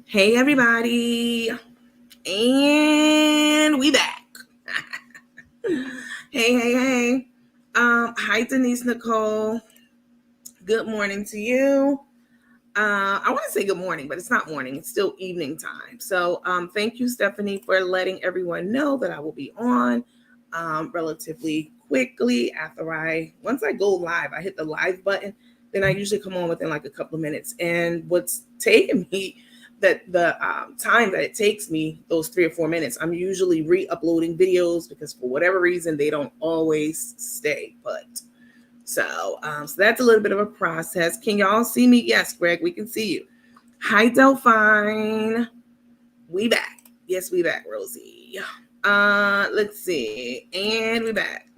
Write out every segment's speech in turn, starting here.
Hey everybody, and we back. Hey. Hi Denise Nicole. Good morning to you. I want to say good morning, but it's not morning. It's still evening time. So, thank you, Stephanie, for letting everyone know that I will be on relatively quickly once I go live, I hit the live button. Then I usually come on within like a couple of minutes. And what's taken me the time that it takes me, those 3 or 4 minutes, I'm usually re-uploading videos because for whatever reason they don't always stay put. So that's a little bit of a process. Can y'all see me? Yes, Greg, we can see you. Hi, Delphine. We back. Yes, we back, Rosie. Let's see. And we back.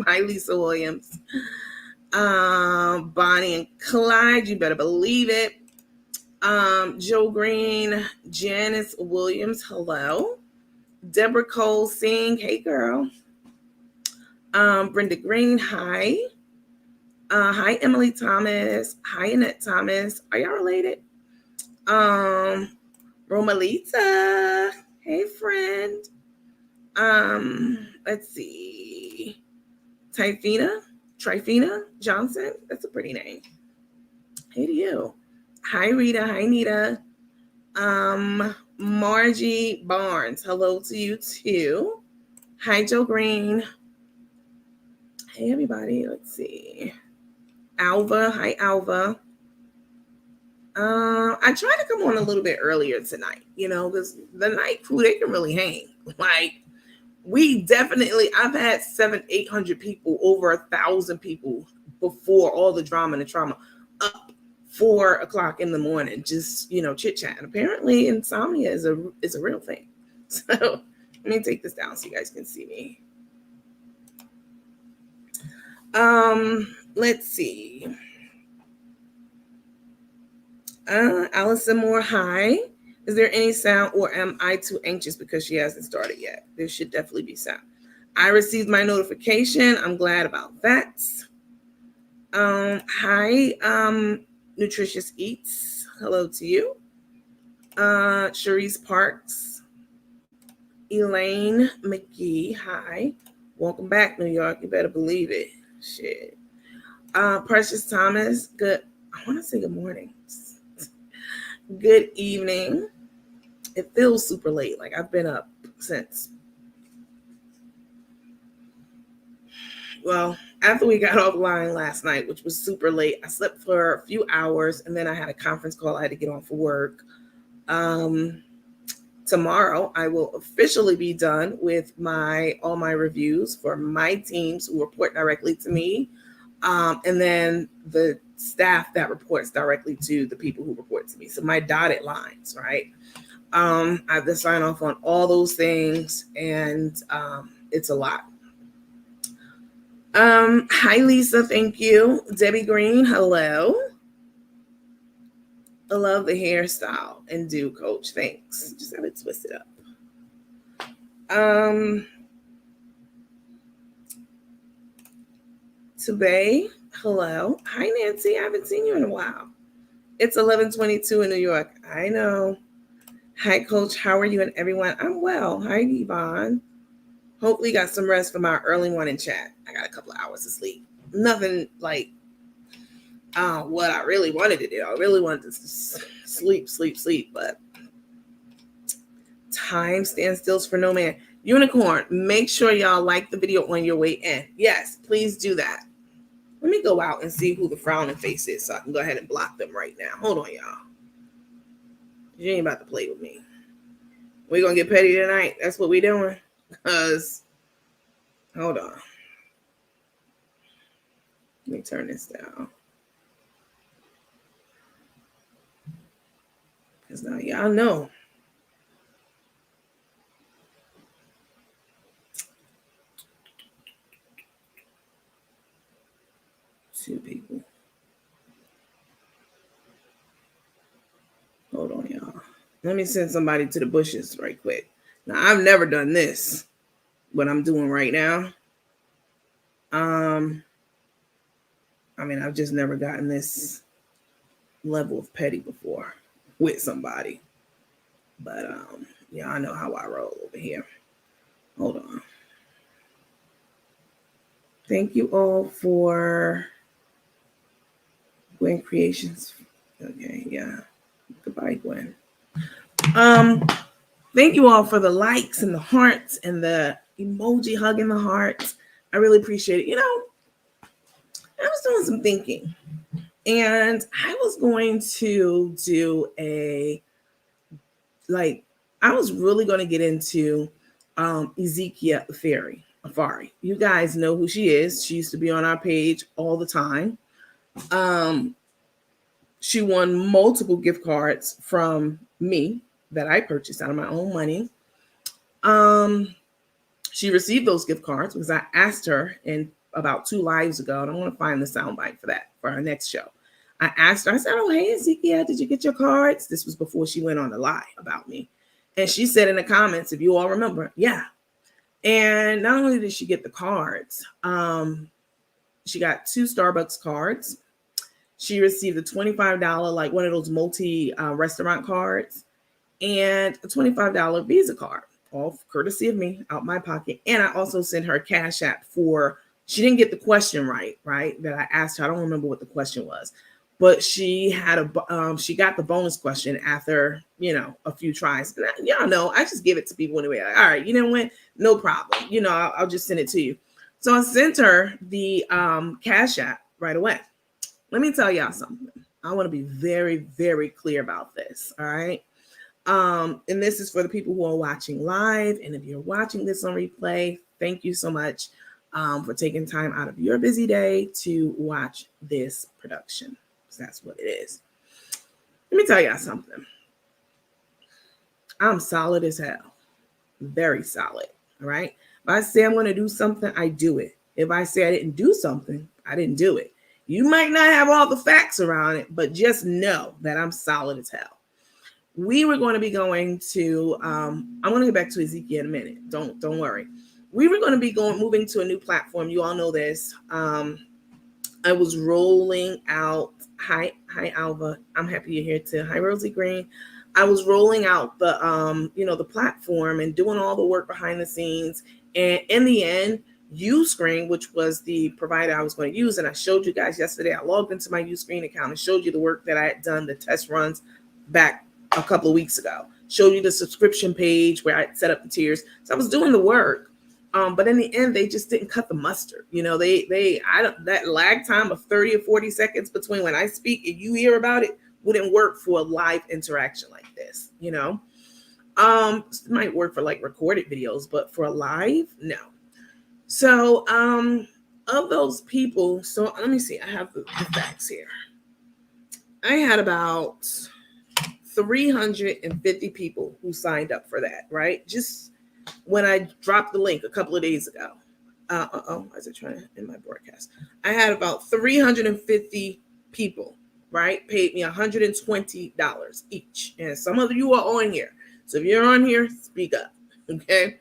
Hi, Lisa Williams. Bonnie and Clyde, you better believe it. Joe Green, Janice Williams, hello. Deborah Cole Singh, hey girl. Brenda Green, hi. Hi, Emily Thomas. Hi, Annette Thomas. Are y'all related? Romalita. Hey, friend. Let's see. Trifina Johnson. That's a pretty name. Hey to you. Hi, Rita. Hi, Nita. Margie Barnes. Hello to you too. Hi, Joe Green. Hey, everybody. Let's see. Alva. Hi, Alva. I try to come on a little bit earlier tonight, because the night crew, they can really hang. Like, I've had 700-800 people, over 1,000 people before all the drama and the trauma up 4 o'clock in the morning, just, chit chatting. Apparently insomnia is a real thing. So let me take this down so you guys can see me. Let's see. Allison Moore, hi. Is there any sound or am I too anxious because she hasn't started yet? There should definitely be sound. I received my notification. I'm glad about that. Hi, Nutritious Eats. Hello to you. Cherise Parks. Elaine McGee, hi. Welcome back, New York. You better believe it. Shit. Precious Thomas, good. I want to say good morning. Good evening. It feels super late. Like I've been up since. Well, after we got offline last night, which was super late, I slept for a few hours and then I had a conference call I had to get on for work. Tomorrow, I will officially be done with all my reviews for my teams who report directly to me. And then the staff that reports directly to the people who report to me. So my dotted lines, right? I have to sign off on all those things, and it's a lot. Hi, Lisa. Thank you. Debbie Green. Hello. I love the hairstyle and do, Coach. Thanks. Just have it twisted up. Today, hello. Hi, Nancy. I haven't seen you in a while. It's 11:22 in New York. I know. Hi, Coach. How are you and everyone? I'm well. Hi, Yvonne. Hopefully, you got some rest for my early morning chat. I got a couple of hours of sleep. Nothing like what I really wanted to do. I really wanted to sleep, but time stands still for no man. Unicorn, make sure y'all like the video on your way in. Yes, please do that. Let me go out and see who the frowning face is so I can go ahead and block them right now. Hold on, y'all. You ain't about to play with me. We're going to get petty tonight. That's what we're doing. Because, hold on. Let me turn this down. Because now y'all know. Two people. Hold on, y'all. Let me send somebody to the bushes right quick. Now, I've never done this, what I'm doing right now. I've just never gotten this level of petty before with somebody. But yeah, I know how I roll over here. Hold on. Thank you all for Gwen Creations. Okay, yeah. Goodbye, Gwen. Thank you all for the likes and the hearts and the emoji hugging the hearts. I really appreciate it. You know, I was doing some thinking, and I was going to do I was really going to get into Ezekia Afari. You guys know who she is. She used to be on our page all the time. She won multiple gift cards from me that I purchased out of my own money. She received those gift cards because I asked her in about 2 lives ago, and I want to find the soundbite for that for our next show. I asked her, I said, "Oh, hey, Ezekia, did you get your cards?" This was before she went on the lie about me. And she said in the comments, if you all remember, yeah. And not only did she get the cards, she got 2 Starbucks cards. She received a $25, like one of those multi restaurant cards, and a $25 Visa card, all courtesy of me out my pocket. And I also sent her a Cash App for, she didn't get the question right, that I asked her. I don't remember what the question was, but she had she got the bonus question after, a few tries. And y'all know, I just give it to people anyway. Like, all right, you didn't win, no problem. I'll just send it to you. So I sent her the Cash App right away. Let me tell y'all something. I want to be very, very clear about this. All right. And this is for the people who are watching live. And if you're watching this on replay, thank you so much for taking time out of your busy day to watch this production. That's what it is. Let me tell y'all something. I'm solid as hell. Very solid. All right. If I say I'm going to do something, I do it. If I say I didn't do something, I didn't do it. You might not have all the facts around it, but just know that I'm solid as hell. We were going to be going to, I'm going to get back to Ezekia in a minute. Don't worry. We were going to be moving to a new platform. You all know this. I was rolling out. Hi, Alva. I'm happy you're here too. Hi, Rosie Green. I was rolling out the, the platform and doing all the work behind the scenes. And in the end, Uscreen, which was the provider I was going to use, and I showed you guys yesterday. I logged into my Uscreen account and showed you the work that I had done, the test runs back a couple of weeks ago. Showed you the subscription page where I set up the tiers. So I was doing the work. But in the end, they just didn't cut the mustard. That lag time of 30 or 40 seconds between when I speak and you hear about it wouldn't work for a live interaction like this, It might work for like recorded videos, but for a live, no. So, of those people, so let me see, I have the facts here. I had about 350 people who signed up for that, right? Just when I dropped the link a couple of days ago. Is it trying to end my broadcast? I had about 350 people, right? Paid me $120 each. And some of you are on here. So if you're on here, speak up, okay?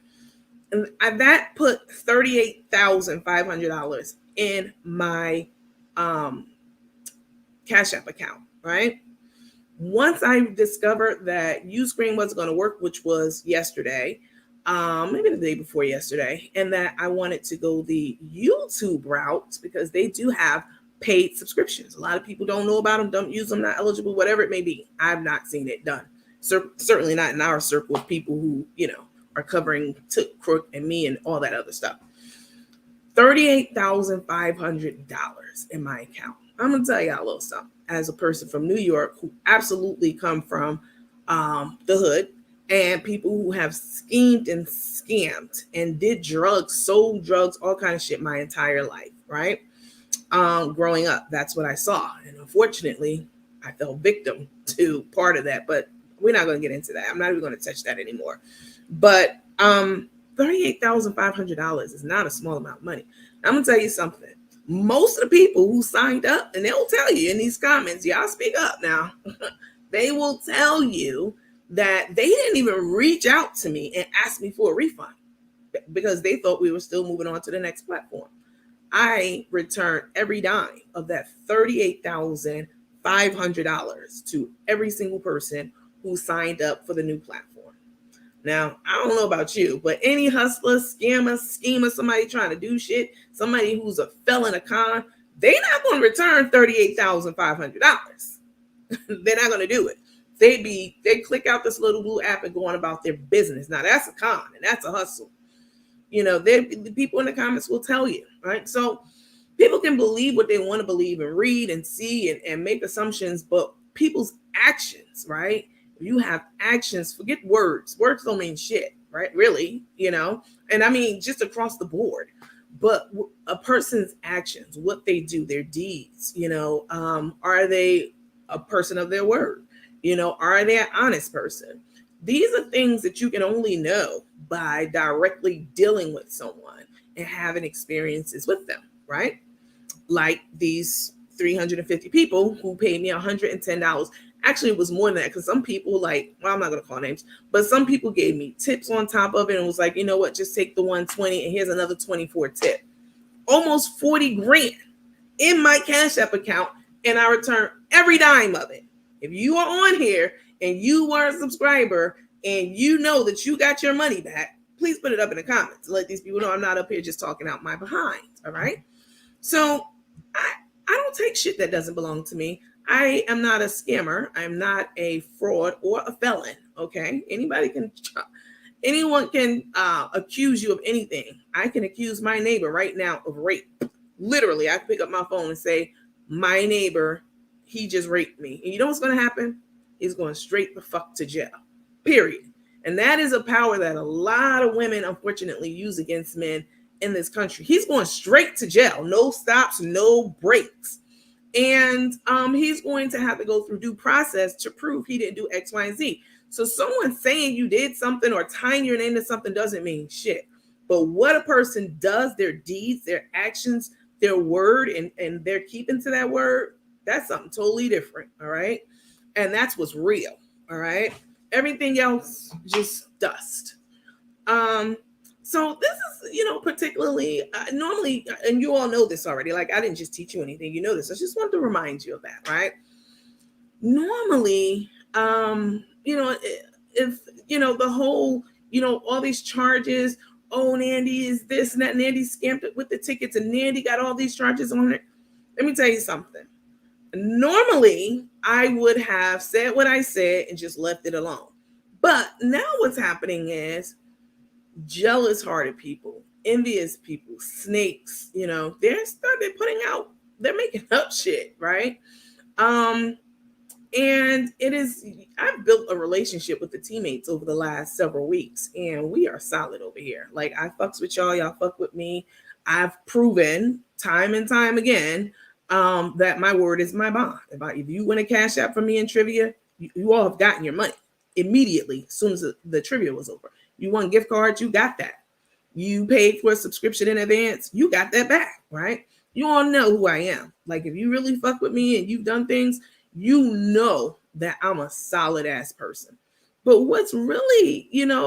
And that put $38,500 in my Cash App account, right? Once I discovered that Uscreen wasn't going to work, which was yesterday, maybe the day before yesterday, and that I wanted to go the YouTube route because they do have paid subscriptions. A lot of people don't know about them, don't use them, not eligible, whatever it may be. I've not seen it done. Certainly not in our circle of people who, are covering Took, Crook, and me and all that other stuff. $38,500 in my account. I'm going to tell y'all a little something. As a person from New York who absolutely come from the hood, and people who have schemed and scammed and did drugs, sold drugs, all kind of shit my entire life, right? Growing up, that's what I saw. And unfortunately, I fell victim to part of that, but we're not going to get into that. I'm not even going to touch that anymore. But $38,500 is not a small amount of money. I'm going to tell you something. Most of the people who signed up, and they'll tell you in these comments, y'all speak up now, they will tell you that they didn't even reach out to me and ask me for a refund because they thought we were still moving on to the next platform. I returned every dime of that $38,500 to every single person who signed up for the new platform. Now, I don't know about you, but any hustler, scammer, schemer, somebody trying to do shit, somebody who's a felon, a con, they're not going to return $38,500. They're not going to do it. They click out this little blue app and go on about their business. Now that's a con and that's a hustle. The people in the comments will tell you, right? So people can believe what they want to believe and read and see and make assumptions, but people's actions, right? If you have actions, forget words. Words don't mean shit, right? Really, and I mean just across the board. But a person's actions, what they do, their deeds, are they a person of their word? Are they an honest person? These are things that you can only know by directly dealing with someone and having experiences with them, right? Like these 350 people who paid me $110. Actually, it was more than that because some people I'm not going to call names, but some people gave me tips on top of it and was like, you know what, just take the 120 and here's another 24 tip. Almost 40 grand in my Cash App account, and I return every dime of it. If you are on here and you were a subscriber and you know that you got your money back, please put it up in the comments to let these people know I'm not up here just talking out my behind. All right. So I don't take shit that doesn't belong to me. I am not a scammer. I'm not a fraud or a felon. Okay. Anyone can accuse you of anything. I can accuse my neighbor right now of rape. Literally, I can pick up my phone and say, my neighbor, he just raped me. And you know what's going to happen? He's going straight the fuck to jail. Period. And that is a power that a lot of women, unfortunately, use against men in this country. He's going straight to jail. No stops, no breaks. And he's going to have to go through due process to prove he didn't do X, Y, and Z. So someone saying you did something or tying your name to something doesn't mean shit. But what a person does, their deeds, their actions, their word, and they're keeping to that word, that's something totally different. All right. And that's what's real. All right. Everything else, just dust. So this is, particularly normally, and you all know this already, like I didn't just teach you anything, you know this. I just wanted to remind you of that, right? Normally, if, the whole, all these charges, oh, Nandy is this and that, Nandy scammed it with the tickets and Nandy got all these charges on it. Let me tell you something. Normally, I would have said what I said and just left it alone. But now what's happening is jealous-hearted people, envious people, snakes, they're they're making up shit, right? And I've built a relationship with the teammates over the last several weeks, and we are solid over here. Like, I fucks with y'all fuck with me. I've proven time and time again that my word is my bond. If you win a Cash App from me in trivia, you all have gotten your money immediately as soon as the trivia was over. You won gift cards, you got that. You paid for a subscription in advance, you got that back, right? You all know who I am. Like, if you really fuck with me and you've done things, you know that I'm a solid ass person. But what's really, even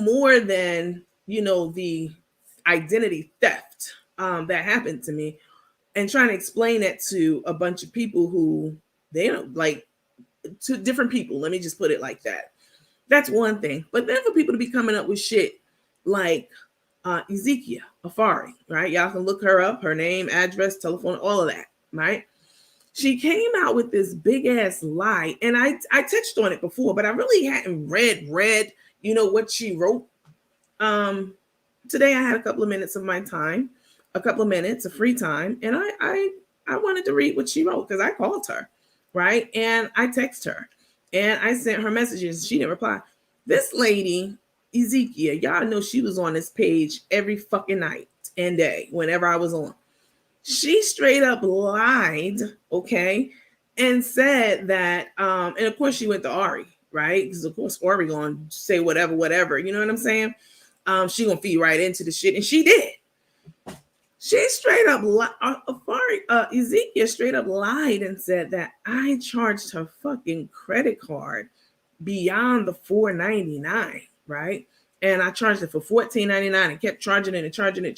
more than, the identity theft that happened to me, and trying to explain that to a bunch of people who they don't like, to different people. Let me just put it like that. That's one thing. But then for people to be coming up with shit like Ezekia Afari, right? Y'all can look her up, her name, address, telephone, all of that, right? She came out with this big ass lie, and I touched on it before, but I really hadn't read, what she wrote. Today I had a couple of minutes of my time, a couple of minutes of free time, and I wanted to read what she wrote because I called her, right? And I texted her, and I sent her messages. She didn't reply. This lady, Ezekia, y'all know she was on this page every fucking night and day whenever I was on. She straight up lied, okay, and said that, and of course she went to Ari, right? Because of course Ari gonna say whatever, you know what I'm saying? She gonna feed right into the shit, and she did. She straight up Ezekia straight up lied and said that I charged her fucking credit card beyond the $4.99, right? And I charged it for $14.99 and kept charging it and charging it.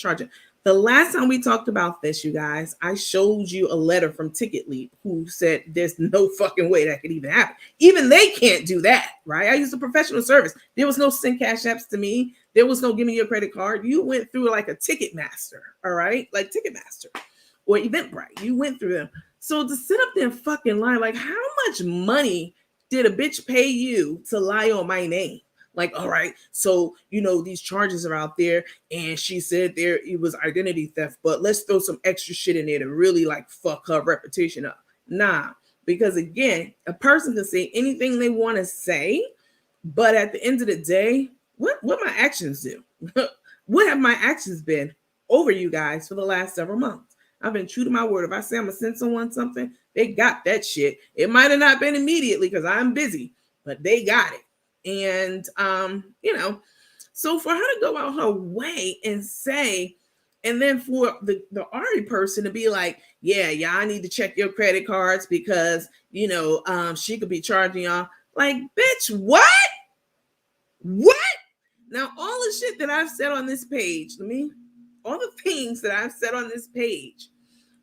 The last time we talked about this, you guys, I showed you a letter from Ticket Leap who said there's no fucking way that could even happen. Even they can't do that, right? I used a professional service. There was no send cash apps to me. There was no give me your credit card. You went through like a Ticketmaster, all right? Like Ticketmaster or Eventbrite. You went through them. So to sit up there and fucking lie, like how much money did a bitch pay you to lie on my name? Like, all right, so these charges are out there, and she said it was identity theft, but let's throw some extra shit in there to really like fuck her reputation up. Nah, because again, a person can say anything they want to say, but at the end of the day, what my actions do? What have my actions been over you guys for the last several months? I've been true to my word. If I say I'm gonna send someone something, they got that shit. It might have not been immediately because I'm busy, but they got it. And so for her to go out her way and say, and then for the Ari person to be like, yeah, I need to check your credit cards because she could be charging y'all. Like, bitch, what? Now all the shit that I've said on this page, all the things that I've said on this page,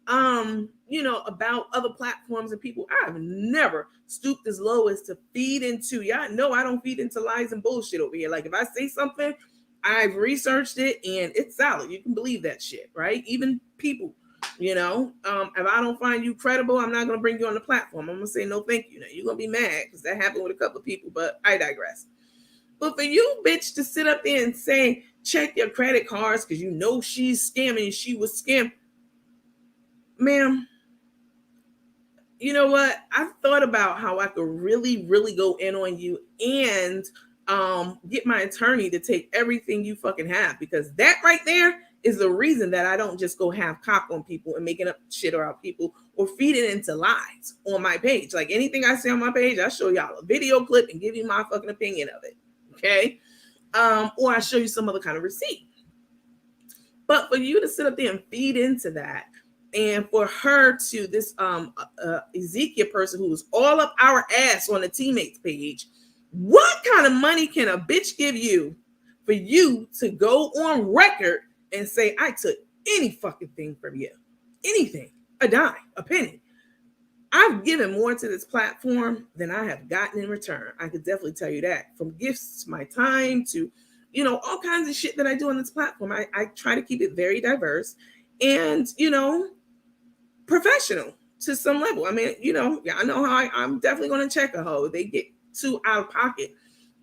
about other platforms and people, I've never stooped as low as to feed into. Y'all know I don't feed into lies and bullshit over here. Like if I say something, I've researched it and it's solid. You can believe that shit, right? Even people, if I don't find you credible, I'm not gonna bring you on the platform. I'm gonna say no thank you. Now you're gonna be mad because that happened with a couple of people, but I digress. But for you, bitch, to sit up there and say, check your credit cards because she's scamming, she was scammed. Ma'am, you know what? I've thought about how I could really, really go in on you and get my attorney to take everything you fucking have, because that right there is the reason that I don't just go half cock on people and making up shit about people or feeding into lies on my page. Like anything I say on my page, I show y'all a video clip and give you my fucking opinion of it. Okay. Or I show you some other kind of receipt. But for you to sit up there and feed into that, and for her to this Ezekia person who was all up our ass on the teammates page, what kind of money can a bitch give you for you to go on record and say, I took any fucking thing from you? Anything, a dime, a penny. I've given more to this platform than I have gotten in return. I could definitely tell you that. From gifts to my time to, all kinds of shit that I do on this platform. I try to keep it very diverse and, professional to some level. I mean, I know how I'm definitely going to check a hoe. They get too out of pocket.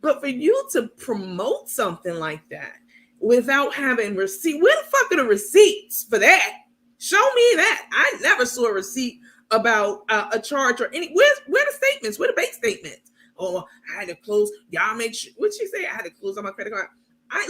But for you to promote something like that without having receipt, where the fuck are the receipts for that? Show me that. I never saw a receipt about a charge or any. Where the statements? Where the bank statements? Oh, I had to close. Y'all make sure. What'd she say? I had to close on my credit card. I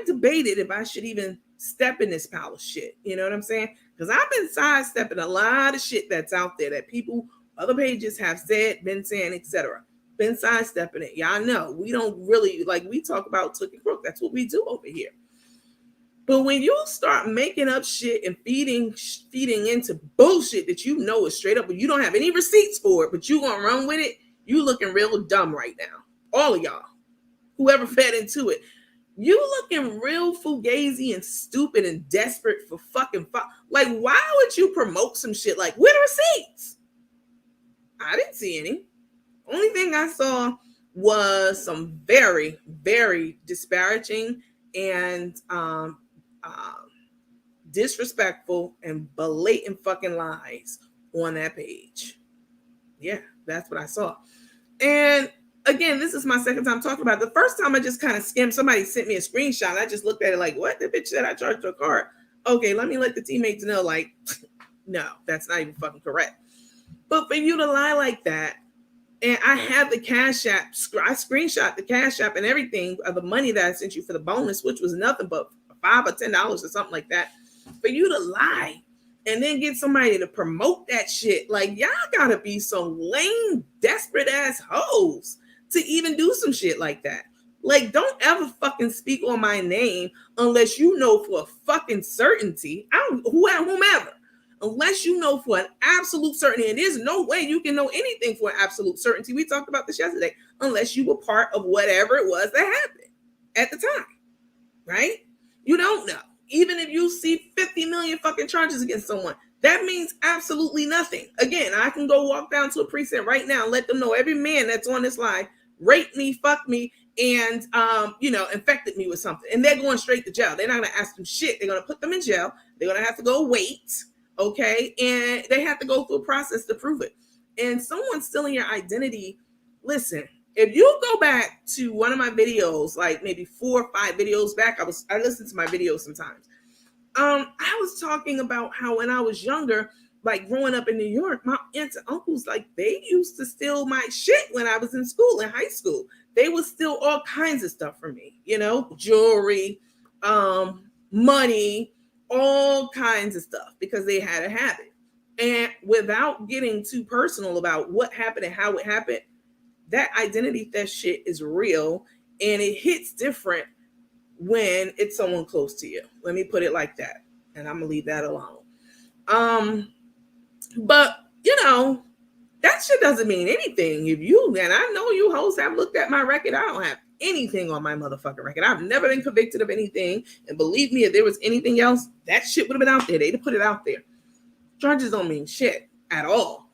debated if I should even step in this pile of shit. You know what I'm saying? Because I've been sidestepping a lot of shit that's out there that people, other pages have said, been saying, etc. Been sidestepping it. Y'all know we don't really we talk about took and crook. That's what we do over here. But when you start making up shit and feeding into bullshit that is straight up, but you don't have any receipts for it, but you gonna run with it, you looking real dumb right now. All of y'all, whoever fed into it, you looking real fugazi and stupid and desperate for fucking like, why would you promote some shit like with receipts? I didn't see any. Only thing I saw was some very, very disparaging and disrespectful and blatant fucking lies on that page. Yeah, that's what I saw. And again, this is my second time talking about it. The first time I just kind of skimmed. Somebody sent me a screenshot. And I just looked at it like, what? The bitch said I charged her a card. Okay, let me let the teammates know, like, no, that's not even fucking correct. But for you to lie like that, and I have the Cash App, I screenshot the Cash App and everything of the money that I sent you for the bonus, which was nothing but $5 or $10 or something like that. For you to lie and then get somebody to promote that shit, like, y'all gotta be some lame, desperate ass hoes to even do some shit like that. Like, don't ever fucking speak on my name unless you know for a fucking certainty. Whomever. Unless you know for an absolute certainty, and there's no way you can know anything for an absolute certainty. We talked about this yesterday, unless you were part of whatever it was that happened at the time, right? You don't know. Even if you see 50 million fucking charges against someone, that means absolutely nothing. Again, I can go walk down to a precinct right now and let them know every man that's on this line raped me, fucked me, and infected me with something. And they're going straight to jail. They're not gonna ask them shit. They're gonna put them in jail. They're gonna have to go wait. Okay. And they have to go through a process to prove it. And someone stealing your identity, listen, if you go back to one of my videos, like maybe 4 or 5 videos back, I listen to my videos sometimes. I was talking about how when I was younger, like growing up in New York, my aunts and uncles, like they used to steal my shit when I was in school, in high school. They would steal all kinds of stuff from me, jewelry, money, all kinds of stuff because they had a habit. And without getting too personal about what happened and how it happened, that identity theft shit is real and it hits different when it's someone close to you. Let me put it like that. And I'm gonna leave that alone. But that shit doesn't mean anything. And I know you hoes have looked at my record. I don't have anything on my motherfucking record. I've never been convicted of anything. And believe me, if there was anything else, that shit would have been out there. They'd have put it out there. Charges don't mean shit at all.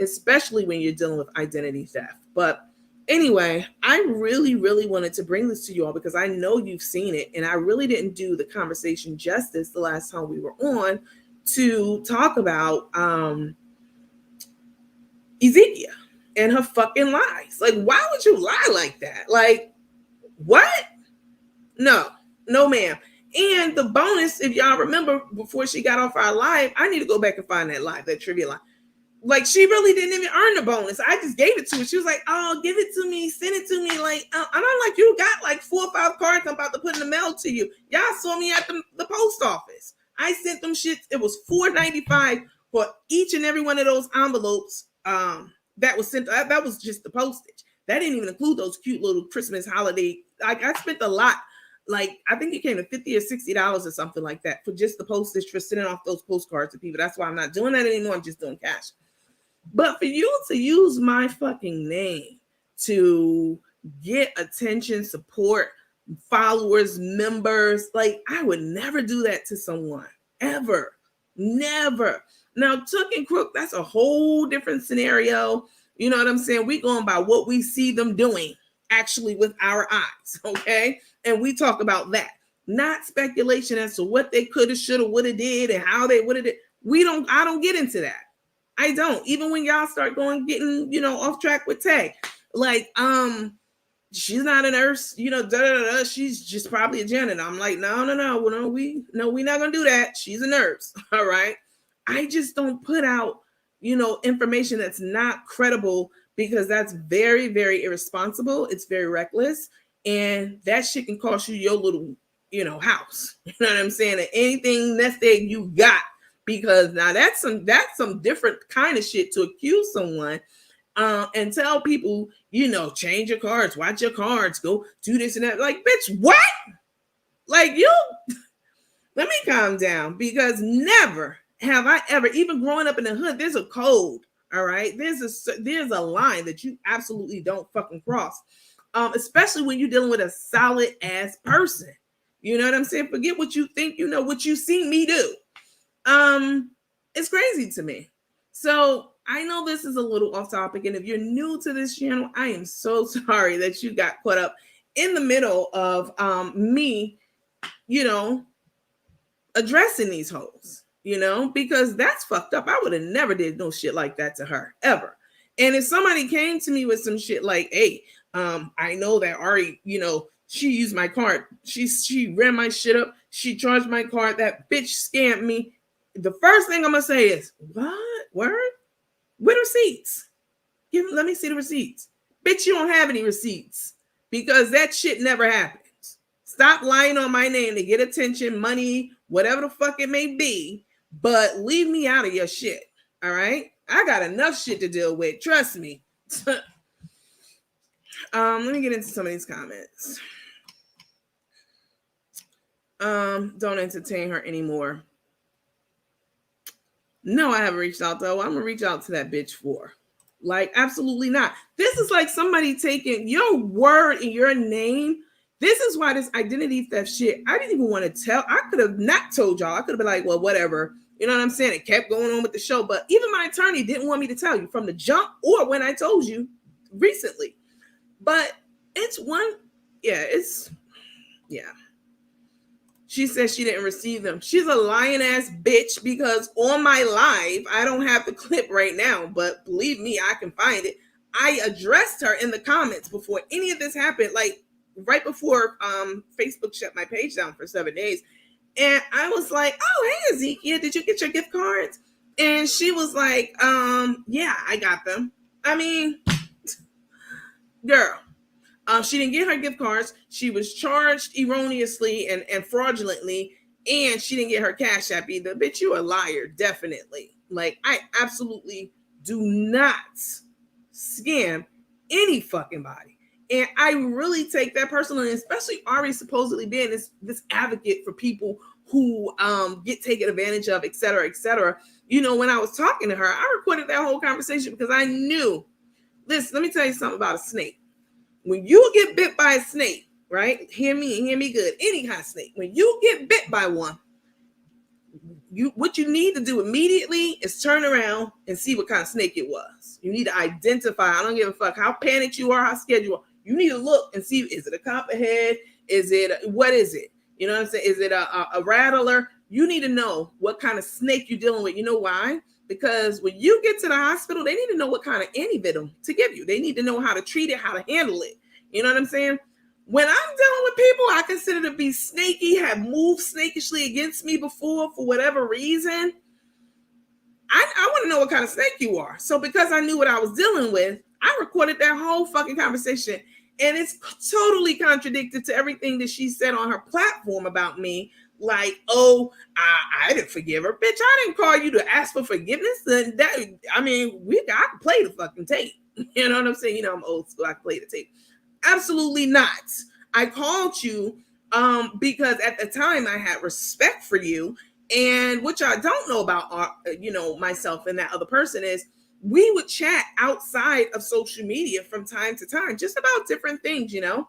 Especially when you're dealing with identity theft. But anyway, I really, really wanted to bring this to you all because I know you've seen it. And I really didn't do the conversation justice the last time we were on to talk about Ezekia and her fucking lies. Like, why would you lie like that? Like, what? No, ma'am. And the bonus, if y'all remember, before she got off our live, I need to go back and find that live, that trivia live. Like, she really didn't even earn the bonus. I just gave it to her. She was like, oh, give it to me. Send it to me. Like, and I'm like, you got like 4 or 5 cards I'm about to put in the mail to you. Y'all saw me at the post office. I sent them shit. It was $4.95 for each and every one of those envelopes that was sent. That was just the postage. That didn't even include those cute little Christmas holiday. Like, I spent a lot. Like, I think it came to $50 or $60 or something like that for just the postage for sending off those postcards to people. That's why I'm not doing that anymore. I'm just doing cash. But for you to use my fucking name to get attention, support, followers, members, like, I would never do that to someone, ever, never. Now, Took and Crook, that's a whole different scenario. You know what I'm saying? We going by what we see them doing actually with our eyes, okay? And we talk about that, not speculation as to what they could have, should have, would have did and how they would have did. I don't get into that. I don't. Even when y'all start getting, off track with Tay, like, she's not a nurse, she's just probably a janitor. I'm like, no, we're not gonna do that. She's a nurse, all right. I just don't put out, information that's not credible because that's very, very irresponsible. It's very reckless, and that shit can cost you your little, house. You know what I'm saying? And anything nest egg you got. Because now that's some different kind of shit to accuse someone and tell people, change your cards, watch your cards, go do this and that. Like, bitch, what? Like, let me calm down, because never have I ever, even growing up in the hood, there's a code, all right? There's a line that you absolutely don't fucking cross, especially when you're dealing with a solid ass person. You know what I'm saying? Forget what you think, what you see me do. It's crazy to me. So I know this is a little off topic, and if you're new to this channel, I am so sorry that you got caught up in the middle of me, addressing these hoes, because that's fucked up. I would have never did no shit like that to her, ever. And if somebody came to me with some shit like, hey, I know that Ari, she used my card, she ran my shit up, she charged my card, that bitch scammed me. The first thing I'm gonna say is, what? Word? With receipts? Let me see the receipts. Bitch, you don't have any receipts, because that shit never happens. Stop lying on my name to get attention, money, whatever the fuck it may be, but leave me out of your shit. All right? I got enough shit to deal with. Trust me. Let me get into some of these comments. Don't entertain her anymore. No, I haven't reached out, though. I'm gonna reach out to that bitch for. Like, absolutely not. This is like somebody taking your word and your name This is why this identity theft shit, I didn't even want to tell. I could have not told y'all. I could have been like, well, whatever. You know what I'm saying? It kept going on with the show. But even my attorney didn't want me to tell you from the jump or when I told you recently. But it's one, yeah. She says she didn't receive them. She's a lying ass bitch because on my live, I don't have the clip right now, but believe me, I can find it. I addressed her in the comments before any of this happened, like right before Facebook shut my page down for 7 days. And I was like, oh, hey, Ezekia, did you get your gift cards? And she was like, yeah, I got them. I mean, girl. She didn't get her gift cards. She was charged erroneously and fraudulently, and she didn't get her Cash App either. Bitch, you a liar, definitely. Like, I absolutely do not scam any fucking body. And I really take that personally, especially Ari supposedly being this advocate for people who get taken advantage of, et cetera, et cetera. You know, when I was talking to her, I recorded that whole conversation because I knew, listen, let me tell you something about a snake. When you get bit by a snake, right? Hear me good. Any kind of snake. When you get bit by one, what you need to do immediately is turn around and see what kind of snake it was. You need to identify. I don't give a fuck how panicked you are, how scared you are. You need to look and see, is it a copperhead? What is it? You know what I'm saying? Is it a rattler? You need to know what kind of snake you're dealing with. You know why? Because when you get to the hospital, they need to know what kind of antivenom to give you. They need to know how to treat it, how to handle it. You know what I'm saying? When I'm dealing with people I consider to be snaky, have moved snakishly against me before for whatever reason, I want to know what kind of snake you are. So because I knew what I was dealing with, I recorded that whole fucking conversation. And it's totally contradicted to everything that she said on her platform about me. Like, oh, I didn't forgive her. Bitch, I didn't call you to ask for forgiveness. I can play the fucking tape. You know what I'm saying? You know, I'm old school. I can play the tape. Absolutely not. I called you because at the time I had respect for you. And what y'all don't know about, myself and that other person is we would chat outside of social media from time to time, just about different things, you know?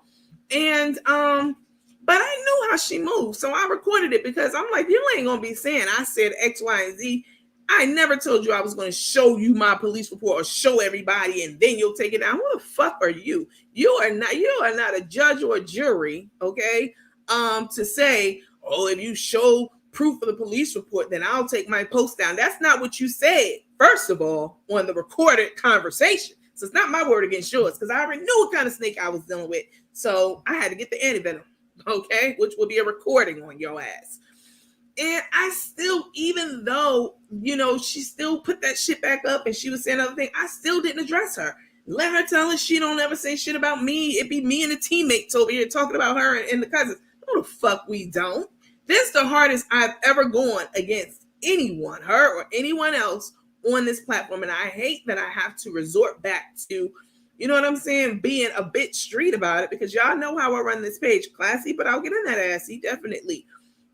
And, but I knew how she moved. So I recorded it because I'm like, you ain't going to be saying I said X, Y, and Z. I never told you I was going to show you my police report or show everybody and then you'll take it down. Who the fuck are you? You are not a judge or a jury, okay? To say, oh, if you show proof of the police report, then I'll take my post down. That's not what you said, first of all, on the recorded conversation. So it's not my word against yours because I already knew what kind of snake I was dealing with. So I had to get the antivenom, okay? Which will be a recording on your ass. And I still, even though, she still put that shit back up and she was saying other things, I still didn't address her. Let her tell us she don't ever say shit about me. It be me and the teammates over here talking about her and the cousins. No, the fuck we don't. This is the hardest I've ever gone against anyone, her or anyone else on this platform. And I hate that I have to resort back to, you know what I'm saying, being a bit street about it because y'all know how I run this page. Classy, but I'll get in that assy, definitely.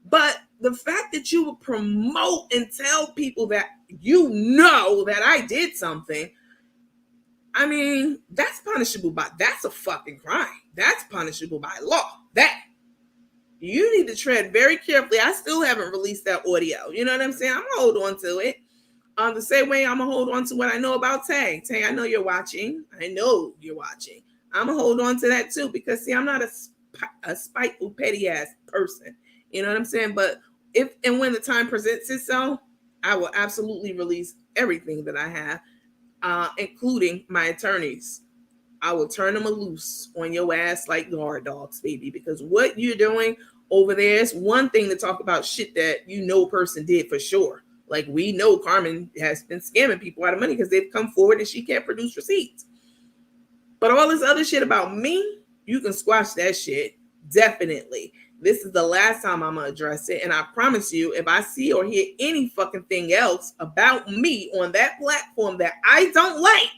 But the fact that you would promote and tell people that you know that I did something, I mean, that's punishable that's a fucking crime. That's punishable by law. That. You need to tread very carefully. I still haven't released that audio. You know what I'm saying? I'm going to hold on to it. The same way I'm going to hold on to what I know about Tay. Tay, I know you're watching. I'm going to hold on to that too because, see, I'm not a spiteful, petty-ass person. You know what I'm saying? But if and when the time presents itself, I will absolutely release everything that I have, including my attorneys. I will turn them loose on your ass like guard dogs, baby, because what you're doing over there is one thing to talk about shit that person did for sure. Like we know Carmen has been scamming people out of money because they've come forward and she can't produce receipts. But all this other shit about me, you can squash that shit. Definitely. This is the last time I'm going to address it. And I promise you, if I see or hear any fucking thing else about me on that platform that I don't like,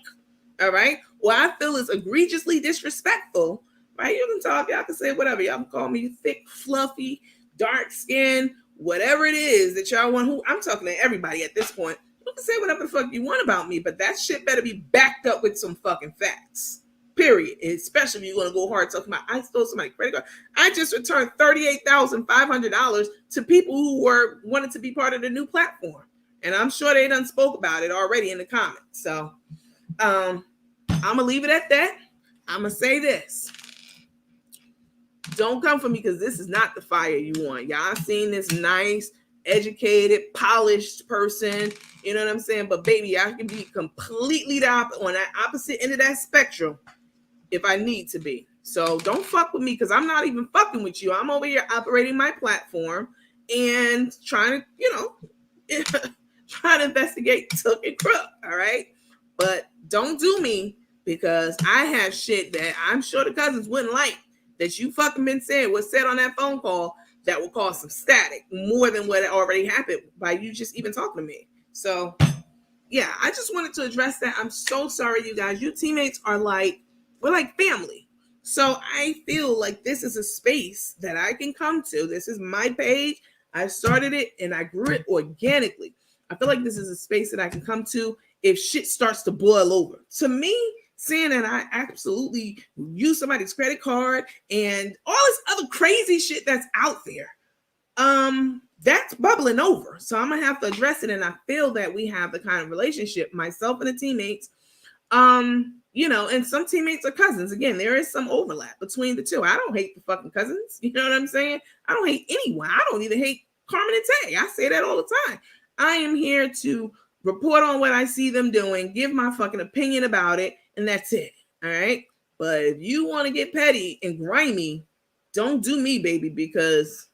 all right, or I feel is egregiously disrespectful, right? You can talk, y'all can say whatever. Y'all can call me thick, fluffy, dark skin, whatever it is that y'all want. I'm talking to everybody at this point. You can say whatever the fuck you want about me, but that shit better be backed up with some fucking facts. period. Especially if you're going to go hard talking about, I stole somebody's credit card. I just returned $38,500 to people who wanted to be part of the new platform. And I'm sure they done spoke about it already in the comments. So I'm going to leave it at that. I'm going to say this. Don't come for me because this is not the fire you want. Y'all seen this nice, educated, polished person. You know what I'm saying? But baby, I can be completely on that opposite end of that spectrum if I need to be. So don't fuck with me because I'm not even fucking with you. I'm over here operating my platform and trying to, trying to investigate Took and Crook. All right. But don't do me because I have shit that I'm sure the cousins wouldn't like that you fucking been saying was said on that phone call that will cause some static more than what already happened by you just even talking to me. So yeah, I just wanted to address that. I'm so sorry, you guys. You teammates are we're like family. So I feel like this is a space that I can come to. This is my page. I started it and I grew it organically. I feel like this is a space that I can come to if shit starts to boil over. To me, saying that I absolutely use somebody's credit card and all this other crazy shit that's out there, that's bubbling over. So I'm gonna have to address it. And I feel that we have the kind of relationship, myself and the teammates, and some teammates are cousins. Again, there is some overlap between the two. I don't hate the fucking cousins. You know what I'm saying? I don't hate anyone. I don't even hate Carmen and Tay. I say that all the time. I am here to report on what I see them doing, give my fucking opinion about it, and that's it. All right. But if you want to get petty and grimy, don't do me, baby, because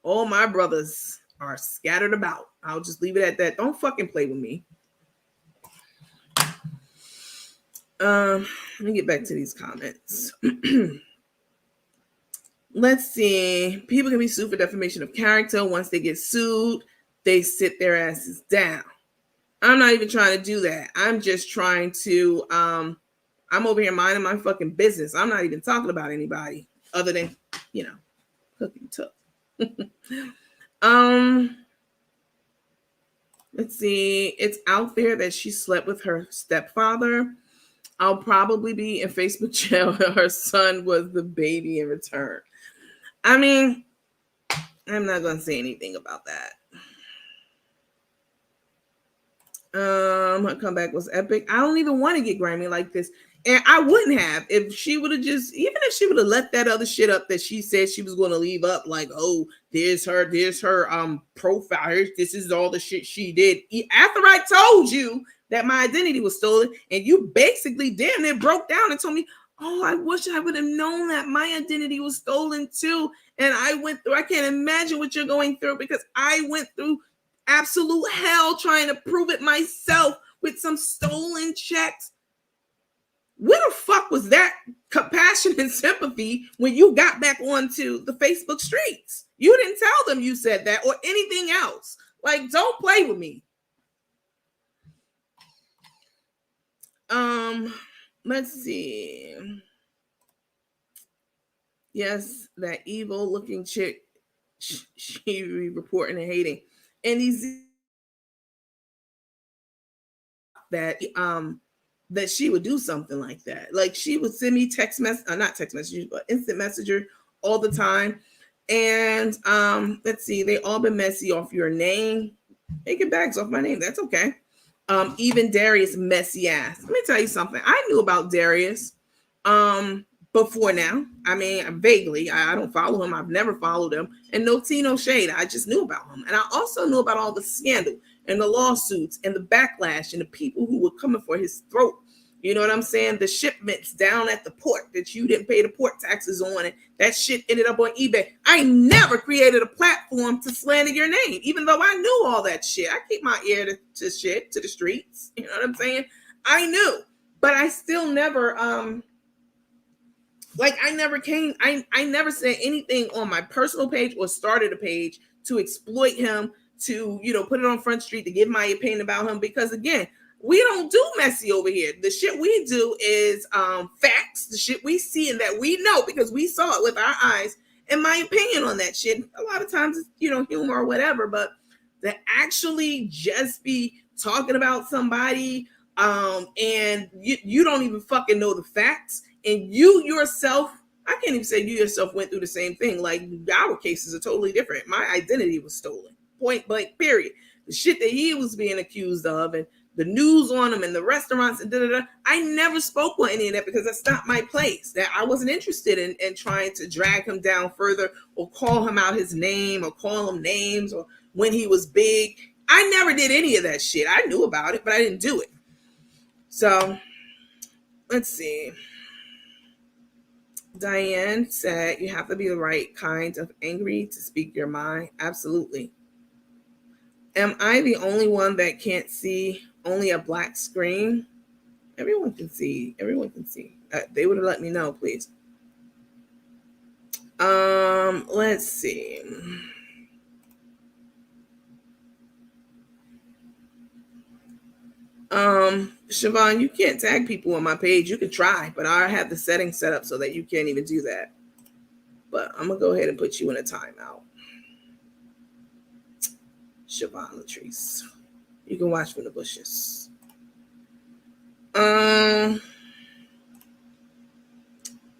all my brothers are scattered about. I'll just leave it at that. Don't fucking play with me. Let me get back to these comments. Let's see. People can be sued for defamation of character. Once they get sued, they sit their asses down. I'm not even trying to do that. I'm just trying to, I'm over here minding my fucking business. I'm not even talking about anybody other than, cooking Took. Let's see. It's out there that she slept with her stepfather. I'll probably be in Facebook jail. Her son was the baby in return. I mean, I'm not going to say anything about that. Her comeback was epic. I don't even want to get grimy like this. And I wouldn't have if she would have even if she would have left that other shit up that she said she was going to leave up, like, oh, there's her profile. This is all the shit she did. After I told you that my identity was stolen, and you basically damn near broke down and told me, oh, I wish I would have known that my identity was stolen too. And I can't imagine what you're going through because I went through absolute hell trying to prove it myself with some stolen checks. Where the fuck was that compassion and sympathy when you got back onto the Facebook streets? You didn't tell them you said that or anything else. Like, don't play with me. Let's see. Yes, that evil looking chick, she reporting and hating. And these that she would do something like that. Like, she would send me not text messages, but instant messenger all the time. And let's see, they all been messy off your name. Making bags off my name. That's okay. Even Darius messy ass. Let me tell you something. I knew about Darius before now. I mean, vaguely. I don't follow him. I've never followed him. And no tea, no shade. I just knew about him. And I also knew about all the scandal and the lawsuits and the backlash and the people who were coming for his throat. You know what I'm saying? The shipments down at the port that you didn't pay the port taxes on, and that shit ended up on eBay. I never created a platform to slander your name, even though I knew all that shit. I keep my ear to shit, to the streets. You know what I'm saying? I knew, but I still never, I never said anything on my personal page or started a page to exploit him, to, put it on Front Street, to give my opinion about him, because again, we don't do messy over here. The shit we do is facts, the shit we see and that we know because we saw it with our eyes. And my opinion on that shit, a lot of times it's, humor or whatever, but to actually just be talking about somebody And you don't even fucking know the facts, and you yourself, I can't even say you yourself went through the same thing. Like, our cases are totally different. My identity was stolen, point blank, period. The shit that he was being accused of, and the news on him, and the restaurants, and da-da-da. I never spoke on any of that because that's not my place. That I wasn't interested in trying to drag him down further, or call him out his name, or call him names, or when he was big. I never did any of that shit. I knew about it, but I didn't do it. So, let's see. Diane said, you have to be the right kind of angry to speak your mind. Absolutely. Am I the only one that can't see only a black screen? Everyone can see. Everyone can see. They would have let me know, please. Let's see. Siobhan, you can't tag people on my page. You can try, but I have the settings set up so that you can't even do that. But I'm gonna go ahead and put you in a timeout. Siobhan Latrice. You can watch from the bushes.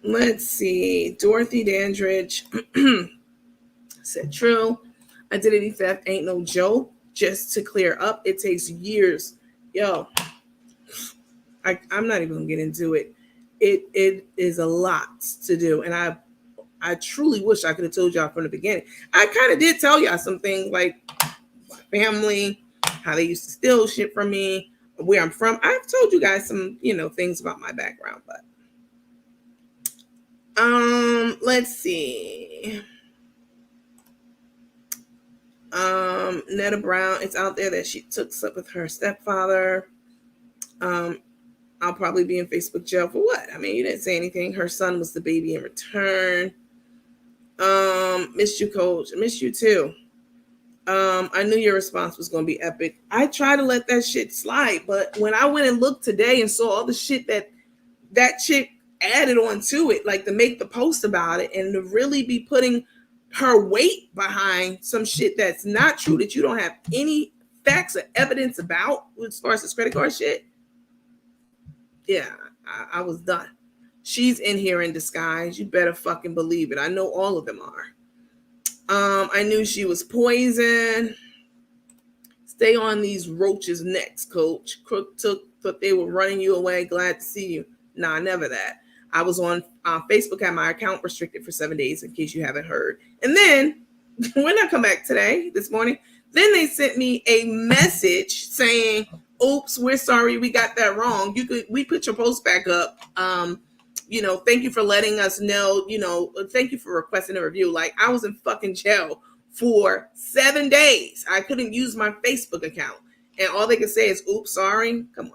Let's see. Dorothy Dandridge said, true. Identity theft ain't no joke. Just to clear up, it takes years. Yo, I'm not even gonna get into it. It is a lot to do, and I truly wish I could have told y'all from the beginning. I kind of did tell y'all some things, like my family, how they used to steal shit from me, where I'm from. I've told you guys some, things about my background, but let's see. Netta Brown, it's out there that she took up with her stepfather. I'll probably be in Facebook jail for what? I mean, you didn't say anything. Her son was the baby in return. Missed you, coach. Missed you too. I knew your response was going to be epic. I try to let that shit slide, but when I went and looked today and saw all the shit that chick added onto it, like to make the post about it and to really be putting her weight behind some shit that's not true, that you don't have any facts or evidence about as far as this credit card shit. Yeah, I was done. She's in here in disguise. You better fucking believe it. I know all of them are. I knew she was poison. Stay on these roaches' necks, coach. Crook thought they were running you away. Glad to see you. Nah, never that. I was on Facebook, had my account restricted for 7 days, in case you haven't heard. And then when I come back this morning, then they sent me a message saying, oops, we're sorry, we got that wrong. We put your post back up. Thank you for letting us know, thank you for requesting a review. Like, I was in fucking jail for 7 days. I couldn't use my Facebook account. And all they could say is, oops, sorry. Come on.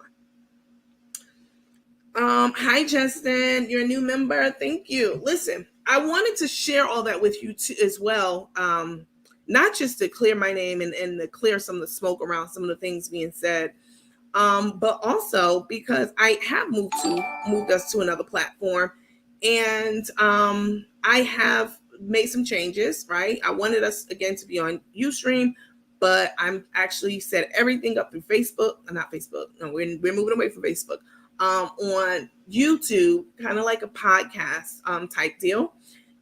Hi, Justin. You're a new member. Thank you. Listen, I wanted to share all that with you too, as well. Not just to clear my name and to clear some of the smoke around some of the things being said, but also because I have moved us to another platform, and I have made some changes, right? I wanted us again to be on Ustream, but I'm actually set everything up through Facebook. Not Facebook. No, we're moving away from Facebook. On YouTube, kind of like a podcast type deal.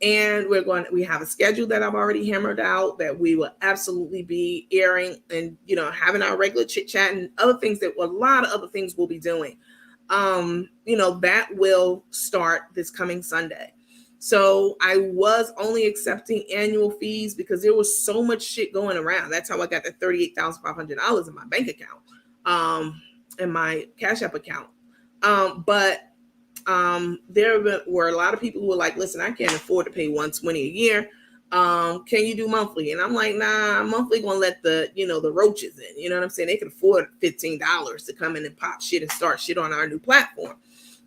And we have a schedule that I've already hammered out that we will absolutely be airing, and, having our regular chit chat and other things, that a lot of other things we'll be doing. That will start this coming Sunday. So I was only accepting annual fees because there was so much shit going around. That's how I got the $38,500 in my bank account, in my Cash App account. But there were a lot of people who were like, listen, I can't afford to pay $120 a year. Can you do monthly? And I'm like, nah, monthly gonna let the roaches in. You know what I'm saying? They can afford $15 to come in and pop shit and start shit on our new platform.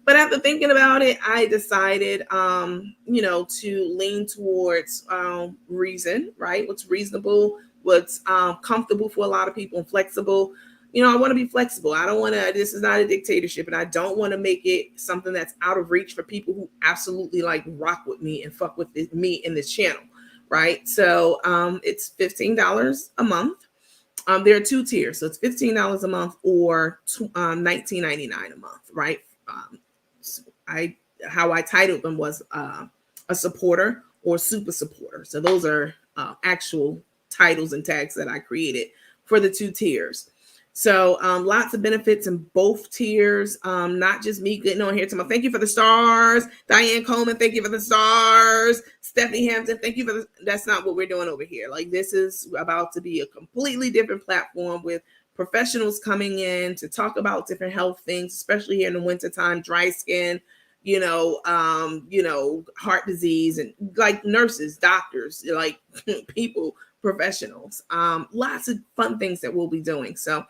But after thinking about it, I decided, to lean towards reason, right? What's reasonable, what's comfortable for a lot of people, and flexible. I want to be flexible. I don't want to, this is not a dictatorship, and I don't want to make it something that's out of reach for people who absolutely rock with me and fuck with me in this channel, right? So it's $15 a month. There are two tiers, so it's $15 a month or $19.99 a month, right? So how I titled them was a supporter or super supporter. So those are actual titles and tags that I created for the two tiers. So lots of benefits in both tiers. Not just me getting on here to my thank you for the stars. Diane Coleman, thank you for the stars. Stephanie Hampton, thank you for the. That's not what we're doing over here. Like, this is about to be a completely different platform with professionals coming in to talk about different health things, especially here in the wintertime, dry skin, heart disease, and like nurses, doctors, like people, professionals. Lots of fun things that we'll be doing. So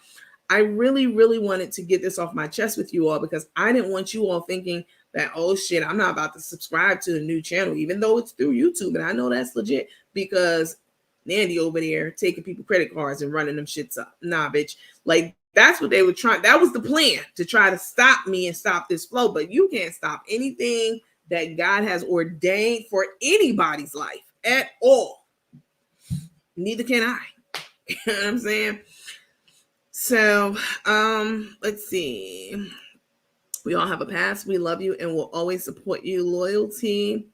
I really, really wanted to get this off my chest with you all, because I didn't want you all thinking that, oh shit, I'm not about to subscribe to a new channel, even though it's through YouTube. And I know that's legit, because Nandy over there taking people credit cards and running them shits up. Nah, bitch. Like, that's what they were trying. That was the plan, to try to stop me and stop this flow. But you can't stop anything that God has ordained for anybody's life at all. Neither can I. You know what I'm saying? So, let's see. We all have a past. We love you and will always support you. Loyalty.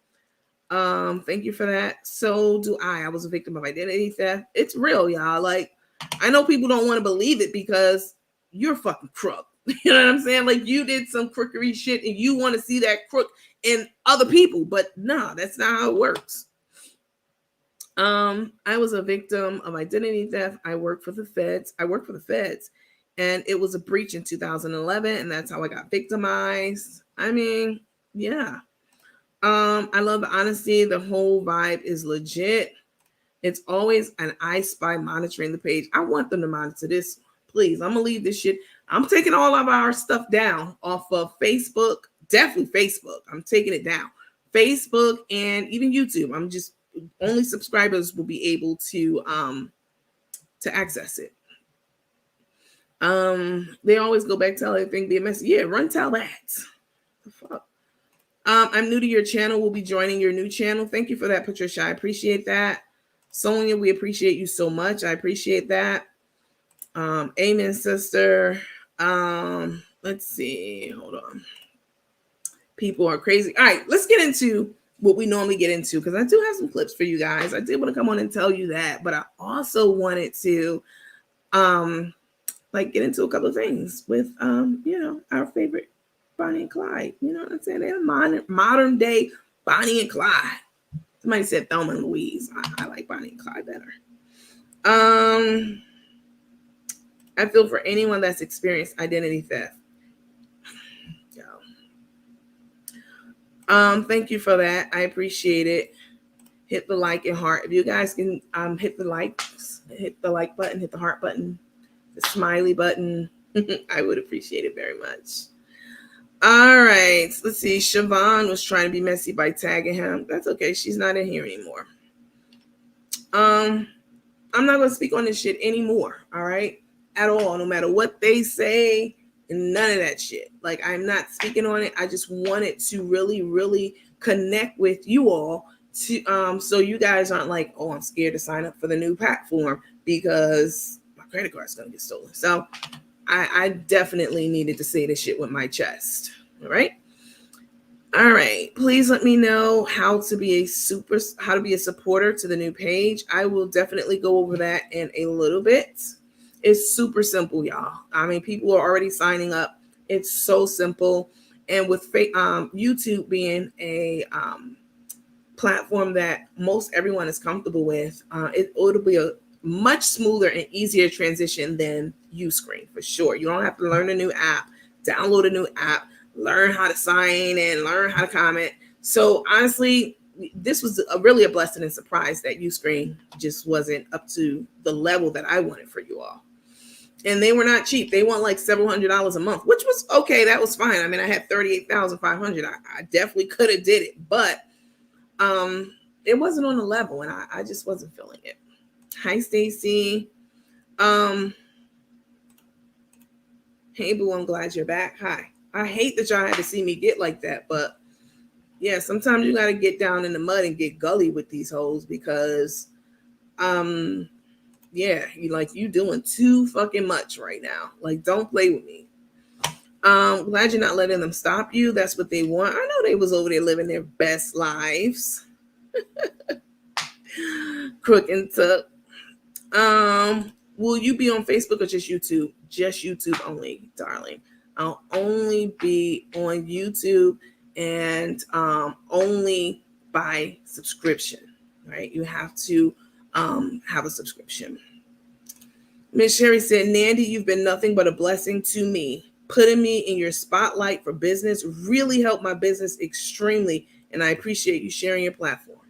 Thank you for that. So do I. I was a victim of identity theft. It's real, y'all. Like, I know people don't want to believe it because you're fucking crook. You know what I'm saying? Like, you did some crookery shit and you want to see that crook in other people, but no, that's not how it works. I was a victim of identity theft. I work for the feds, and it was a breach in 2011, and that's how I got victimized. I mean, yeah. I love the honesty. The whole vibe is legit. It's always an I spy monitoring the page. I want them to monitor this. Please, I'm gonna leave this shit. I'm taking all of our stuff down off of Facebook. Definitely Facebook. I'm taking it down. Facebook and even YouTube. I'm just, only subscribers will be able to access it. They always go back, tell everything be a mess. Yeah, run tell that. The fuck. I'm new to your channel. We'll be joining your new channel. Thank you for that, Patricia. I appreciate that. Sonia, we appreciate you so much. I appreciate that. Amen, sister. Let's see. Hold on. People are crazy. All right, let's get into what we normally get into, because I do have some clips for you guys. I did want to come on and tell you that, but I also wanted to get into a couple of things with our favorite Bonnie and Clyde. You know what I'm saying? They're modern day Bonnie and Clyde. Somebody said Thelma and Louise. I like Bonnie and Clyde better. I feel for anyone that's experienced identity theft. Thank you for that. I appreciate it. Hit the like and heart. If you guys can hit the like button, hit the heart button, the smiley button. I would appreciate it very much. All right. Let's see. Siobhan was trying to be messy by tagging him. That's okay. She's not in here anymore. I'm not going to speak on this shit anymore. All right. At all. No matter what they say. And none of that shit. Like, I'm not speaking on it. I just wanted to really, really connect with you all to so you guys aren't like, oh, I'm scared to sign up for the new platform because my credit card's gonna get stolen. So I definitely needed to say this shit with my chest. All right. All right. Please let me know how to be a supporter to the new page. I will definitely go over that in a little bit. It's super simple, y'all. I mean, people are already signing up. It's so simple. And with YouTube being a platform that most everyone is comfortable with, it'll be a much smoother and easier transition than Uscreen, for sure. You don't have to learn a new app, download a new app, learn how to sign and learn how to comment. So honestly, this was really a blessing and surprise that Uscreen just wasn't up to the level that I wanted for you all. And they were not cheap. They want like several $100s a month, which was okay. That was fine. I mean, I had 38,500. I definitely could have did it, but it wasn't on the level, and I just wasn't feeling it. Hi, Stacy. Hey, boo, I'm glad you're back. Hi. I hate that y'all had to see me get like that, but yeah, sometimes you got to get down in the mud and get gully with these hoes because Yeah, you doing too fucking much right now. Like, don't play with me. Glad you're not letting them stop you. That's what they want. I know they was over there living their best lives. Crook and Tuck. Will you be on Facebook or just YouTube? Just YouTube only, darling. I'll only be on YouTube and only by subscription. Right? You have to have a subscription. Miss Sherry said, Nandy, you've been nothing but a blessing to me. Putting me in your spotlight for business really helped my business extremely, and I appreciate you sharing your platform.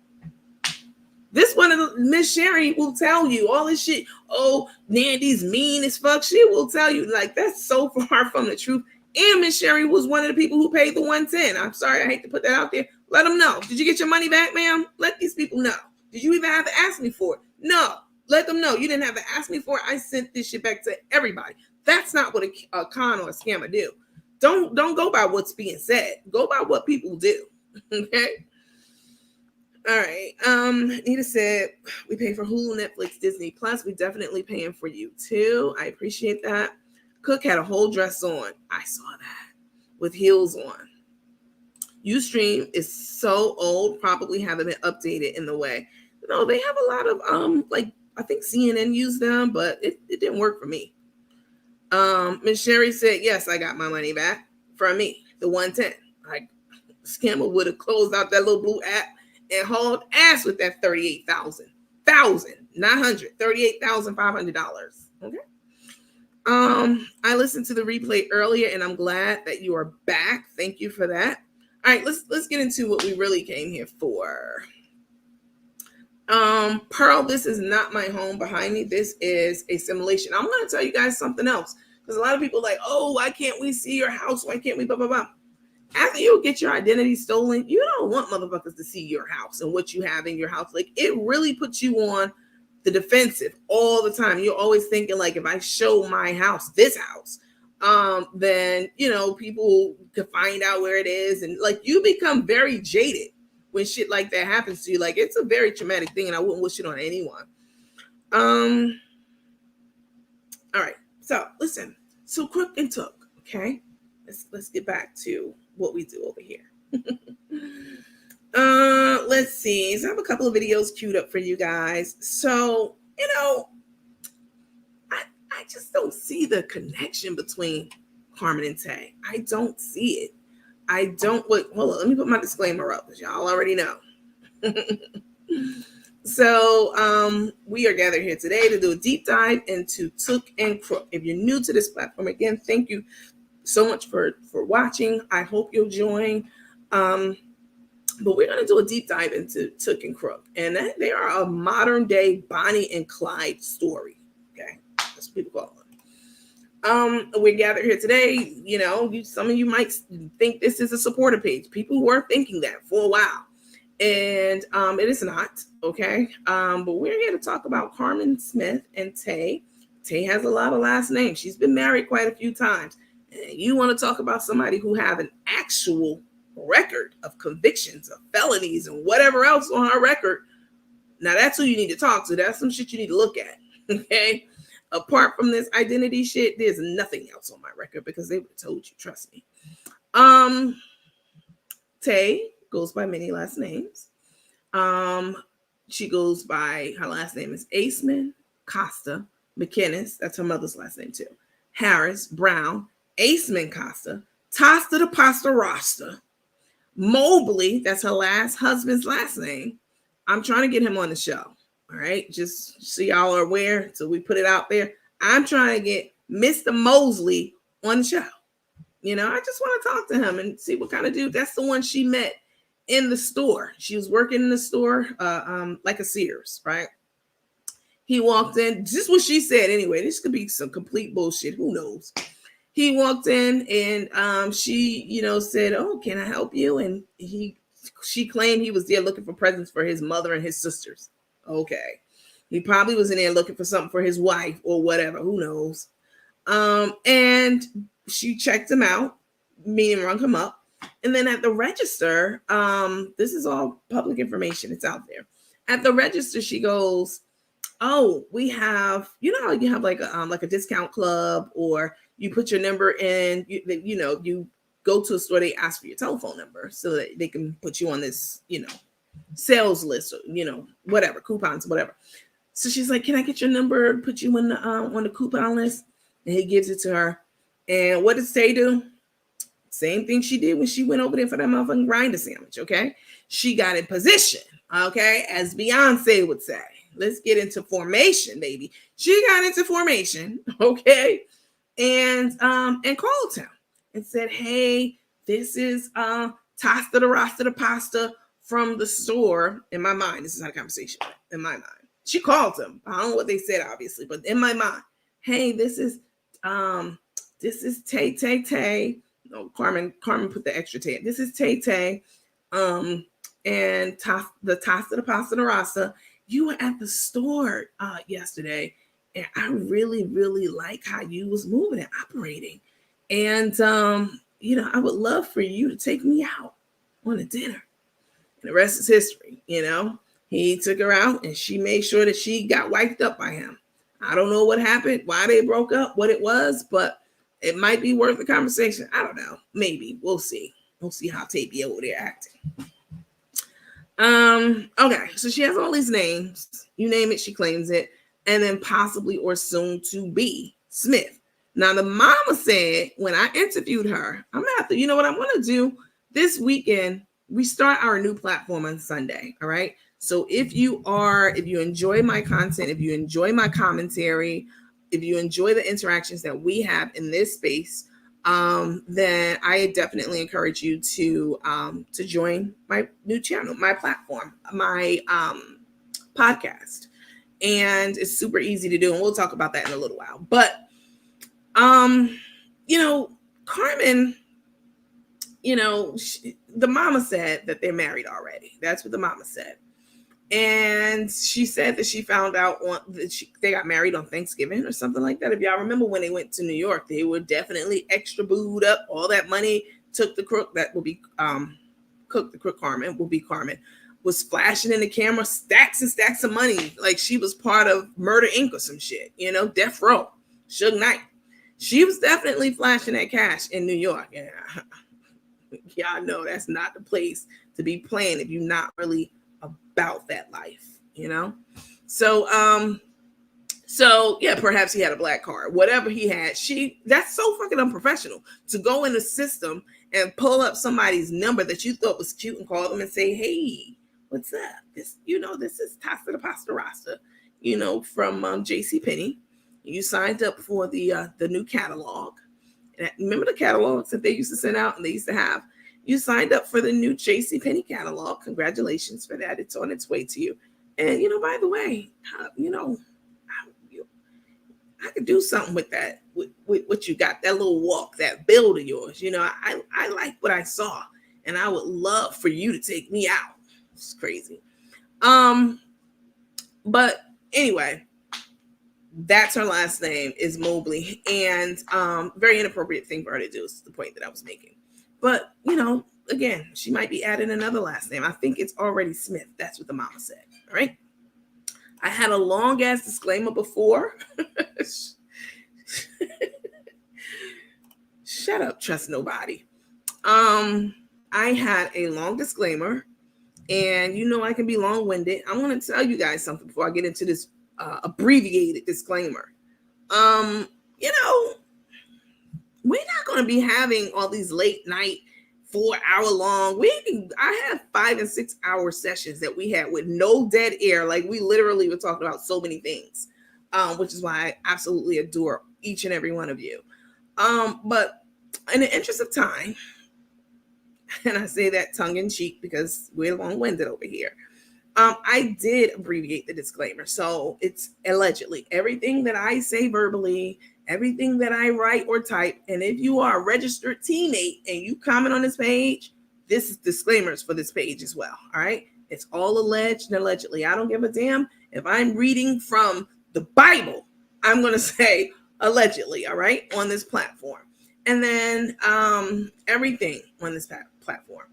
This one of the Miss Sherry will tell you all this shit. Oh, Nandy's mean as fuck. She will tell you, like, that's so far from the truth. And Miss Sherry was one of the people who paid the 110. I'm sorry, I hate to put that out there. Let them know. Did you get your money back, ma'am? Let these people know. Did you even have to ask me for it? No. Let them know. You didn't have to ask me for it. I sent this shit back to everybody. That's not what a con or a scammer do. Don't go by what's being said. Go by what people do. Okay? All right. Nita said, we pay for Hulu, Netflix, Disney Plus. We definitely paying for you too. I appreciate that. Cook had a whole dress on. I saw that with heels on. Ustream is so old, probably haven't been updated in the way. No, they have a lot of like I think CNN used them, but it didn't work for me. Miss Sherry said, yes, I got my money back from me, the 110. Like, scammer would have closed out that little blue app and hauled ass with that $38,000, not $100, $38,500. Okay. I listened to the replay earlier, and I'm glad that you are back. Thank you for that. All right, let's get into what we really came here for. Pearl, this is not my home behind me. This is a simulation. I'm going to tell you guys something else, because a lot of people are like, oh, why can't we see your house? Why can't we blah, blah, blah? After you get your identity stolen, you don't want motherfuckers to see your house and what you have in your house. Like, it really puts you on the defensive all the time. You're always thinking, like, if I show my house, this house, then, people can find out where it is. And, like, you become very jaded when shit like that happens to you. Like, it's a very traumatic thing, and I wouldn't wish it on anyone. All right. So, listen. So, Crook and Tuck, okay? Let's get back to what we do over here. Let's see. So I have a couple of videos queued up for you guys. So, I just don't see the connection between Carmen and Tay. I don't see it. Hold on, let me put my disclaimer up, because y'all already know. So we are gathered here today to do a deep dive into Took and Crook. If you're new to this platform, again, thank you so much for watching. I hope you'll join. But we're going to do a deep dive into Took and Crook. And they are a modern day Bonnie and Clyde story. Okay. That's what people call them. We're gathered here today. Some of you might think this is a supporter page. People were thinking that for a while. And it is not. Okay. But we're here to talk about Carmen Smith and Tay. Tay has a lot of last names. She's been married quite a few times. And you want to talk about somebody who have an actual record of convictions, of felonies, and whatever else on her record. Now, that's who you need to talk to. That's some shit you need to look at. Okay. Apart from this identity shit, there's nothing else on my record, because they would have told you, trust me. Tay goes by many last names. She goes by, her last name is Aceman, Costa, McInnes, that's her mother's last name too, Harris, Brown, Aceman Costa, Tosta the Pasta Rasta, Mobley, that's her last husband's last name. I'm trying to get him on the show. All right. Just so y'all are aware. So we put it out there. I'm trying to get Mr. Mosley on the show. I just want to talk to him and see what kind of dude. That's the one she met in the store. She was working in the store, like a Sears, right? He walked in, just what she said anyway. This could be some complete bullshit. Who knows? He walked in and she, said, oh, can I help you? And she claimed he was there looking for presents for his mother and his sisters. Okay. He probably was in there looking for something for his wife or whatever. Who knows? And she checked him out, meaning rung him up. And then at the register, this is all public information. It's out there. At the register, she goes, oh, we have, how you have like a discount club, or you put your number in, you go to a store, they ask for your telephone number so that they can put you on this, sales list, or, whatever, coupons, whatever. So she's like, can I get your number, put you on the coupon list? And he gives it to her. And what does Tay do? Same thing she did when she went over there for that motherfucking grinder sandwich, okay? She got in position, okay? As Beyonce would say. Let's get into formation, baby. She got into formation, okay? And called him and said, hey, this is Tosta the Rasta the Pasta from the store. In my mind, this is not a conversation, in my mind. She called him. I don't know what they said, obviously, but in my mind, hey, this is Tay Tay Tay. No, Carmen put the extra Tay. This is Tay Tay. And the Tosta the Pasta the Rasta. You were at the store yesterday, and I really, really like how you was moving and operating. And I would love for you to take me out on a dinner. And the rest is history, He took her out, and she made sure that she got wiped up by him. I don't know what happened, why they broke up, what it was, but it might be worth a conversation. I don't know. Maybe. We'll see. We'll see how Tate be over there acting. Okay, so she has all these names. You name it, she claims it. And then possibly or soon to be Smith. Now, the mama said when I interviewed her, I'm gonna have to, what I'm gonna do this weekend, we start our new platform on Sunday. All right. So if you enjoy my content, if you enjoy my commentary, if you enjoy the interactions that we have in this space, then I definitely encourage you to join my new channel, my platform, my podcast. And it's super easy to do. And we'll talk about that in a little while. But, Carmen, the mama said that they're married already. That's what the mama said. And she said that she found out they got married on Thanksgiving or something like that. If y'all remember when they went to New York, they were definitely extra booed up. All that money took the crook. That will be Cook, the crook Carmen, will be Carmen, was flashing in the camera, stacks and stacks of money. Like she was part of Murder Inc. or some shit, Death Row, Suge Knight. She was definitely flashing that cash in New York. And y'all know that's not the place to be playing if you're not really about that life, So yeah, perhaps he had a black card, whatever he had. That's so fucking unprofessional to go in the system and pull up somebody's number that you thought was cute and call them and say, hey, what's up? This, this is Tosta the Pasta Rasta, from JCPenney. You signed up for the new catalog. Remember the catalogs that they used to send out and they used to have? You signed up for the new JCPenney catalog. Congratulations for that. It's on its way to you. And, by the way, I could do something with that, with what you got, that little walk, that build of yours. I like what I saw, and I would love for you to take me out. It's crazy. But anyway, that's her last name is Mobley, and very inappropriate thing for her to do is the point that I was making. But, again, she might be adding another last name. I think it's already Smith. That's what the mama said. All right. I had a long ass disclaimer before. Shut up, trust nobody. I had a long disclaimer, and I can be long-winded. I want to tell you guys something before I get into this abbreviated disclaimer. We're not going to be having all these late night 4-hour long. I have 5 and 6 hour sessions that we had with no dead air. Like we literally were talking about so many things, which is why I absolutely adore each and every one of you. But in the interest of time, and I say that tongue in cheek because we're long-winded over here. I did abbreviate the disclaimer. So it's allegedly everything that I say verbally, everything that I write or type. And if you are a registered teammate and you comment on this page, this is disclaimers for this page as well. All right. It's all alleged and allegedly. I don't give a damn if I'm reading from the Bible. I'm going to say allegedly. All right. On this platform. And then everything on this platform.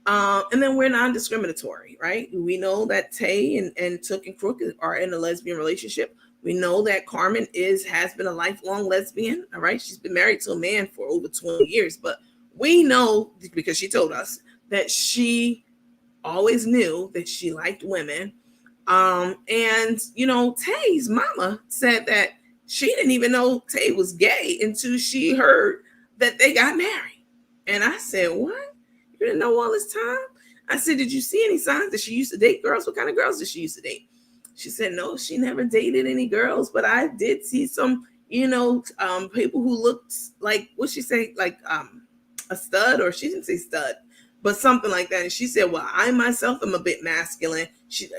And then we're non-discriminatory, right? We know that Tay and Took and Crook are in a lesbian relationship. We know that Carmen has been a lifelong lesbian. All right. She's been married to a man for over 20 years, but we know because she told us that she always knew that she liked women. And Tay's mama said that she didn't even know Tay was gay until she heard that they got married. And I said, what? You didn't know all this time? I said, did you see any signs that she used to date girls? What kind of girls did she used to date? She said, no, she never dated any girls, but I did see some, people who looked like, what she say, like a stud, or she didn't say stud, but something like that. And she said, well, I myself am a bit masculine.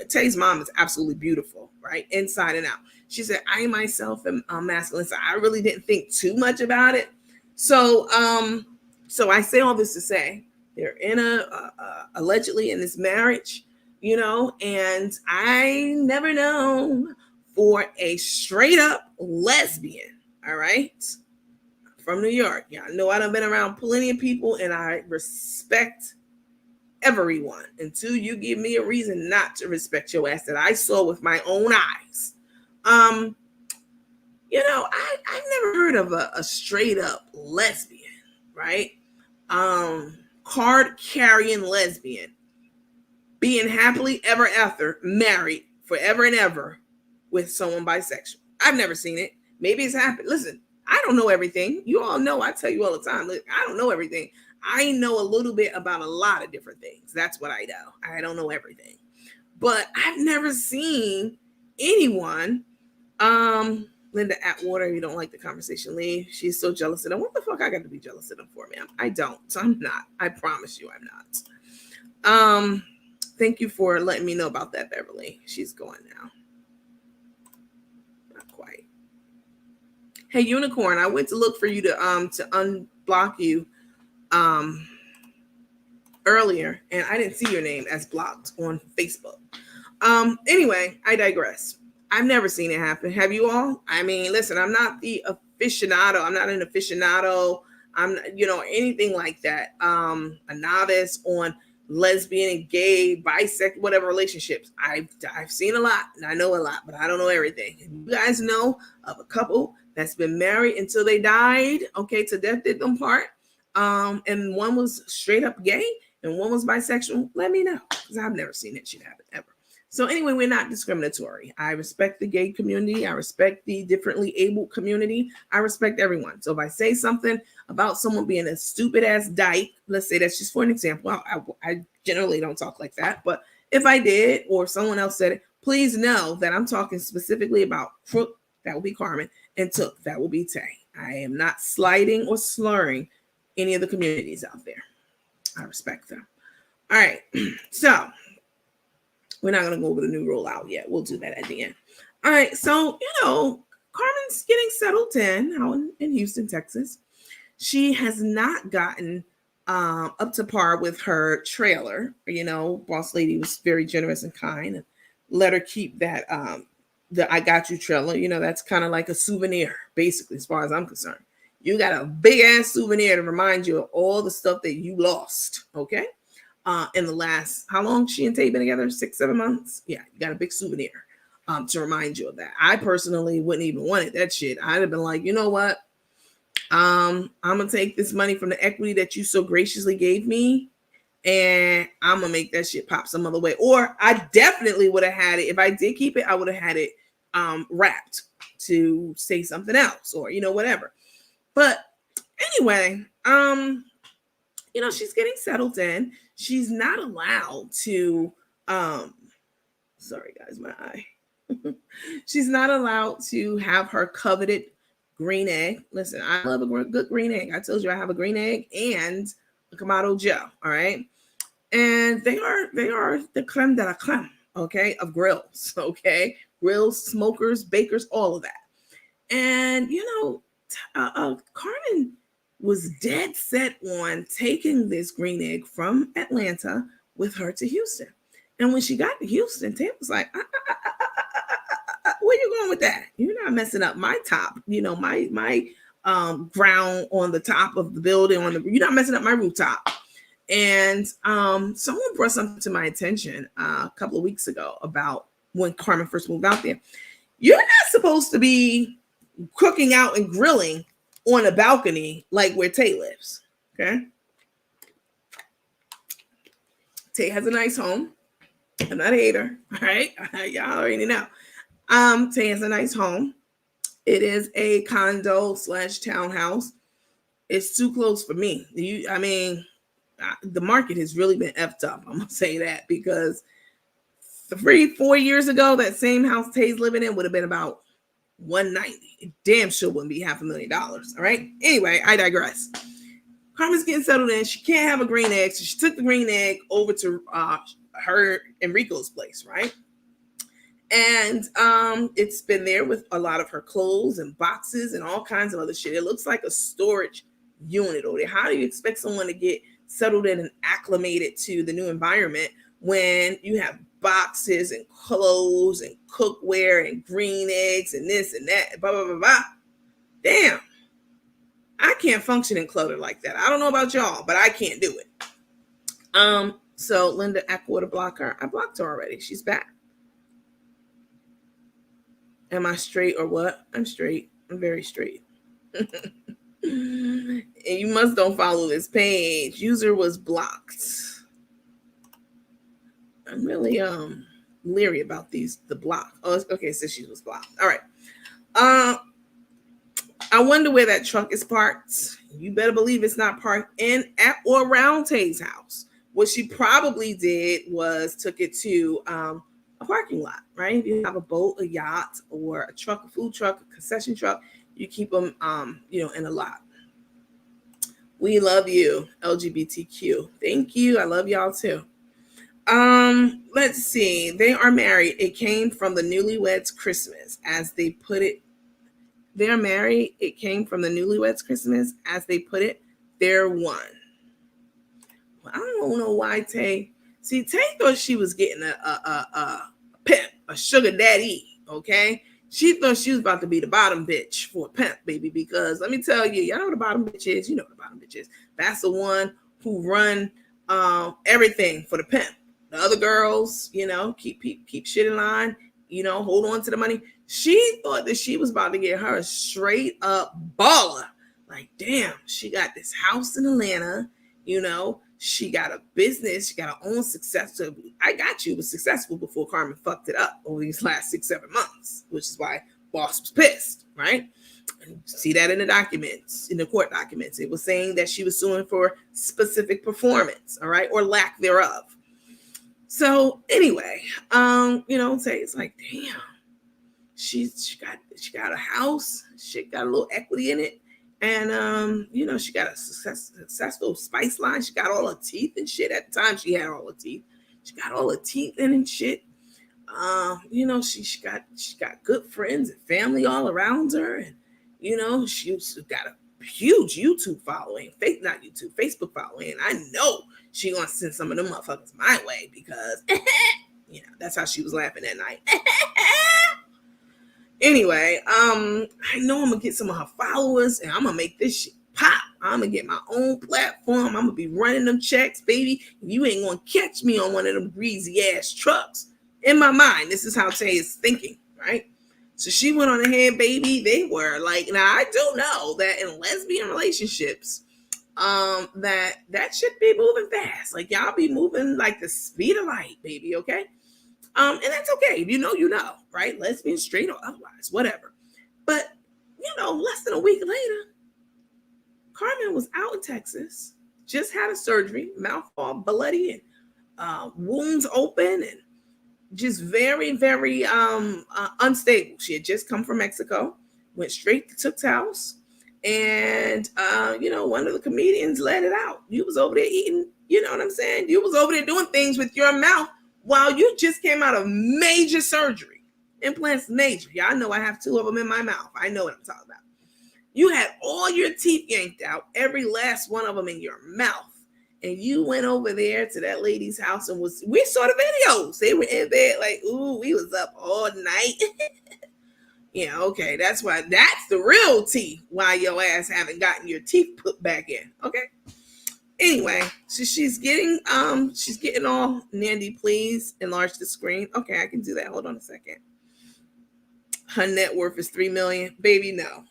Tay's mom is absolutely beautiful, right? Inside and out. She said, I myself am masculine. So I really didn't think too much about it. So I say all this to say they're in allegedly in this marriage, and I never known for a straight up lesbian, all right, from New York. Yeah, I know I've been around plenty of people, and I respect everyone until you give me a reason not to respect your ass that I saw with my own eyes. I've never heard of a straight up lesbian, right? Card carrying lesbian being happily ever after married forever and ever with someone bisexual. I've never seen it. Maybe it's happened. Listen, I don't know everything. You all know, I tell you all the time, look, I don't know everything. I know a little bit about a lot of different things. That's what I know. I don't know everything. But I've never seen anyone, Linda Atwater, you don't like the conversation, leave. She's so jealous of them. What the fuck I got to be jealous of them for, man? I don't. So I'm not. I promise you I'm not. Thank you for letting me know about that, Beverly. She's going now. Not quite. Hey, Unicorn, I went to look for you to unblock you earlier, and I didn't see your name as blocked on Facebook. Anyway, I digress. I've never seen it happen. Have you all? I mean, listen, I'm not the aficionado. I'm not an aficionado. I'm, anything like that. A novice on lesbian and gay, bisexual, whatever relationships. I've seen a lot and I know a lot, but I don't know everything. You guys know of a couple that's been married until they died. Okay, to death did them part. And one was straight up gay and one was bisexual. Let me know, because I've never seen that shit happen ever. So anyway, we're not discriminatory. I respect the gay community. I respect the differently abled community. I respect everyone. So if I say something about someone being a stupid ass dyke, let's say that's just for an example. I generally don't talk like that. But if I did, or someone else said it, please know that I'm talking specifically about Crook, that will be Carmen, and Took, that will be Tay. I am not slighting or slurring any of the communities out there. I respect them. All right. So we're not going to go over the new rollout yet. We'll do that at the end. All right. So, Carmen's getting settled in out in Houston, Texas. She has not gotten up to par with her trailer. Boss lady was very generous and kind and let her keep that the I Got You trailer. That's kind of like a souvenir, basically, as far as I'm concerned. You got a big ass souvenir to remind you of all the stuff that you lost. Okay. In the last, how long she and Tay been together? 6-7 months? Yeah, you got a big souvenir to remind you of that. I personally wouldn't even wanted that shit. I'd have been like, you know what? I'm gonna take this money from the equity that you so graciously gave me, and I'm gonna make that shit pop some other way. Or I definitely would have had it. If I did keep it, I would have had it wrapped to say something else, or whatever. But anyway, she's getting settled in. She's not allowed to, sorry guys, my eye. She's not allowed to have her coveted green egg. Listen, I love a good green egg. I told you I have a green egg and a Kamado Joe, all right? And they are the creme de la creme, okay, of grills, okay? Grills, smokers, bakers, all of that. And, Carmen was dead set on taking this green egg from Atlanta with her to Houston. And when she got to Houston, Tam was like, where you going with that? You're not messing up my top, my ground on the top of the building. You're not messing up my rooftop. And someone brought something to my attention a couple of weeks ago about when Carmen first moved out there. You're not supposed to be cooking out and grilling on a balcony like where Tay lives. Okay. Tay has a nice home. I'm not a hater. All right. Y'all already know. Tay has a nice home. It is a condo / townhouse. It's too close for me. The market has really been effed up. I'm gonna say that because 3-4 years ago, that same house Tay's living in would have been about $190. It damn sure wouldn't be $500,000. All right. Anyway, I digress. Carmen's getting settled in. She can't have a green egg, so she took the green egg over to her Enrico's place, right? And it's been there with a lot of her clothes and boxes and all kinds of other shit. It looks like a storage unit over there. How do you expect someone to get settled in and acclimated to the new environment when you have boxes and clothes and cookware and green eggs and this and that, blah, blah, blah, blah. Damn. I can't function in clutter like that. I don't know about y'all, but I can't do it. So Linda Eckwood to block her. I blocked her already. She's back. Am I straight or what? I'm straight. I'm very straight. And you must don't follow this page. User was blocked. I'm really leery about the block. Oh, okay, so she was blocked. All right. I wonder where that truck is parked. You better believe it's not parked in at or around Tay's house. What she probably did was took it to a parking lot, right? If you have a boat, a yacht, or a truck, a food truck, a concession truck, you keep them, in a lot. We love you, LGBTQ. Thank you. I love y'all too. Let's see. They are married. It came from the newlyweds Christmas, as they put it. They're married. It came from the newlyweds Christmas, as they put it. They're one. Well, I don't know why Tay. See, Tay thought she was getting a pimp, a sugar daddy. Okay, she thought she was about to be the bottom bitch for a pimp, baby. Because let me tell you, y'all know what the bottom bitch is. You know what the bottom bitch is. That's the one who run everything for the pimp. The other girls, keep shit in line. Hold on to the money. She thought that she was about to get her a straight up baller. Like, damn, she got this house in Atlanta. She got a business. She got her own success. So I got you was successful before Carmen fucked it up over these last 6-7 months, which is why boss was pissed, right? And see that in the documents, in the court documents. It was saying that she was suing for specific performance, all right, or lack thereof. So anyway, say it's like, damn, she got a house, she got a little equity in it, and she got a successful spice line. She got all her teeth and shit. At the time, she had all her teeth. She got all her teeth in and shit. She got good friends and family all around her, and she's got a huge YouTube following, Facebook following, and I know she gonna send some of them motherfuckers my way because that's how she was laughing that night. Anyway, I know I'm gonna get some of her followers and I'm gonna make this shit pop. I'm gonna get my own platform. I'm gonna be running them checks, baby. You ain't gonna catch me on one of them greasy ass trucks. In my mind, this is how Tay is thinking, right? So she went on ahead, baby. They were like, now I do know that in lesbian relationships, that should be moving fast. Like y'all be moving like the speed of light, baby. Okay. And that's okay. You know, right? Lesbian, straight or otherwise, whatever. But less than a week later, Carmen was out in Texas, just had a surgery, mouth all bloody and wounds open and just very, very unstable. She had just come from Mexico, went straight to Took's house, and one of the comedians let it out. You was over there eating, you know what I'm saying? You was over there doing things with your mouth while you just came out of major surgery. Implants major. Yeah, I know I have 2 of them in my mouth. I know what I'm talking about. You had all your teeth yanked out, every last one of them in your mouth. And you went over there to that lady's house and we saw the videos. They were in bed like, ooh, we was up all night. Yeah, okay. That's the real tea why your ass haven't gotten your teeth put back in. Okay. Anyway, so she's getting all Nandy, please enlarge the screen. Okay, I can do that. Hold on a second. Her net worth is 3 million. Baby, no.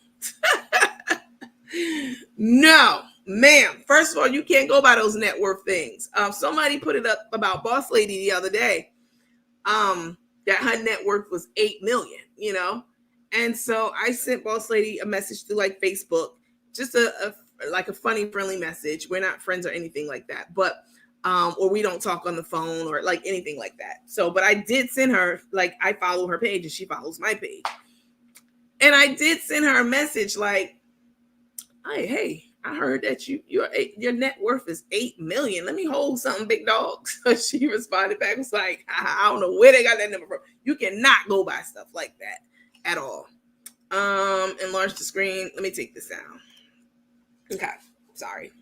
No, ma'am. First of all, you can't go by those net worth things. Somebody put it up about Boss Lady the other day. That her net worth was 8 million, you know? And so I sent Boss Lady a message through like Facebook, just a like a funny, friendly message. We're not friends or anything like that, but or we don't talk on the phone or like anything like that. So, but I did send her, like, I follow her page and she follows my page. And I did send her a message like, hey, I heard that your net worth is 8 million. Let me hold something, big dog. So she responded back, was like, I don't know where they got that number from. You cannot go by stuff like that at all. Enlarge the screen. Let me take this down. Okay, sorry.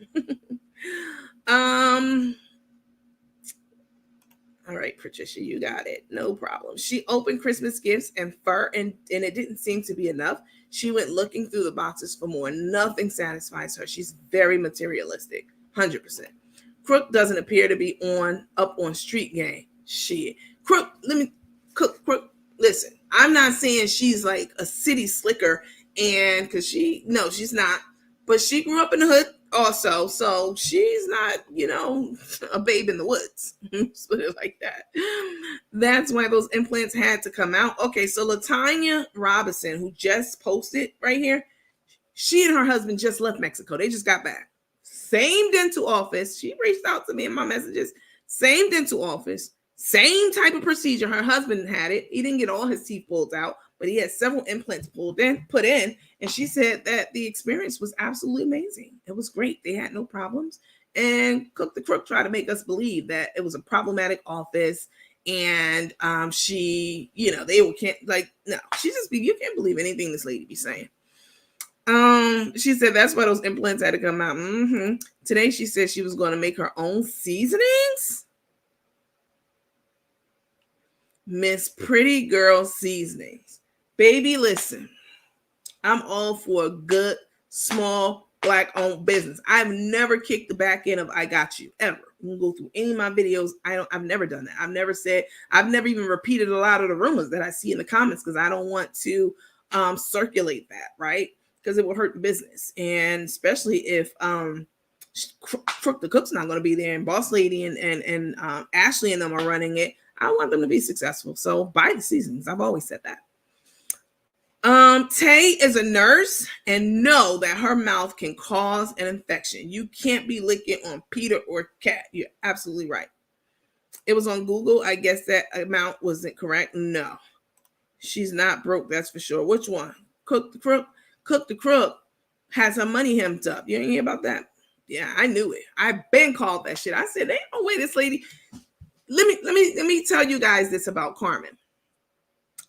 All right, Patricia, you got it. No problem. She opened Christmas gifts and fur, and it didn't seem to be enough. She went looking through the boxes for more. Nothing satisfies her. She's very materialistic, 100%. Crook doesn't appear to be up on street game. Shit. Crook, Crook, listen, I'm not saying she's like a city slicker, and because she's not. But she grew up in the hood also, so she's not, a babe in the woods. Let's put it like that. That's why those implants had to come out. Okay, so LaTanya Robinson, who just posted right here, she and her husband just left Mexico. They just got back. Same dental office. She reached out to me in my messages. Same dental office. Same type of procedure. Her husband had it. He didn't get all his teeth pulled out, but he had several implants put in. And she said that the experience was absolutely amazing. It was great. They had no problems. And Cook the Crook tried to make us believe that it was a problematic office. And she, they can't, like, no, you can't believe anything this lady be saying. She said that's why those implants had to come out. Today she said she was going to make her own seasonings. Miss Pretty Girl Seasonings. Baby, listen. I'm all for a good, small, Black-owned business. I've never kicked the back end of I got you, ever. You can go through any of my videos. I've never done that. I've never even repeated a lot of the rumors that I see in the comments because I don't want to circulate that, right? Because it will hurt the business. And especially if Crook the Cook's not going to be there and Boss Lady and Ashley and them are running it. I want them to be successful. So buy the seasons. I've always said that. Tay is a nurse and know that her mouth can cause an infection. You can't be licking on Peter or cat. You're absolutely right. It was on Google. I guess that amount wasn't correct. No, she's not broke. That's for sure. Which one? Cook the Crook. Cook the Crook has her money hemmed up. You ain't hear about that? Yeah, I knew it. I've been called that shit. I said, ain't no way this lady. Let me tell you guys this about Carmen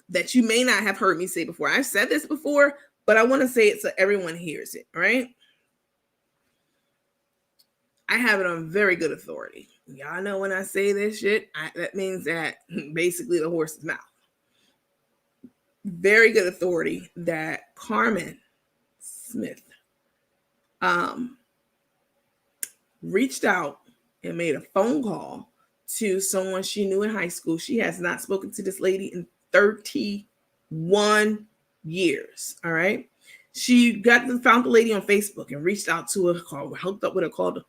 that you may not have heard me say before. I've said this before, but I want to say it so everyone hears it, right? I have it on very good authority. Y'all know when I say this shit, that means that basically the horse's mouth. Very good authority that Carmen Smith reached out and made a phone call to someone she knew in high school. She has not spoken to this lady in 31 years. All right. She found the lady on Facebook and reached out to her, hooked up with her, called her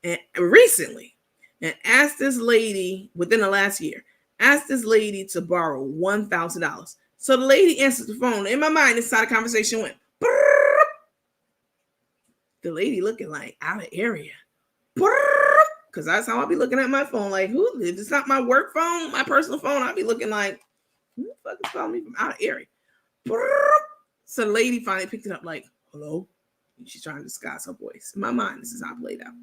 and recently and asked this lady within the last year, asked this lady to borrow $1,000. So the lady answered the phone. In my mind, this side of the conversation went, brrr. The lady looking like out of area. Because that's how I'll be looking at my phone. Like, if it's not my work phone, my personal phone, I'll be looking like, who the fuck is calling me from out of area? So the lady finally picked it up like, hello? And she's trying to disguise her voice. In my mind, this is how I played out.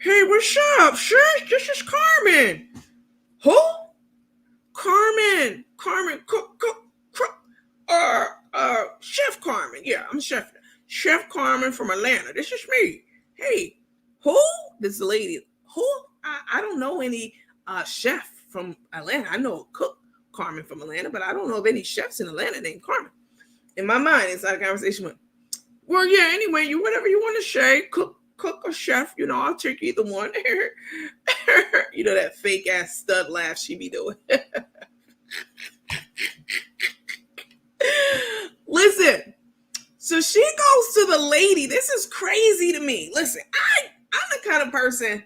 Hey, what's up? Sure, this is Carmen. Who? Carmen, Chef Carmen. Yeah, I'm Chef Carmen from Atlanta. This is me. Hey, who? This is the lady. Who? I don't know any chef from Atlanta. I know a cook, Carmen from Atlanta, but I don't know of any chefs in Atlanta named Carmen. In my mind, inside the conversation went, well, yeah, anyway, whatever you want to say, cook cook or chef. I'll take either one. That fake ass stud laugh she be doing. Listen, so she goes to the lady. This is crazy to me. Listen, I'm the kind of person,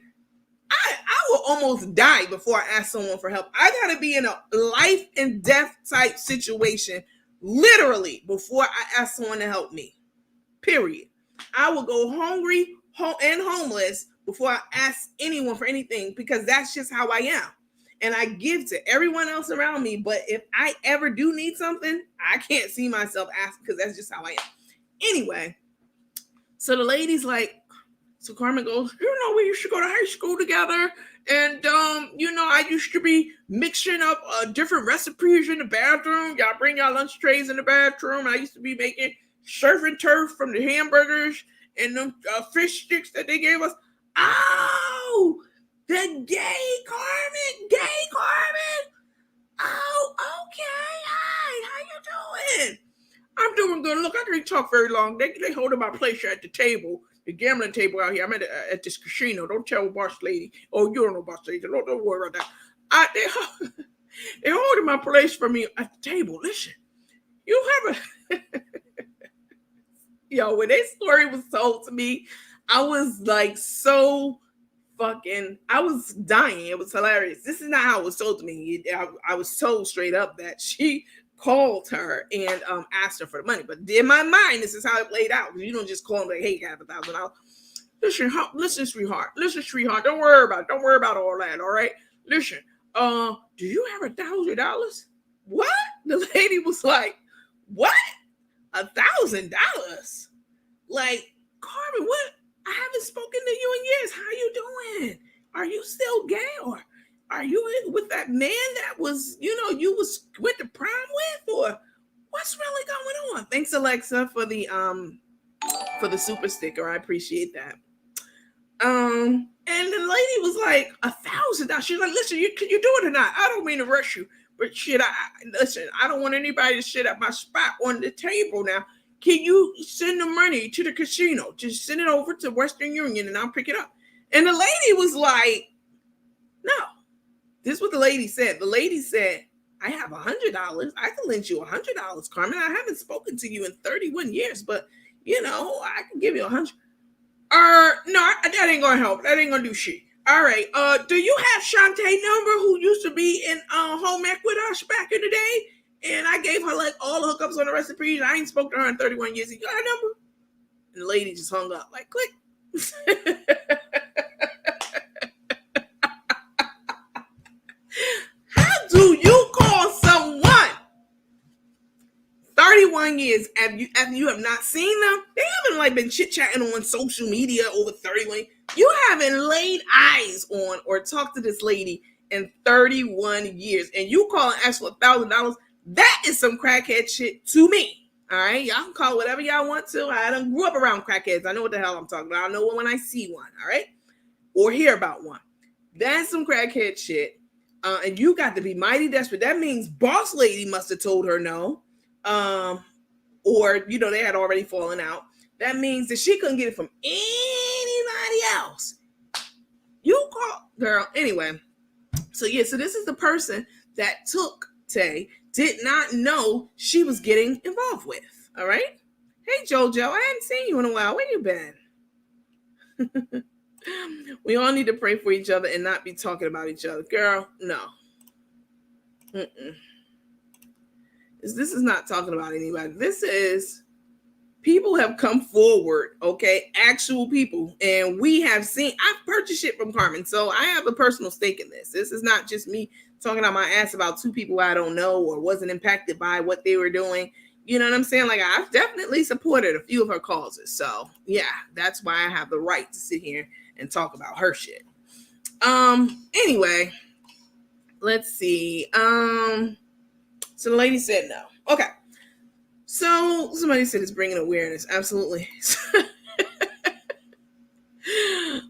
I will almost die before I ask someone for help. I gotta be in a life and death type situation, literally, before I ask someone to help me. Period. I will go hungry and homeless before I ask anyone for anything, because that's just how I am. And I give to everyone else around me. But if I ever do need something, I can't see myself asking, because that's just how I am. Anyway, so the lady's like, so Carmen goes, we used to go to high school together. And, I used to be mixing up different recipes in the bathroom. Y'all bring y'all lunch trays in the bathroom. I used to be making surf and turf from the hamburgers and them fish sticks that they gave us. Oh, the gay Carmen. Oh, okay. Hi, how you doing? I'm doing good. Look, I can't talk very long. They holding my place at the table, the gambling table out here. I'm at this casino. Don't tell boss lady. Oh, you don't know boss lady. Don't worry about that. They holding my place for me at the table. Listen, you have a when that story was told to me, I was like I was dying. It was hilarious. This is not how it was told to me. I was told straight up that she called her and asked her for the money. But in my mind, this is how it played out. You don't just call them like, hey, you have $1,000. Listen, sweetheart. Don't worry about all that. All right. Listen, do you have $1,000? What? The lady was like, what? $1,000? Like, Carmen, what? I haven't spoken to you in years. How you doing? Are you still gay, or are you with that man that was, you went to prom with, or what's really going on? Thanks, Alexa, for the super sticker. I appreciate that. And the lady was like, $1,000. She's like, listen, can you do it or not? I don't mean to rush you, but shit, I don't want anybody to sit at my spot on the table now. Can you send the money to the casino? Just send it over to Western Union and I'll pick it up. And the lady was like, no. This is what the lady said. The lady said, I have $100. I can lend you $100, Carmen. I haven't spoken to you in 31 years, but, I can give you $100. No, that ain't going to help. That ain't going to do shit. All right. Do you have Shantae number, who used to be in home ec with us back in the day? And I gave her like all the hookups on the recipes. I ain't spoke to her in 31 years. You got her number? And the lady just hung up, like, click. How do you call someone 31 years after you have not seen them? They haven't like been chit-chatting on social media over 31. You haven't laid eyes on or talked to this lady in 31 years. And you call and ask for $1,000. That is some crackhead shit to me. All right. Y'all can call whatever y'all want to. I done grew up around crackheads. I know what the hell I'm talking about. I know when I see one. All right. Or hear about one. That's some crackhead shit. And you got to be mighty desperate. That means boss lady must have told her no. Or, they had already fallen out. That means that she couldn't get it from anybody else. You call, girl. Anyway. So this is the person that took Tay, did not know she was getting involved with. All right. Hey, JoJo, I haven't seen you in a while. Where you been? We all need to pray for each other and not be talking about each other. Girl, no. This is not talking about anybody. This is people have come forward, okay? Actual people. And we have seen, I've purchased shit from Carmen. So I have a personal stake in this. This is not just me talking out my ass about two people I don't know or wasn't impacted by what they were doing. You know what I'm saying? Like, I've definitely supported a few of her causes. So yeah, that's why I have the right to sit here and talk about her shit. Anyway, let's see. So the lady said no. Okay. So somebody said it's bringing awareness. Absolutely.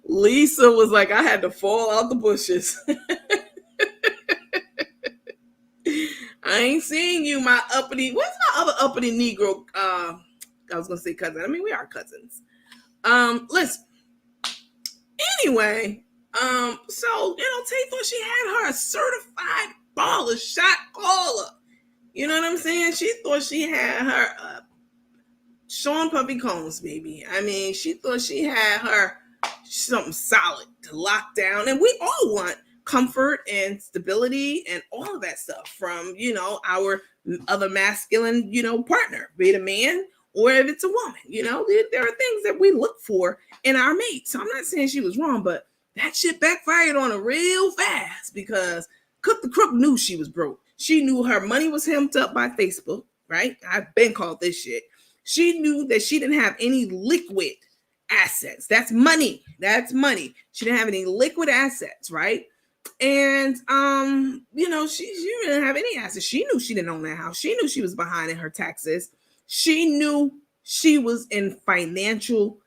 Lisa was like, I had to fall out the bushes. I ain't seeing you, my uppity. What's my other uppity Negro? I was gonna say cousin. I mean, we are cousins. Listen. Anyway, so Tay thought she had her a certified baller, shot caller. You know what I'm saying? She thought she had her Sean Puffy Combs, baby. I mean, she thought she had her something solid to lock down. And we all want comfort and stability and all of that stuff from, our other masculine, partner, be it a man or if it's a woman. There are things that we look for in our mate. So I'm not saying she was wrong, but that shit backfired on her real fast because Cook the Crook knew she was broke. She knew her money was hemmed up by Facebook, right? I've been called this shit. She knew that she didn't have any liquid assets. That's money. That's money. She didn't have any liquid assets, right? And she didn't have any assets. She knew she didn't own that house. She knew she was behind in her taxes. She knew she was in financial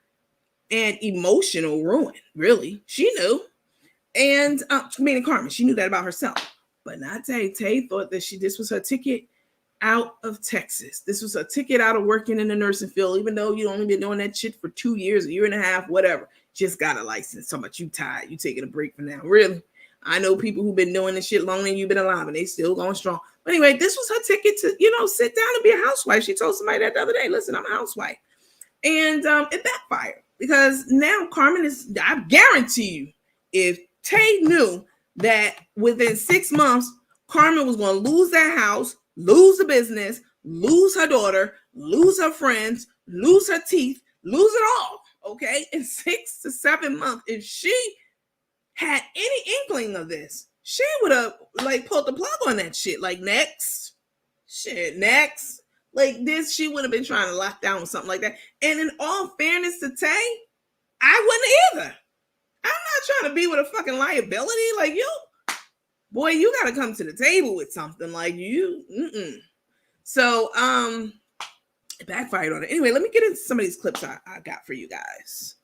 and emotional ruin. Really, she knew. And meaning Carmen, she knew that about herself, but not Tay. Tay thought that this was her ticket out of Texas. This was a ticket out of working in the nursing field, even though you only been doing that shit for 2 years, a year and a half, whatever. Just got a license. So much you tired. You taking a break from now. Really? I know people who've been doing this shit longer than you've been alive and they still going strong. But anyway, this was her ticket to, sit down and be a housewife. She told somebody that the other day, listen, I'm a housewife. And it backfired because now Carmen I guarantee you, if Tay knew that within 6 months, Carmen was going to lose that house, lose the business, lose her daughter, lose her friends, lose her teeth, lose it all. Okay. In 6 to 7 months, if she had any inkling of this, she would have pulled the plug on that shit. Next. Like this, she would have been trying to lock down something like that. And in all fairness to Tay, I wouldn't either. I'm not trying to be with a fucking liability. Like you, boy, you got to come to the table with something like you. So, it backfired on it. Anyway, let me get into some of these clips I got for you guys.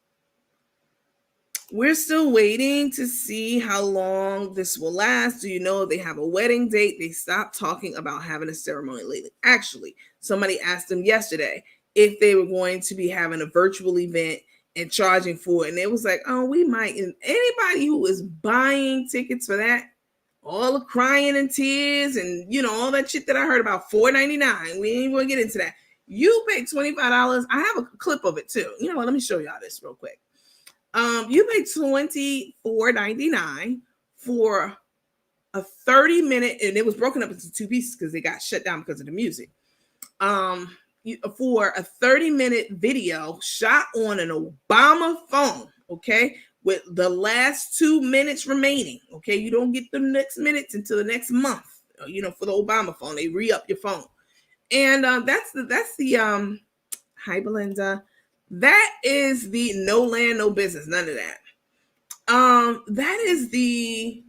We're still waiting to see how long this will last. Do you know they have a wedding date? They stopped talking about having a ceremony lately. Actually, somebody asked them yesterday if they were going to be having a virtual event and charging for it. And it was like, oh, we might. And anybody who is buying tickets for that, all the crying and tears and, all that shit that I heard about, $4.99. We ain't going to get into that. You pay $25. I have a clip of it too. You know what? Let me show y'all this real quick. You pay $24.99 for a 30-minute, and it was broken up into 2 pieces because they got shut down because of the music. For a 30-minute video shot on an Obama phone, okay, with the last 2 minutes remaining. Okay, you don't get the next minutes until the next month. For the Obama phone, they re-up your phone, and that's the hi Belinda. That is the no land, no business, none of that. That is the.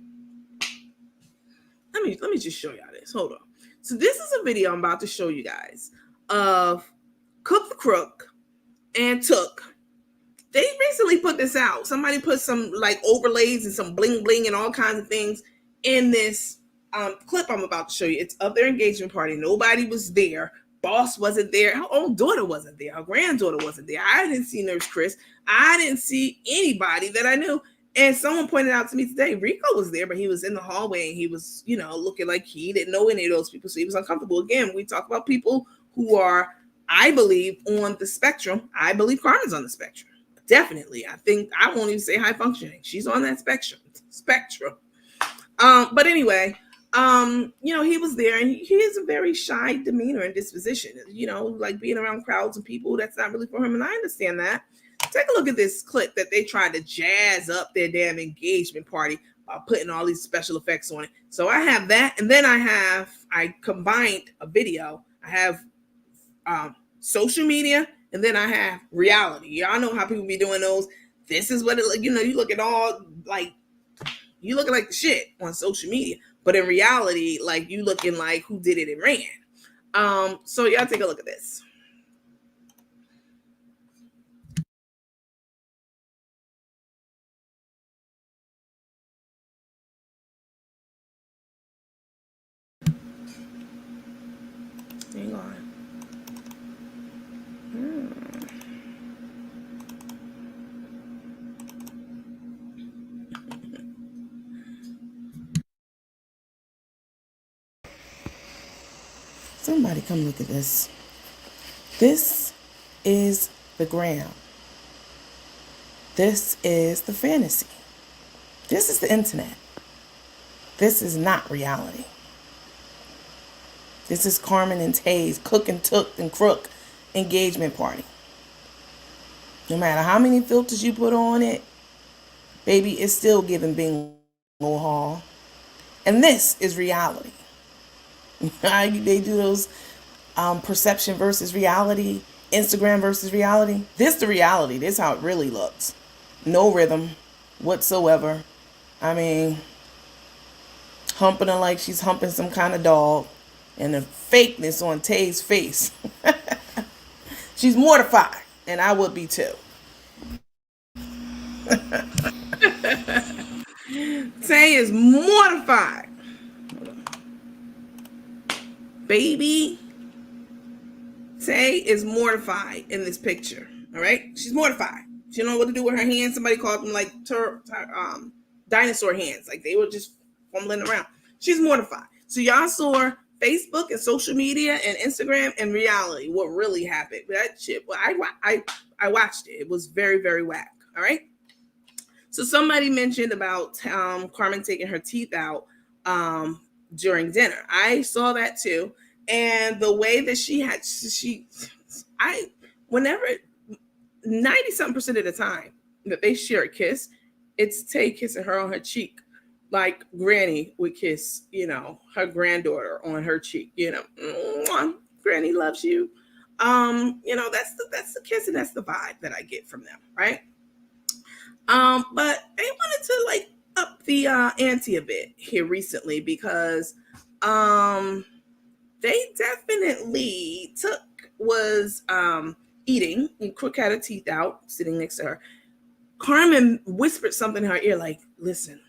Let me just show y'all this. Hold on. So this is a video I'm about to show you guys of Cook the Crook and Took. They recently put this out. Somebody put some overlays and some bling bling and all kinds of things in this clip I'm about to show you. It's of their engagement party. Nobody was there. Boss wasn't there. Her own daughter wasn't there. Her granddaughter wasn't there. I didn't see Nurse Chris. I didn't see anybody that I knew. And someone pointed out to me today, Rico was there, but he was in the hallway and he was, looking like he didn't know any of those people. So he was uncomfortable. Again, we talk about people who are, I believe, on the spectrum. I believe Carmen's on the spectrum. Definitely. I think I won't even say high functioning. She's on that spectrum. But anyway, he was there and he has a very shy demeanor and disposition, like being around crowds of people. That's not really for him. And I understand that. Take a look at this clip that they tried to jazz up their damn engagement party by putting all these special effects on it. So I have that. And then I combined a video. I have social media, and then I have reality. Y'all know how people be doing those. This is what it, you look at all you looking like the shit on social media, but in reality, you looking like who did it and ran. So y'all take a look at this. Hang on. Somebody come look at this. This is the gram. This is the fantasy. This is the internet. This is not reality. This is Carmen and Tay's cook and took and crook engagement party. No matter how many filters you put on it, baby, it's still giving bingo hall. And this is reality. They do those perception versus reality, Instagram versus reality. This the reality. This is how it really looks. No rhythm whatsoever. I mean, humping her like she's humping some kind of dog. And the fakeness on Tay's face. She's mortified. And I would be too. Tay is mortified. Baby, Tay is mortified in this picture. All right, she's mortified. She don't know what to do with her hands. Somebody called them like dinosaur hands, like they were just fumbling around. She's mortified. So y'all saw Facebook and social media and Instagram and reality. What really happened? That shit. Well, I watched it. It was very, very whack. All right. So somebody mentioned about Carmen taking her teeth out during dinner. I saw that too. And the way that whenever 90-something% of the time that they share a kiss, it's Tay kissing her on her cheek, like Granny would kiss, her granddaughter on her cheek. Granny loves you. That's the kiss, and that's the vibe that I get from them, right? But they wanted to like up the ante a bit here recently because they definitely was eating, and Crook had her teeth out, sitting next to her. Carmen whispered something in her ear like, listen,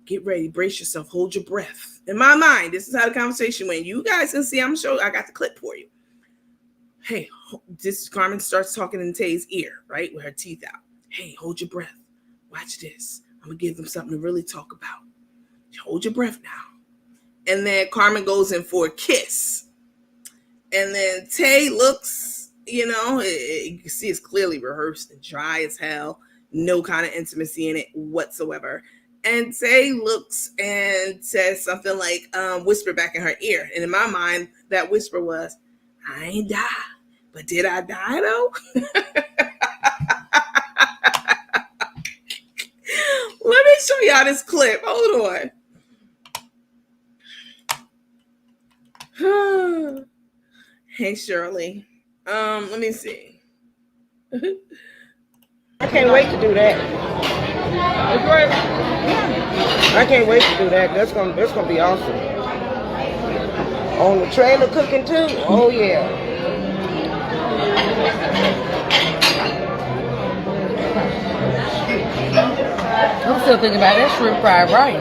get ready, brace yourself, hold your breath. In my mind, this is how the conversation went. You guys can see, I'm sure I got the clip for you. Hey, this Carmen starts talking in Tay's ear, right, with her teeth out. Hey, hold your breath. Watch this. I'm going to give them something to really talk about. Hold your breath now. And then Carmen goes in for a kiss. And then Tay looks, you can see it's clearly rehearsed and dry as hell. No kind of intimacy in it whatsoever. And Tay looks and says something like, whisper back in her ear. And in my mind, that whisper was, I ain't die. But did I die though? Let me show y'all this clip. Hold on. Hey, Shirley. Let me see. I can't wait to do that. I can't wait to do that. That's gonna be awesome. On the trailer cooking too. Oh yeah. I'm still thinking about that shrimp fried rice.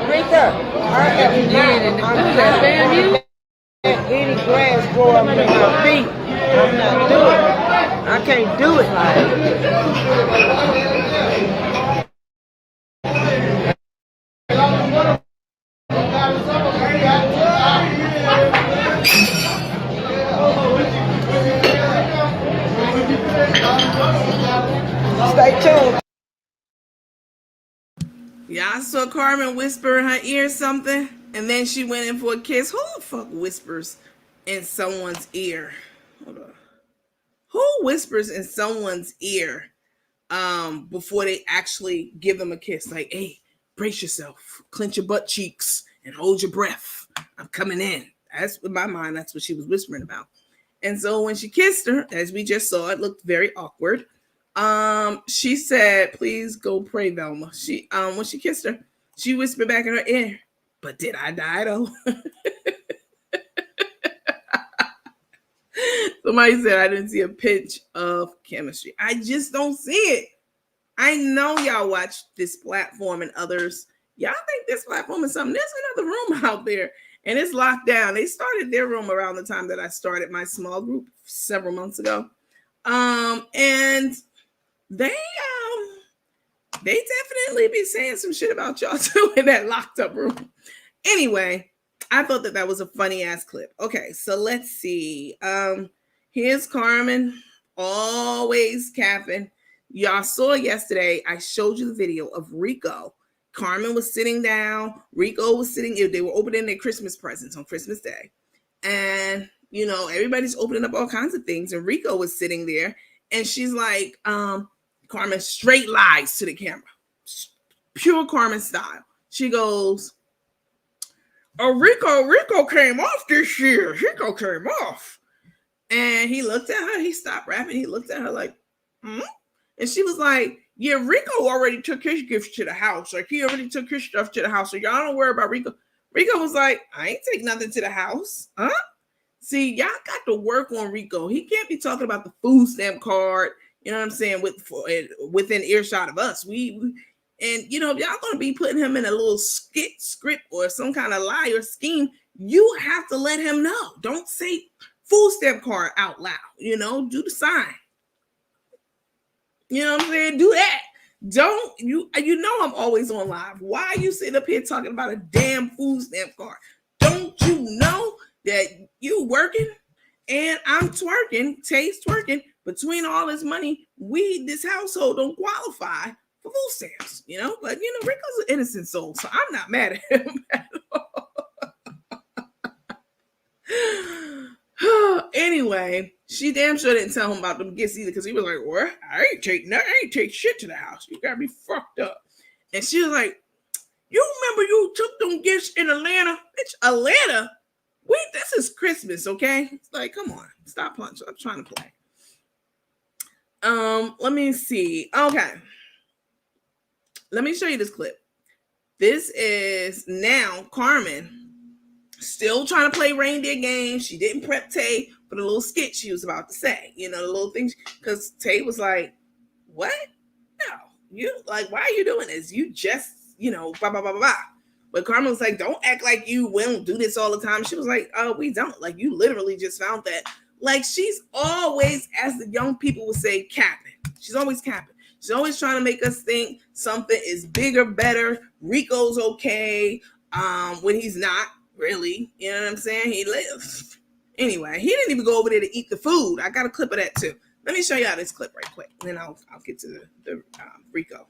Rita, I am not. Any grass grow up in my feet. I'm not doing it. I can't do it. Stay tuned. Yeah, I saw Carmen whisper in her ear something, and then she went in for a kiss. Who the fuck whispers in someone's ear? Hold on. Who whispers in someone's ear before they actually give them a kiss? Like, hey, brace yourself, clench your butt cheeks, and hold your breath. I'm coming in. That's in my mind. That's what she was whispering about. And so when she kissed her, as we just saw, it looked very awkward. She said, please go pray, Velma. When she kissed her, she whispered back in her ear, but did I die though? Somebody said I didn't see a pinch of chemistry. I just don't see it. I know y'all watch this platform and others. Y'all think this platform is something. There's another room out there and it's locked down. They started their room around the time that I started my small group several months ago. And they definitely be saying some shit about y'all too in that locked up room. Anyway, I thought that was a funny ass clip. Okay, so let's see. Here's Carmen, always capping. Y'all saw yesterday, I showed you the video of Rico. Carmen was sitting down. Rico was sitting. They were opening their Christmas presents on Christmas Day. And, everybody's opening up all kinds of things. And Rico was sitting there. And she's like, Carmen straight lies to the camera. Pure Carmen style. She goes, oh, Rico came off this year. Rico came off. And he looked at her. He stopped rapping. He looked at her like, hmm? And she was like, yeah, Rico already took his gifts to the house. Like, he already took his stuff to the house. So y'all don't worry about Rico. Rico was like, I ain't take nothing to the house. Huh? See, y'all got to work on Rico. He can't be talking about the food stamp card, you know what I'm saying, within earshot of us. And, y'all going to be putting him in a little skit script or some kind of lie or scheme. You have to let him know. Don't say food stamp card out loud, do the sign. You know what I'm saying? Do that. Don't I'm always on live. Why are you sitting up here talking about a damn food stamp card? Don't you know that you working and I'm twerking, Tay's twerking? Between all this money, this household don't qualify for food stamps, But Rico's an innocent soul, so I'm not mad at him at all. Anyway, she damn sure didn't tell him about them gifts either, because he was like, well, I ain't take shit to the house. You gotta be fucked up. And she was like, you remember you took them gifts in Atlanta? Bitch, Atlanta? This is Christmas, okay? It's like, come on, stop punching. I'm trying to play. Let me see. Okay. Let me show you this clip. This is now Carmen still trying to play reindeer games. She didn't prep Tay for the little skit she was about to say. The little things. Because Tay was like, what? No. You, like, why are you doing this? You just, blah, blah, blah, blah, blah. But Carmen was like, don't act like we don't do this all the time. She was like, oh, we don't. Like, you literally just found that. Like, she's always, as the young people would say, capping. She's always capping. She's always trying to make us think something is bigger, better. Rico's okay when he's not. Really, you know what I'm saying? He lives. Anyway, he didn't even go over there to eat the food. I got a clip of that too. Let me show y'all this clip right quick, and then I'll get to the Rico.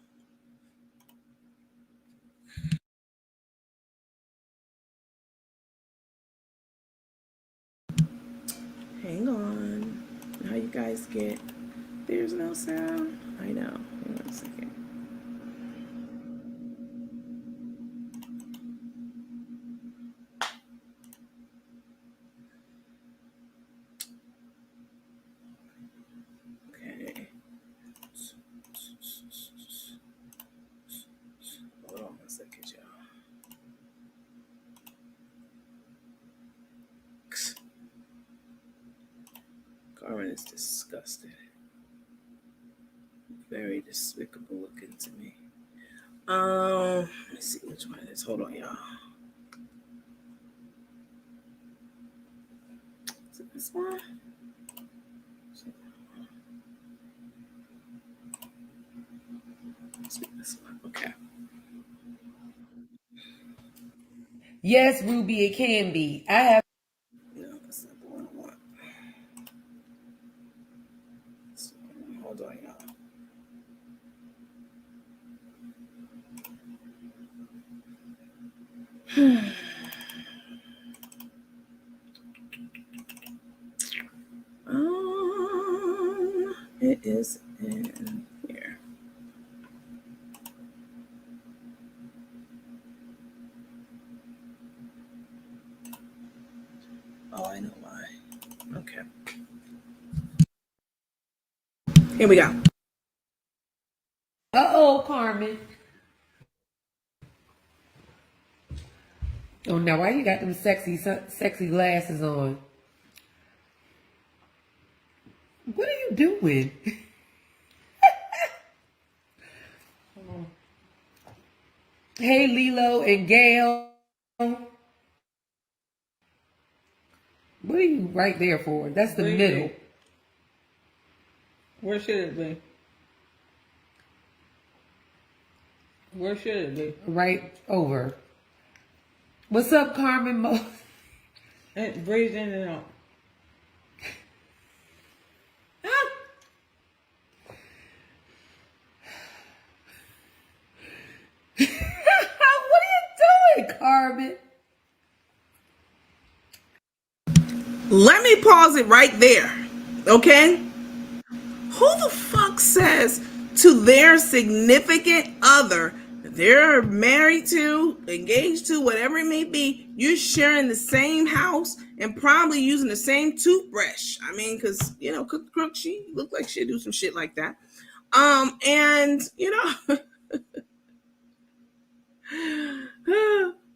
Hang on. How you guys get? There's no sound. I know. Hang on a second. Carmen is disgusted. Very despicable looking to me. Let's see which one it is. Hold on, y'all. Is it this one? This one. Okay. Yes, Ruby, it can be. I have. No, that's not the one I want. Hold on, y'all. It is in here. Oh, I know why. Okay. Here we go. Uh-oh, Carmen. Oh, now why you got them sexy glasses on? What are you doing? Hey, Lilo and Gail. What are you right there for? That's the middle. Where should it be? Where should it be? Right over. What's up, Carmen? And breathe in and out. What are you doing, Carmen? Let me pause it right there. Okay? Who the fuck says to their significant other that they're married to, engaged to, whatever it may be, you're sharing the same house and probably using the same toothbrush? I mean, because, you know, Cook Crook, she looked like she'd do some shit like that. And, you know,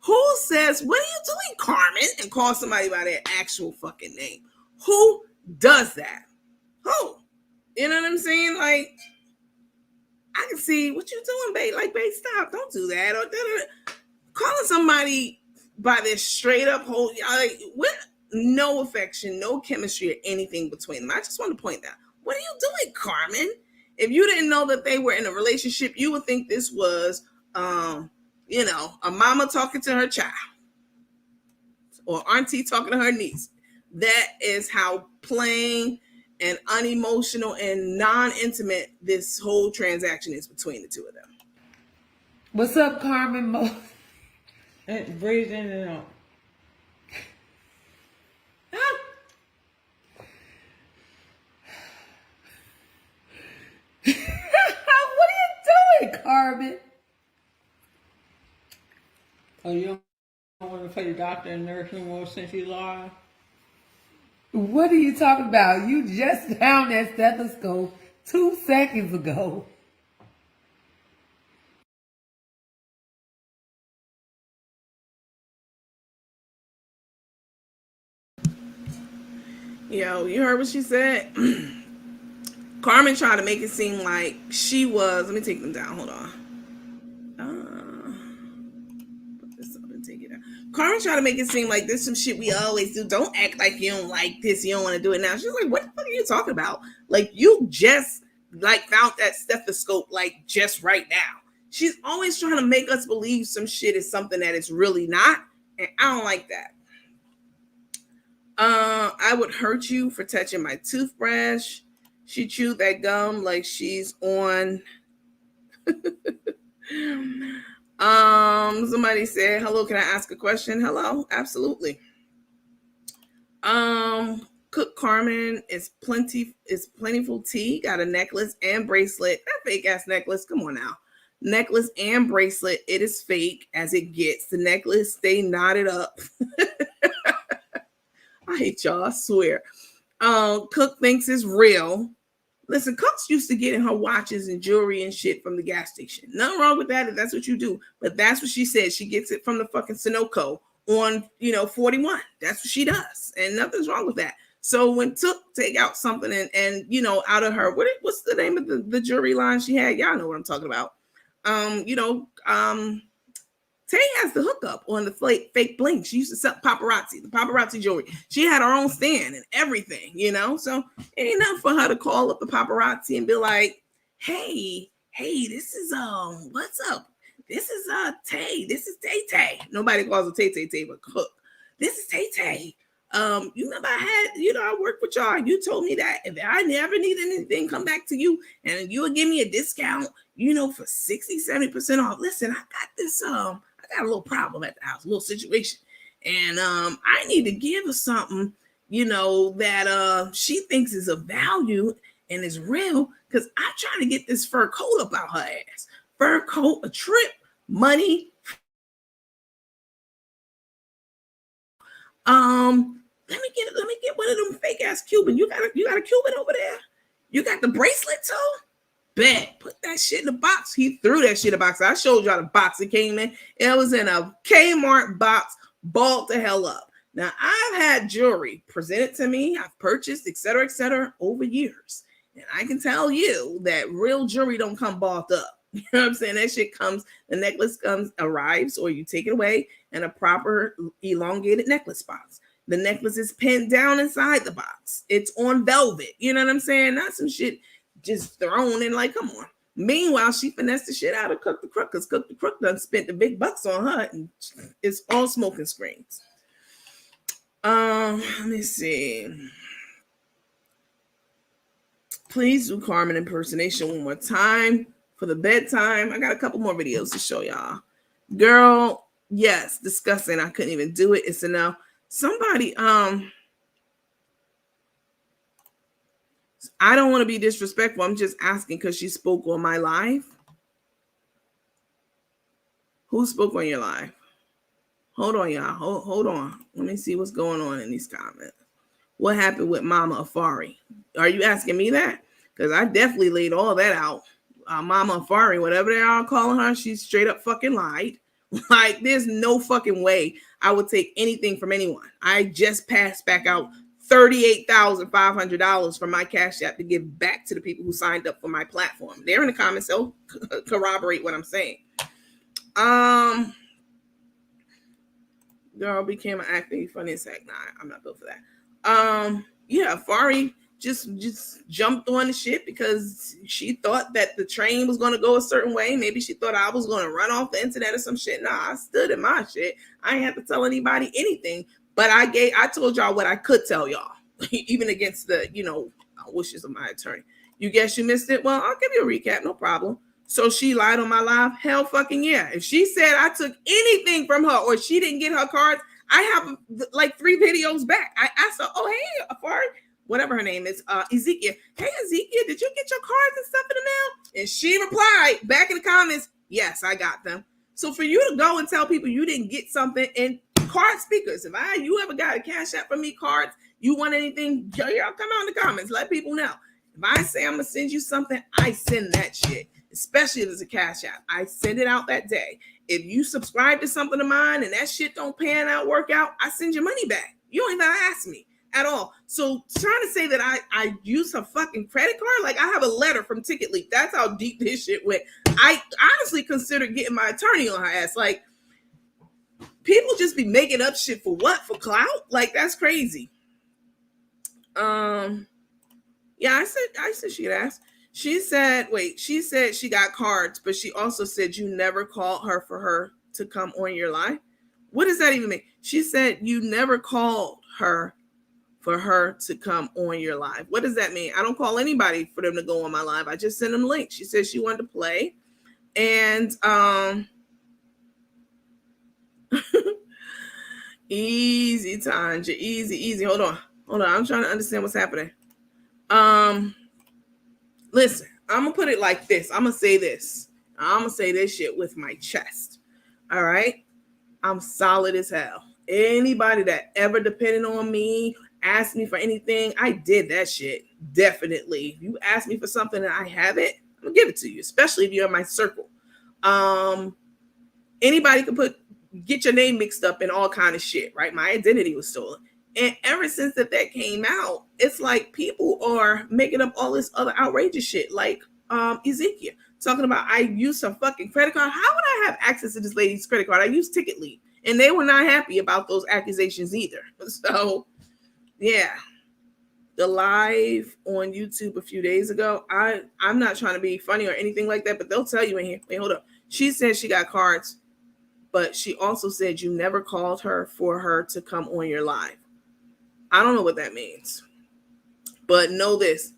who says, what are you doing, Carmen? And call somebody by their actual fucking name. Who does that? Who? You know what I'm saying? Like, I can see what you doing, babe. Like, babe, stop. Don't do that. Or calling somebody by their straight up whole, like, with no affection, no chemistry, or anything between them. I just want to point that. What are you doing, Carmen? If you didn't know that they were in a relationship, you would think this was, you know, a mama talking to her child or auntie talking to her niece. That is how plain and unemotional and non-intimate this whole transaction is between the two of them. What's up, Carmen? And breathe in and out. What are you doing, Carmen? Oh, you don't want to play doctor and nurse anymore since you lied? What are you talking about? You just found that stethoscope 2 seconds ago. Yo, you heard what she said? Carmen tried to make it seem like she was. Let me take them down. Hold on. Put this up and take it down. Carmen tried to make it seem like this some shit we always do. Don't act like you don't like this. You don't want to do it now. She's like, what the fuck are you talking about? Like, you just like found that stethoscope like just right now. She's always trying to make us believe some shit is something that it's really not. And I don't like that. I would hurt you for touching my toothbrush. She chewed that gum like she's on. Somebody said, hello, can I ask a question? Hello, absolutely. Cook Carmen is plentiful tea, got a necklace and bracelet. That fake ass necklace. Come on now. Necklace and bracelet. It is fake as it gets. The necklace stay knotted up. I hate y'all, I swear. Cook thinks it's real. Listen, Cook's used to getting her watches and jewelry and shit from the gas station. Nothing wrong with that if that's what you do. But that's what she said. She gets it from the fucking Sunoco on, 41. That's what she does. And nothing's wrong with that. So when Took take out something and out of her, what's the name of the jewelry line she had? Y'all know what I'm talking about. Tay has the hookup on the fake bling. She used to sell the paparazzi jewelry. She had her own stand and everything, So it ain't enough for her to call up the paparazzi and be like, hey, this is what's up? This is Tay. This is Tay. Nobody calls her Tay but Cook. This is Tay. You remember I worked with y'all. You told me that if I never need anything, come back to you and you would give me a discount, for 60-70% off. Listen, I got this I got a little problem at the house, a little situation. And I need to give her something, that she thinks is of value and is real. Because I'm trying to get this fur coat up out her ass. Fur coat, a trip, money. Let me get one of them fake ass Cuban. You got a Cuban over there? You got the bracelet too? Bet. Put that shit in the box. He threw that shit in the box. I showed y'all the box it came in. It was in a Kmart box, balled the hell up. Now, I've had jewelry presented to me. I've purchased, et cetera, over years. And I can tell you that real jewelry don't come balled up. You know what I'm saying? That shit comes, the necklace arrives, or you take it away in a proper elongated necklace box. The necklace is pinned down inside the box. It's on velvet. You know what I'm saying? Not some shit just thrown in like, come on. Meanwhile, she finessed the shit out of Cook the Crook, because Cook the Crook done spent the big bucks on her, and it's all smoking screens. Let me see. Please do Carmen impersonation one more time for the bedtime. I got a couple more videos to show y'all. Girl, yes, disgusting. I couldn't even do it. It's enough. Somebody, I don't want to be disrespectful. I'm just asking because she spoke on my live. Who spoke on your live? Hold on, y'all. Hold on. Let me see what's going on in these comments. What happened with Mama Afari? Are you asking me that? Because I definitely laid all that out. Mama Afari, whatever they are calling her, she straight up fucking lied. Like, there's no fucking way I would take anything from anyone. I just passed back out $38,500 from my Cash App to give back to the people who signed up for my platform. They're in the comments, so corroborate what I'm saying. Girl became an acting funny as heck. Nah, I'm not built for that. Yeah, Afari just jumped on the shit because she thought that the train was going to go a certain way. Maybe she thought I was going to run off the internet or some shit. Nah, I stood in my shit. I ain't have to tell anybody anything, but I told y'all what I could tell y'all, even against the, wishes of my attorney. You guess you missed it? Well, I'll give you a recap, no problem. So she lied on my live? Hell fucking yeah. If she said I took anything from her or she didn't get her cards, I have like 3 videos back. I asked her, oh, hey, Afari, whatever her name is, Ezekia. Hey, Ezekia, did you get your cards and stuff in the mail? And she replied back in the comments, yes, I got them. So for you to go and tell people you didn't get something, and card speakers, if you ever got a Cash App from me, cards, you want anything, y'all come out in the comments, let people know. If I say I'm going to send you something, I send that shit, especially if it's a Cash App. I send it out that day. If you subscribe to something of mine and that shit don't pan out, work out, I send your money back. You don't even ask me at all. So trying to say that I use her fucking credit card, like I have a letter from Ticket Leak. That's how deep this shit went. I honestly considered getting my attorney on her ass. Like, people just be making up shit for what? For clout? Like, that's crazy. Yeah, I said she'd ask. She said she got cards, but she also said you never called her for her to come on your live. What does that even mean? She said you never called her for her to come on your live. What does that mean? I don't call anybody for them to go on my live. I just send them a link. She said she wanted to play. And easy, Tanja. Easy. Hold on. I'm trying to understand what's happening. Listen, I'm gonna put it like this. I'm gonna say this shit with my chest. All right, I'm solid as hell. Anybody that ever depended on me, asked me for anything, I did that shit. Definitely. If you ask me for something and I have it, I'm gonna give it to you, especially if you're in my circle. Anybody could get your name mixed up in all kind of shit, right? My identity was stolen. And ever since that came out, it's like people are making up all this other outrageous shit. Like Ezekia talking about I used her fucking credit card. How would I have access to this lady's credit card? I used Ticket Lead, and they were not happy about those accusations either. So yeah, the live on YouTube a few days ago, I'm not trying to be funny or anything like that, but they'll tell you in here. Wait, hold up. She said she got cards, but she also said you never called her for her to come on your live. I don't know what that means, but know this.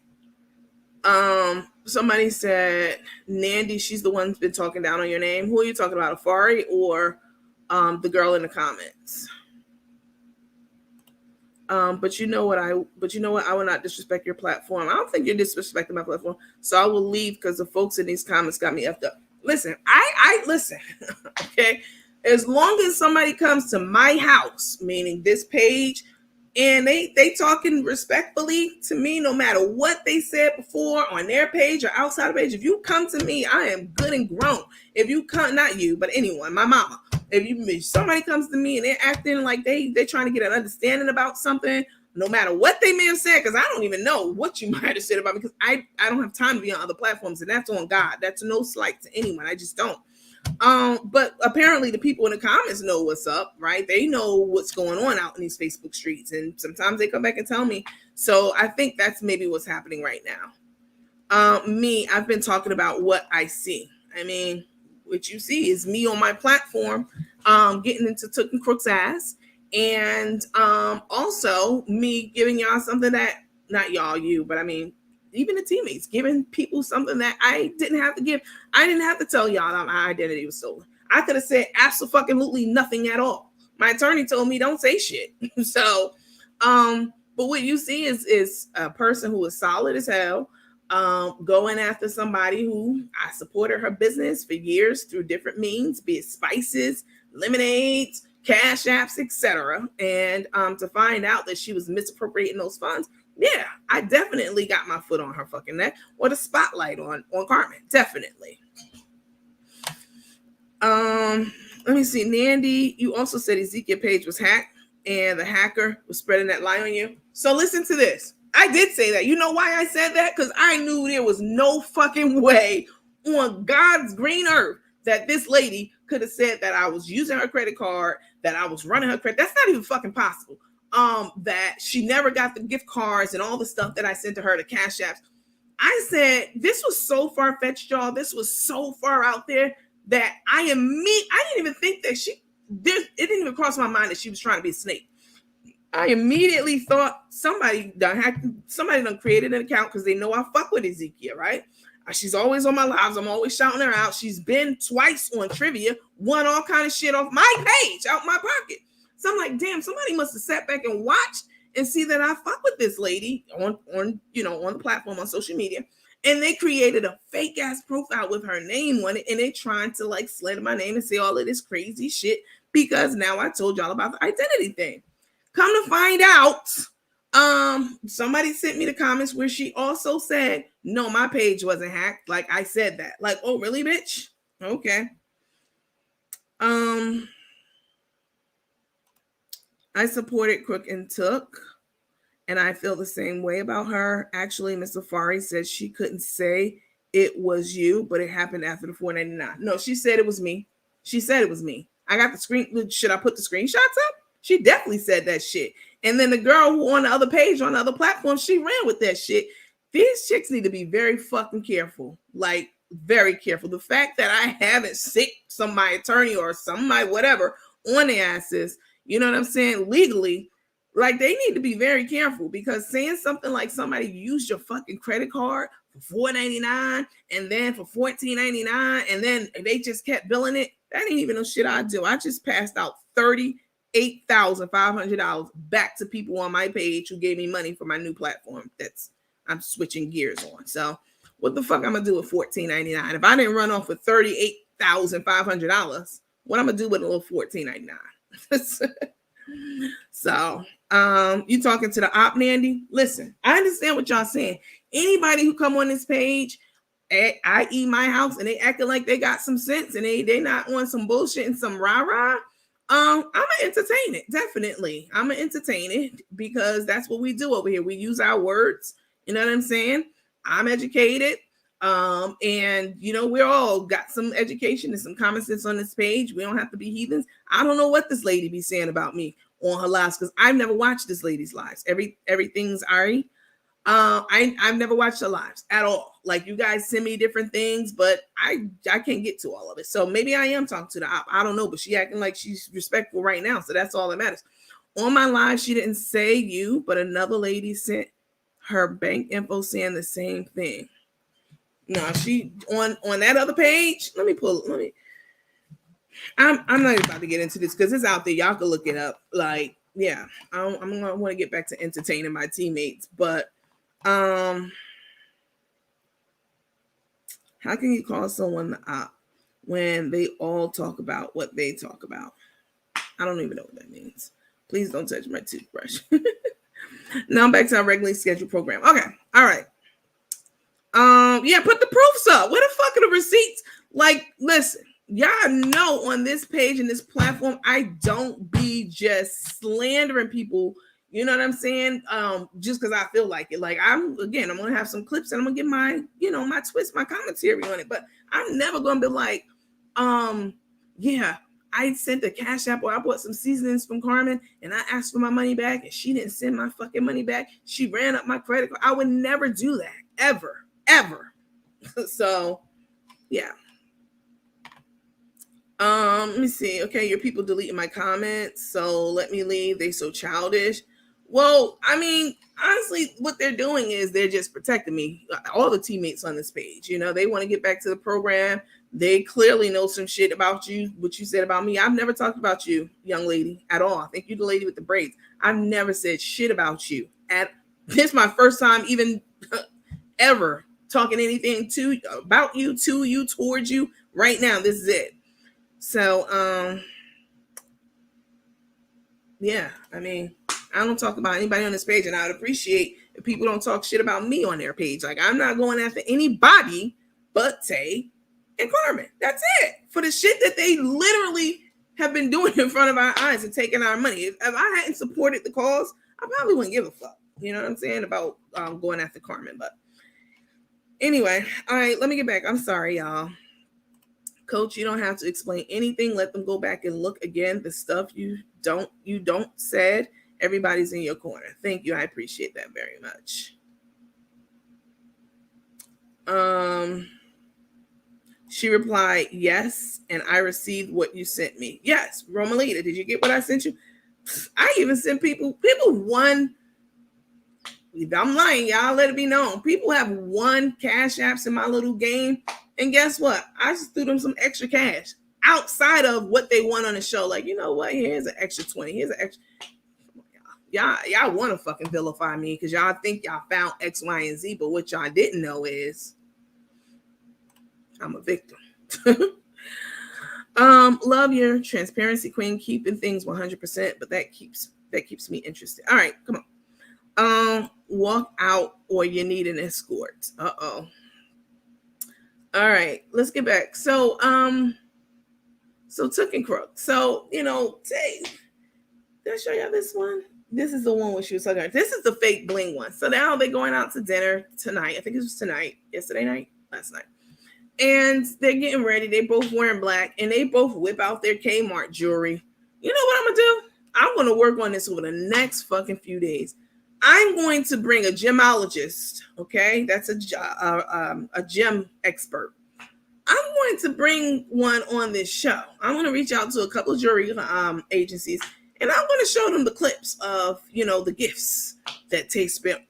Somebody said, Nandy, she's the one who's been talking down on your name. Who are you talking about, Afari or the girl in the comments? But you know what? I will not disrespect your platform. I don't think you're disrespecting my platform, so I will leave because the folks in these comments got me effed up. Listen, I listen. Okay, as long as somebody comes to my house, meaning this page, and they talking respectfully to me, no matter what they said before on their page or outside the page. If you come to me, I am good and grown. If you come, not you, but anyone, my mama. If somebody comes to me and they're acting like they're trying to get an understanding about something, no matter what they may have said, because I don't even know what you might have said about me, because I don't have time to be on other platforms, and that's on God. That's no slight to anyone. I just don't. But apparently the people in the comments know what's up, right? They know what's going on out in these Facebook streets, and sometimes they come back and tell me. So I think that's maybe what's happening right now. I've been talking about what I see. I mean, what you see is me on my platform, getting into Took and Crook's ass, and also me giving y'all something that, not y'all, you, but I mean, even the teammates, giving people something that I didn't have to give. I didn't have to tell y'all that my identity was stolen. I could have said absolutely nothing at all. My attorney told me don't say shit. So, but what you see is a person who is solid as hell, going after somebody who I supported her business for years through different means, be it spices, lemonades, cash apps, etc. And to find out that she was misappropriating those funds, yeah, I definitely got my foot on her fucking neck, or the spotlight on Carmen, definitely. Let me see, Nandy, you also said Ezekia page was hacked and the hacker was spreading that lie on you. So listen to this. I did say that. You know why I said that? Because I knew there was no fucking way on God's green earth that this lady could have said that I was using her credit card, that I was running her credit. That's not even fucking possible. That she never got the gift cards and all the stuff that I sent to her, the cash apps. I said, this was so far-fetched, y'all. This was so far out there that I didn't even think that it didn't even cross my mind that she was trying to be a snake. I immediately thought somebody done created an account because they know I fuck with Ezekia, right? She's always on my lives. I'm always shouting her out. She's been twice on trivia, won all kind of shit off my page, out my pocket. So I'm like, damn, somebody must have sat back and watched and see that I fuck with this lady on the platform, on social media. And they created a fake ass profile with her name on it, and they trying to like slander my name and say all of this crazy shit because now I told y'all about the identity thing. Come to find out, somebody sent me the comments where she also said, no, my page wasn't hacked. Like I said that. Like, oh, really, bitch? Okay. I supported Crook and Took, and I feel the same way about her. Actually, Miss Afari said she couldn't say it was you, but it happened after the 499. No, she said it was me. She said it was me. I got the screen. Should I put the screenshots up? She definitely said that shit. And then the girl who on the other page, on the other platform, she ran with that shit. These chicks need to be very fucking careful. Like, very careful. The fact that I haven't sick my attorney or my whatever on their asses, you know what I'm saying, legally, like they need to be very careful, because saying something like somebody used your fucking credit card for $4.99 and then for $14.99 and then they just kept billing it, that ain't even no shit I do. I just passed out $38,500 back to people on my page who gave me money for my new platform I'm switching gears on. So what the fuck I'm gonna do with $14.99? If I didn't run off with $38,500, what I'm gonna do with a little $14.99? So you talking to the op, Nandy? Listen, I understand what y'all saying. Anybody who come on this page, i.e. my house, and they acting like they got some sense and they not on some bullshit and some rah-rah, I'm gonna entertain it. Definitely. I'm gonna entertain it because that's what we do over here. We use our words. You know what I'm saying? I'm educated. And we're all got some education and some common sense on this page. We don't have to be heathens. I don't know what this lady be saying about me on her lives, because I've never watched this lady's lives. Everything's Ari. I've never watched her lives at all. Like, you guys send me different things, but I can't get to all of it. So maybe I am talking to the op. I don't know, but she acting like she's respectful right now. So that's all that matters. On my live, she didn't say you, but another lady sent her bank info saying the same thing. No, she on that other page. I'm not even about to get into this because it's out there. Y'all can look it up. Like, yeah, I'm gonna want to get back to entertaining my teammates, but how can you call someone the op when they all talk about what they talk about? I don't even know what that means. Please don't touch my toothbrush. Now back to our regularly scheduled program. Okay, all right. Yeah, put the proofs up. Where the fuck are the receipts? Like, listen, y'all know on this page and this platform, I don't be just slandering people. You know what I'm saying? Just because I feel like it. Like, I'm gonna have some clips and I'm gonna get my, my twist, my commentary on it. But I'm never gonna be like, yeah, I sent the cash app or I bought some seasonings from Carmen and I asked for my money back and she didn't send my fucking money back. She ran up my credit card. I would never do that, ever. ever. So, yeah. Let me see. Okay, your people deleting my comments, so let me leave. They so childish. Well, I mean, honestly, what they're doing is they're just protecting me. All the teammates on this page, they want to get back to the program. They clearly know some shit about you, what you said about me. I've never talked about you, young lady, at all. I think you're the lady with the braids. I've never said shit about you. This is my first time even ever talking anything about you, to you, towards you. Right now, this is it. So, yeah, I mean, I don't talk about anybody on this page, and I would appreciate if people don't talk shit about me on their page. Like, I'm not going after anybody but Tay and Carmen. That's it. For the shit that they literally have been doing in front of our eyes and taking our money. If I hadn't supported the cause, I probably wouldn't give a fuck. You know what I'm saying? About going after Carmen. But anyway, all right, let me get back. I'm sorry, y'all. Coach, you don't have to explain anything. Let them go back and look again. The stuff you don't said. Everybody's in your corner. Thank you. I appreciate that very much. She replied, yes, and I received what you sent me. Yes, Romalita, did you get what I sent you? I even sent people won. If I'm lying, y'all, let it be known. People have won cash apps in my little game. And guess what? I just threw them some extra cash outside of what they won on the show. Like, you know what? Here's an extra 20. Here's an extra. Y'all want to fucking vilify me because y'all think y'all found X, Y, and Z. But what y'all didn't know is I'm a victim. Love your transparency, queen, keeping things 100%. But that keeps me interested. All right, come on. Walk out or you need an escort. Uh-oh. All right, let's get back. So Took and Crook. So, Tay, did I show y'all this one? This is the one where she was talking about. This is the fake bling one. So now they're going out to dinner tonight. I think it was tonight, yesterday night, last night. And they're getting ready. They both wearing black, and they both whip out their Kmart jewelry. You know what I'm going to do? I'm going to work on this over the next fucking few days. I'm going to bring a gemologist, okay? That's a gem expert. I'm going to bring one on this show. I'm going to reach out to a couple of jewelry agencies, and I'm going to show them the clips of, the gifts that Tay spent,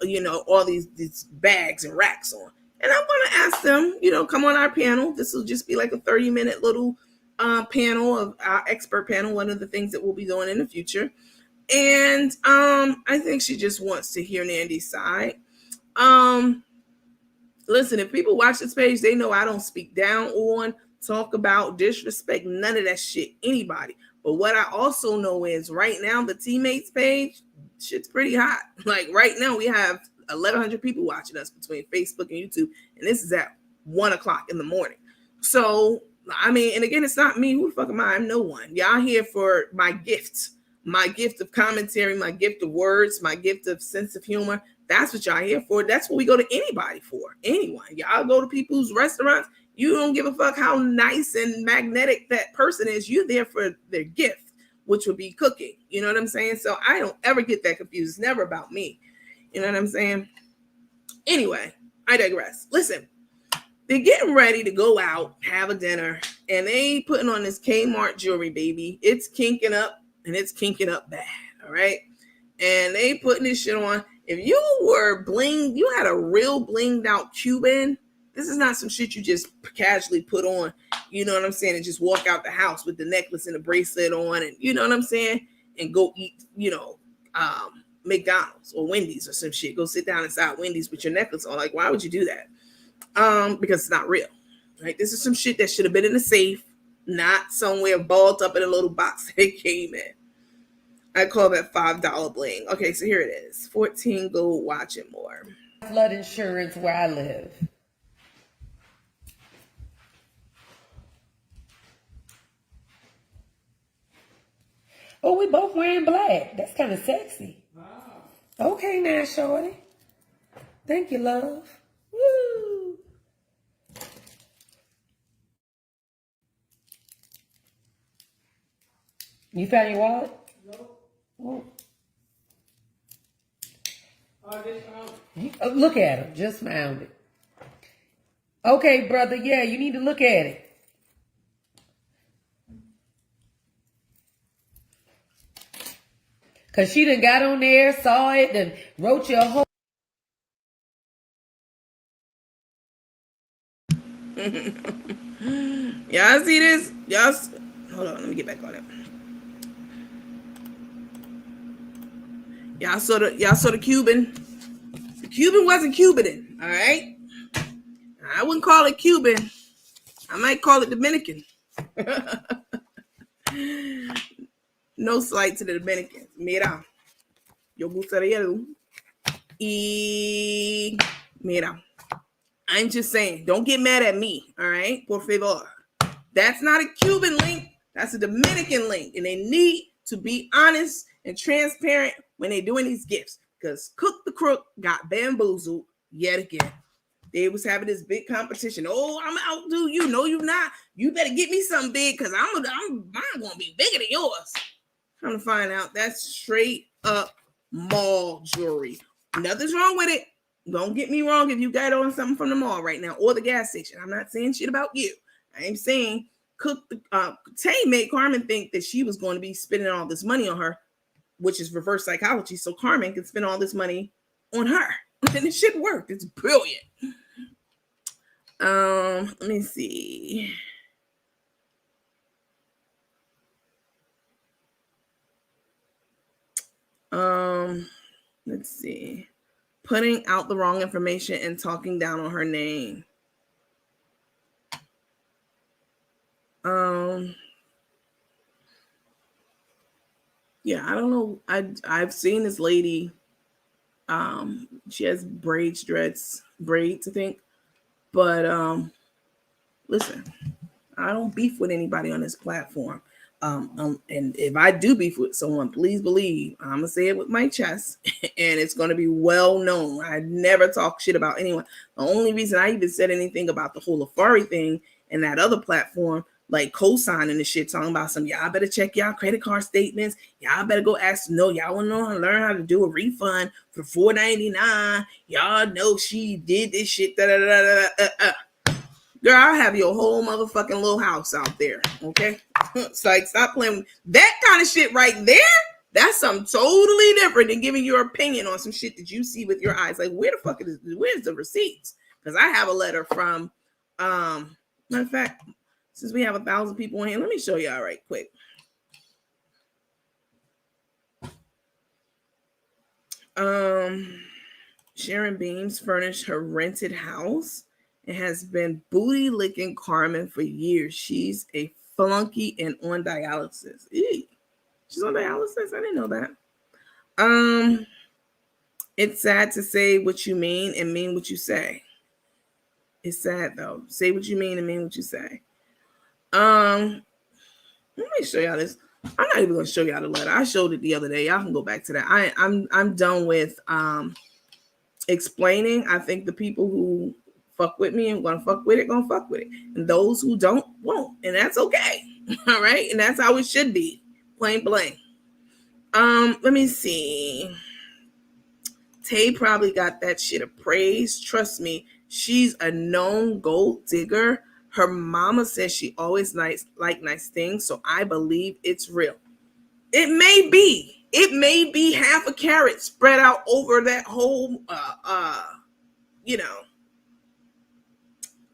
all these bags and racks on. And I'm going to ask them, come on our panel. This will just be like a 30-minute little panel of our expert panel, one of the things that we'll be doing in the future. And I think she just wants to hear Nandy's side. Listen, if people watch this page, they know I don't speak down on, talk about, disrespect, none of that shit, anybody. But what I also know is right now, the teammates page, shit's pretty hot. Like right now, we have 1,100 people watching us between Facebook and YouTube. And this is at 1 o'clock in the morning. So, I mean, and again, it's not me. Who the fuck am I? I'm no one. Y'all here for my gift of commentary, my gift of words, my gift of sense of humor. That's what y'all here for. That's what we go to anybody for. Anyone. Y'all go to people's restaurants. You don't give a fuck how nice and magnetic that person is. You're there for their gift, which would be cooking. You know what I'm saying? So I don't ever get that confused. It's never about me. You know what I'm saying? Anyway, I digress. Listen, they're getting ready to go out, have a dinner, and they putting on this Kmart jewelry, baby. It's kinking up, and it's kinking up bad, all right? And they putting this shit on. If you were bling, you had a real blinged out Cuban, this is not some shit you just casually put on, you know what I'm saying, and just walk out the house with the necklace and the bracelet on, and you know what I'm saying, and go eat, McDonald's or Wendy's or some shit. Go sit down inside Wendy's with your necklace on. Like, why would you do that? Because it's not real, right? This is some shit that should have been in the safe, not somewhere balled up in a little box that it came in. I call that $5 bling. Okay, so here it is. 14 gold watch and more. Flood insurance where I live. Oh, we both wearing black. That's kind of sexy. Wow. Okay now, shorty. Thank you, love. Woo. You found your wallet? Oh. Look at him, just found it. Okay, brother. Yeah, you need to look at it. Because she done got on there, saw it, and wrote you a whole... Y'all see this? Hold on, let me get back on it. Y'all saw the Cuban. The Cuban wasn't Cuban, all right? I wouldn't call it Cuban. I might call it Dominican. No slight to the Dominicans. Mira, yo gustaría y mira. I'm just saying, don't get mad at me, all right? Por favor. That's not a Cuban link. That's a Dominican link. And they need to be honest and transparent when they're doing these gifts. Because Cook the Crook got bamboozled yet again. They was having this big competition. Oh, I'm gonna outdo you. No, you're not. You better get me something big because mine gonna be bigger than yours. Trying to find out that's straight up mall jewelry. Nothing's wrong with it. Don't get me wrong if you got on something from the mall right now or the gas station. I'm not saying shit about you. I am saying Tay made Carmen think that she was going to be spending all this money on her, which is reverse psychology. So Carmen can spend all this money on her. And it shit worked. It's brilliant. Let me see. Let's see. Putting out the wrong information and talking down on her name. Yeah, I don't know. I've seen this lady. She has braids, I think. But listen, I don't beef with anybody on this platform. And if I do beef with someone, please believe I'm gonna say it with my chest, and it's gonna be well known. I never talk shit about anyone. The only reason I even said anything about the whole Afari thing and that other platform, like co-signing the shit, talking about some y'all better check y'all credit card statements. Y'all better go ask to know. Y'all want to know how to learn how to do a refund for $4.99. Y'all know she did this shit. Girl, I'll have your whole motherfucking little house out there. Okay. It's like, stop playing with that kind of shit right there. That's something totally different than giving your opinion on some shit that you see with your eyes. Like, where's the receipts? Because I have a letter from, matter of fact, since we have 1,000 people in here, let me show y'all right quick. Sharon Beams furnished her rented house and has been booty licking Carmen for years. She's a flunky and on dialysis. Eee. She's on dialysis? I didn't know that. It's sad to say what you mean and mean what you say. It's sad though. Say what you mean and mean what you say. Let me show y'all this. I'm not even gonna show y'all the letter. I showed it the other day. Y'all can go back to that. I'm done with explaining. I think the people who fuck with me and gonna fuck with it. And those who don't won't. And that's okay. All right. And that's how it should be. Plain blank. Let me see. Tay probably got that shit appraised. Trust me, she's a known gold digger. Her mama says she always like nice things, so I believe it's real. It may be. It may be half a carat spread out over that whole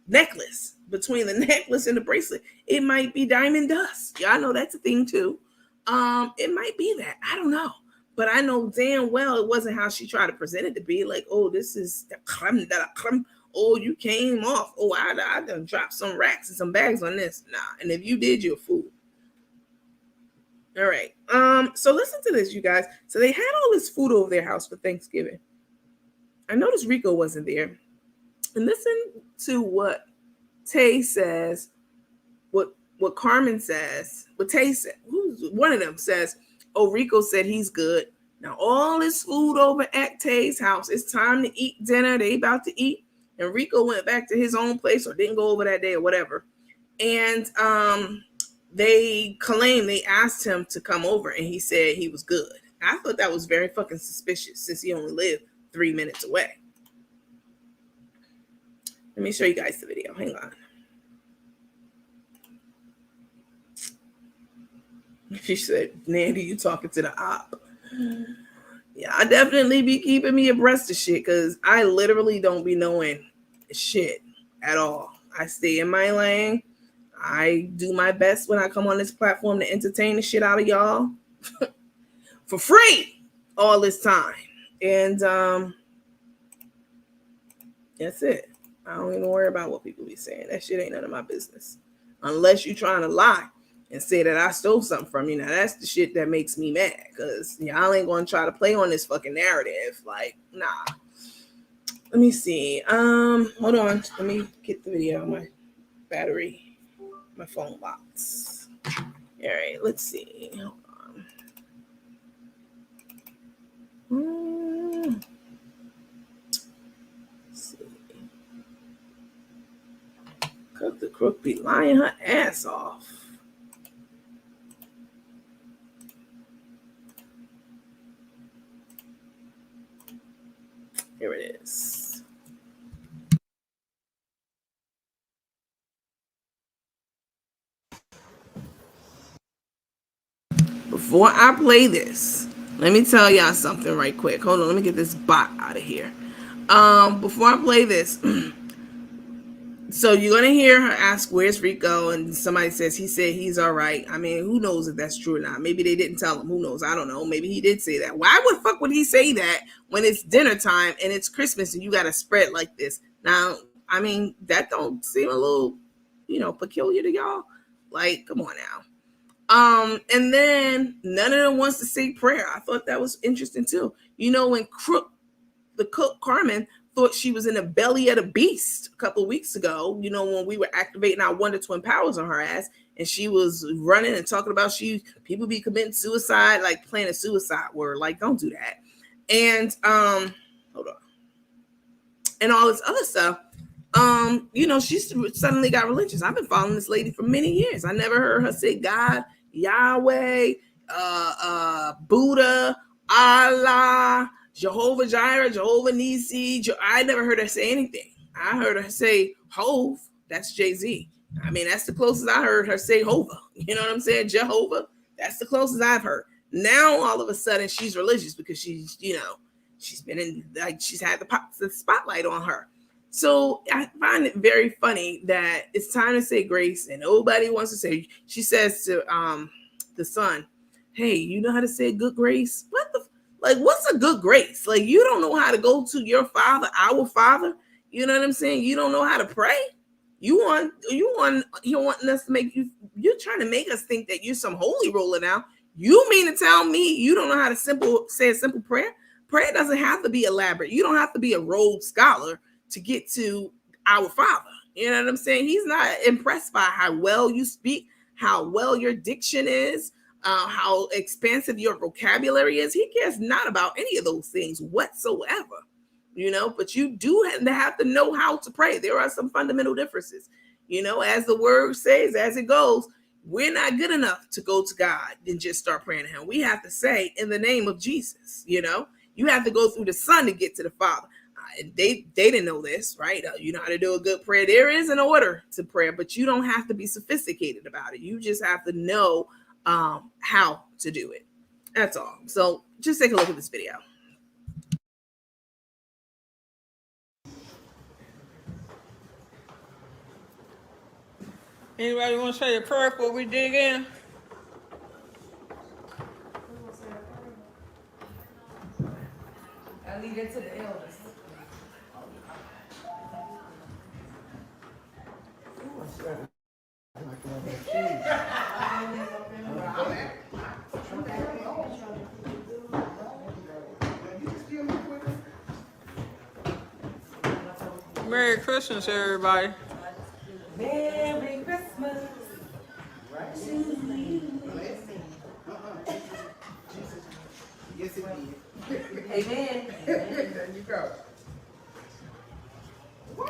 necklace. Between the necklace and the bracelet, it might be diamond dust. Y'all know that's a thing too. It might be that. I don't know. But I know damn well it wasn't how she tried to present it to be. Like, oh, this is the creme de la creme. Oh, you came off. Oh, I done dropped some racks and some bags on this. Nah, and if you did, you're a fool. All right. So listen to this, you guys. So they had all this food over their house for Thanksgiving. I noticed Rico wasn't there. And listen to what Tay says, what Carmen says, what Tay said. One of them says, oh, Rico said he's good. Now all this food over at Tay's house. It's time to eat dinner. They about to eat. And Rico went back to his own place or didn't go over that day or whatever. And they asked him to come over and he said he was good. I thought that was very fucking suspicious since he only lived 3 minutes away. Let me show you guys the video. Hang on. She said, Nandy, you talking to the op. Yeah, I definitely be keeping me abreast of shit because I literally don't be knowing shit at all. I stay in my lane. I do my best when I come on this platform to entertain the shit out of y'all for free all this time. And that's it. I don't even worry about what people be saying. That shit ain't none of my business. Unless you trying to lie and say that I stole something from you. Now that's the shit that makes me mad. Cause y'all ain't gonna try to play on this fucking narrative. Like, nah. Let me see. Hold on. Let me get the video. My battery, my phone box. All right, let's see. Hold on. Let's see. Cook the crook be lying her ass off. Here it is. Before I play this, let me tell y'all something right quick. Hold on, let me get this bot out of here. Before I play this, so you're gonna hear her ask, "Where's Rico?" And somebody says he said he's all right. I mean, who knows if that's true or not? Maybe they didn't tell him. Who knows? I don't know. Maybe he did say that. Why the fuck would he say that when it's dinner time and it's Christmas and you got a spread like this? Now, I mean, that don't seem a little, peculiar to y'all. Like, come on now. And then none of them wants to say prayer. I thought that was interesting too. When the cook Carmen thought she was in the belly of the beast a couple of weeks ago, when we were activating our Wonder Twin powers on her ass, and she was running and talking about people be committing suicide, like playing a suicide word. Like, don't do that. And hold on. And all this other stuff. She suddenly got religious. I've been following this lady for many years. I never heard her say God, Yahweh, Buddha, Allah, Jehovah Jireh, Jehovah Nisi. I never heard her say anything. I heard her say Hove. That's Jay-Z. I mean, that's the closest I heard her say Hova. You know what I'm saying? Jehovah. That's the closest I've heard. Now, all of a sudden, she's religious because she's been in, like, she's had the spotlight on her. So I find it very funny that it's time to say grace and nobody wants to say. She says to the son, "Hey, you know how to say a good grace? What's a good grace? Like, you don't know how to go to your Father, our Father. You know what I'm saying? You don't know how to pray. You're wanting us to make you. You're trying to make us think that you're some holy roller now. You mean to tell me you don't know how to say a simple prayer? Prayer doesn't have to be elaborate. You don't have to be a Rhodes Scholar to get to our Father. You know what I'm saying? He's not impressed by how well you speak, how well your diction is, how expansive your vocabulary is. He cares not about any of those things whatsoever, but you do have to know how to pray. There are some fundamental differences, as the word says, as it goes, we're not good enough to go to God and just start praying to him. We have to say, in the name of Jesus, you have to go through the Son to get to the Father. They didn't know this, right? You know how to do a good prayer. There is an order to prayer, but you don't have to be sophisticated about it. You just have to know how to do it. That's all. So just take a look at this video. Anybody want to say a prayer before we dig in? I leave it to the elders. Merry Christmas, everybody. Merry Christmas to you. Yes, it did. Amen. There you go.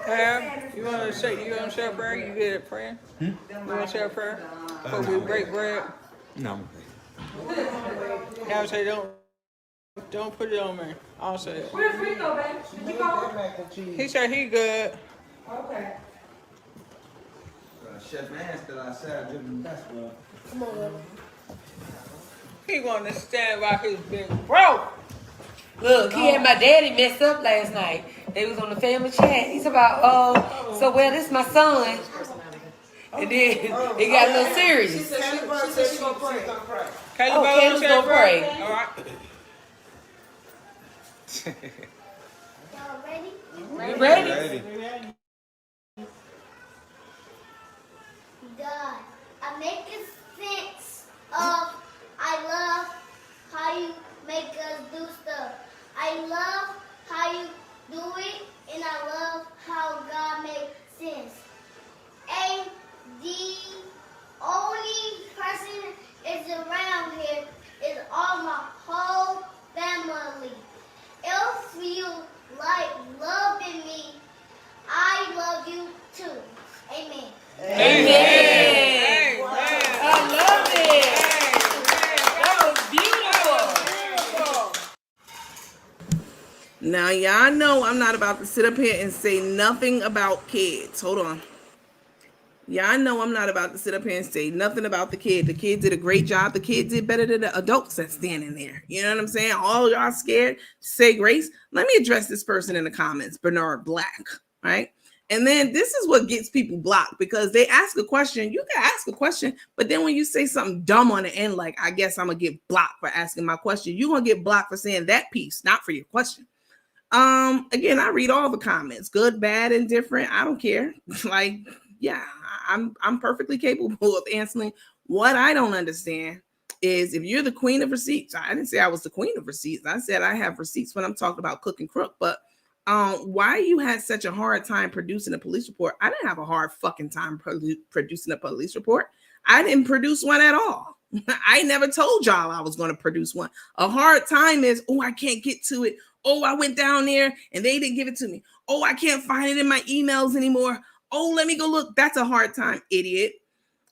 Tab, you want to say a prayer? You get a prayer? You want to say a prayer? Before we break bread? No. Now say don't put it on me. I'll say it. Where's Rico, baby? Did you call? Mac and cheese. He said he good. Okay. Chef Man still outside dribbling the basketball. Come on, love. He wanna stand by his big bro. Look, he had my daddy messed up last night. They was on the family chat. He's about, so well, this is my son. And then it got a little serious. She said she gonna pray. Kayla's gonna pray. All right. Y'all ready? You ready? God, I make a sense of I love how you make us do stuff. I love how you do it, and I love how God makes sense. And the only person is around here is all my whole family. If you like loving me, I love you too. Amen. Amen. I love it. That was beautiful. Now, y'all know I'm not about to sit up here and say nothing about kids. Hold on. Y'all know I'm not about to sit up here and say nothing about the kid. The kid did a great job. The kid did better than the adults that's standing there. You know what I'm saying? All y'all scared to say grace. Let me address this person in the comments, Bernard Black, right? And then this is what gets people blocked, because they ask a question. You can ask a question, but then when you say something dumb on the end, like, I guess I'm going to get blocked for asking my question, you're going to get blocked for saying that piece, not for your question. Again, I read all the comments, good, bad, and different. I don't care. Like, yeah, I'm perfectly capable of answering. What I don't understand is, if you're the queen of receipts, I didn't say I was the queen of receipts. I said I have receipts when I'm talking about cook and crook, but why you had such a hard time producing a police report? I didn't have a hard fucking time producing a police report. I didn't produce one at all. I never told y'all I was going to produce one. A hard time is, oh, I can't get to it. Oh, I went down there and they didn't give it to me. Oh, I can't find it in my emails anymore. Oh, let me go look. That's a hard time, idiot.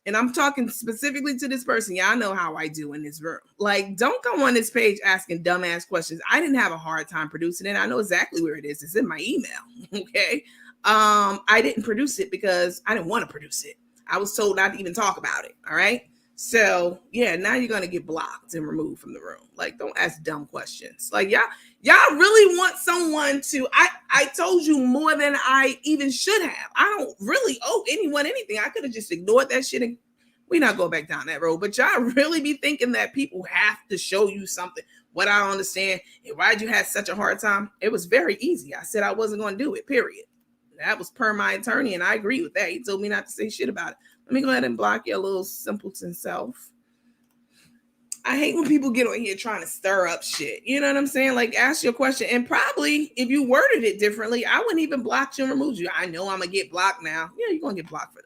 And I'm talking specifically to this person. Y'all know how I do in this room. Like, don't go on this page asking dumbass questions. I didn't have a hard time producing it. I know exactly where it is. It's in my email. Okay. I didn't produce it because I didn't want to produce it. I was told not to even talk about it. All right. So yeah, now you're gonna get blocked and removed from the room. Like, don't ask dumb questions. Like, y'all really want someone to. I told you more than I even should have. I don't really owe anyone anything. I could have just ignored that shit and we not go back down that road. But y'all really be thinking that people have to show you something. What I don't understand, and why'd you have such a hard time? It was very easy. I said I wasn't gonna do it. Period. That was per my attorney, and I agree with that. He told me not to say shit about it. Let me go ahead and block your little simpleton self. I hate when people get on here trying to stir up shit. You know what I'm saying? Like, ask your question. And probably if you worded it differently, I wouldn't even block you and remove you. I know I'm going to get blocked now. Yeah, you're going to get blocked for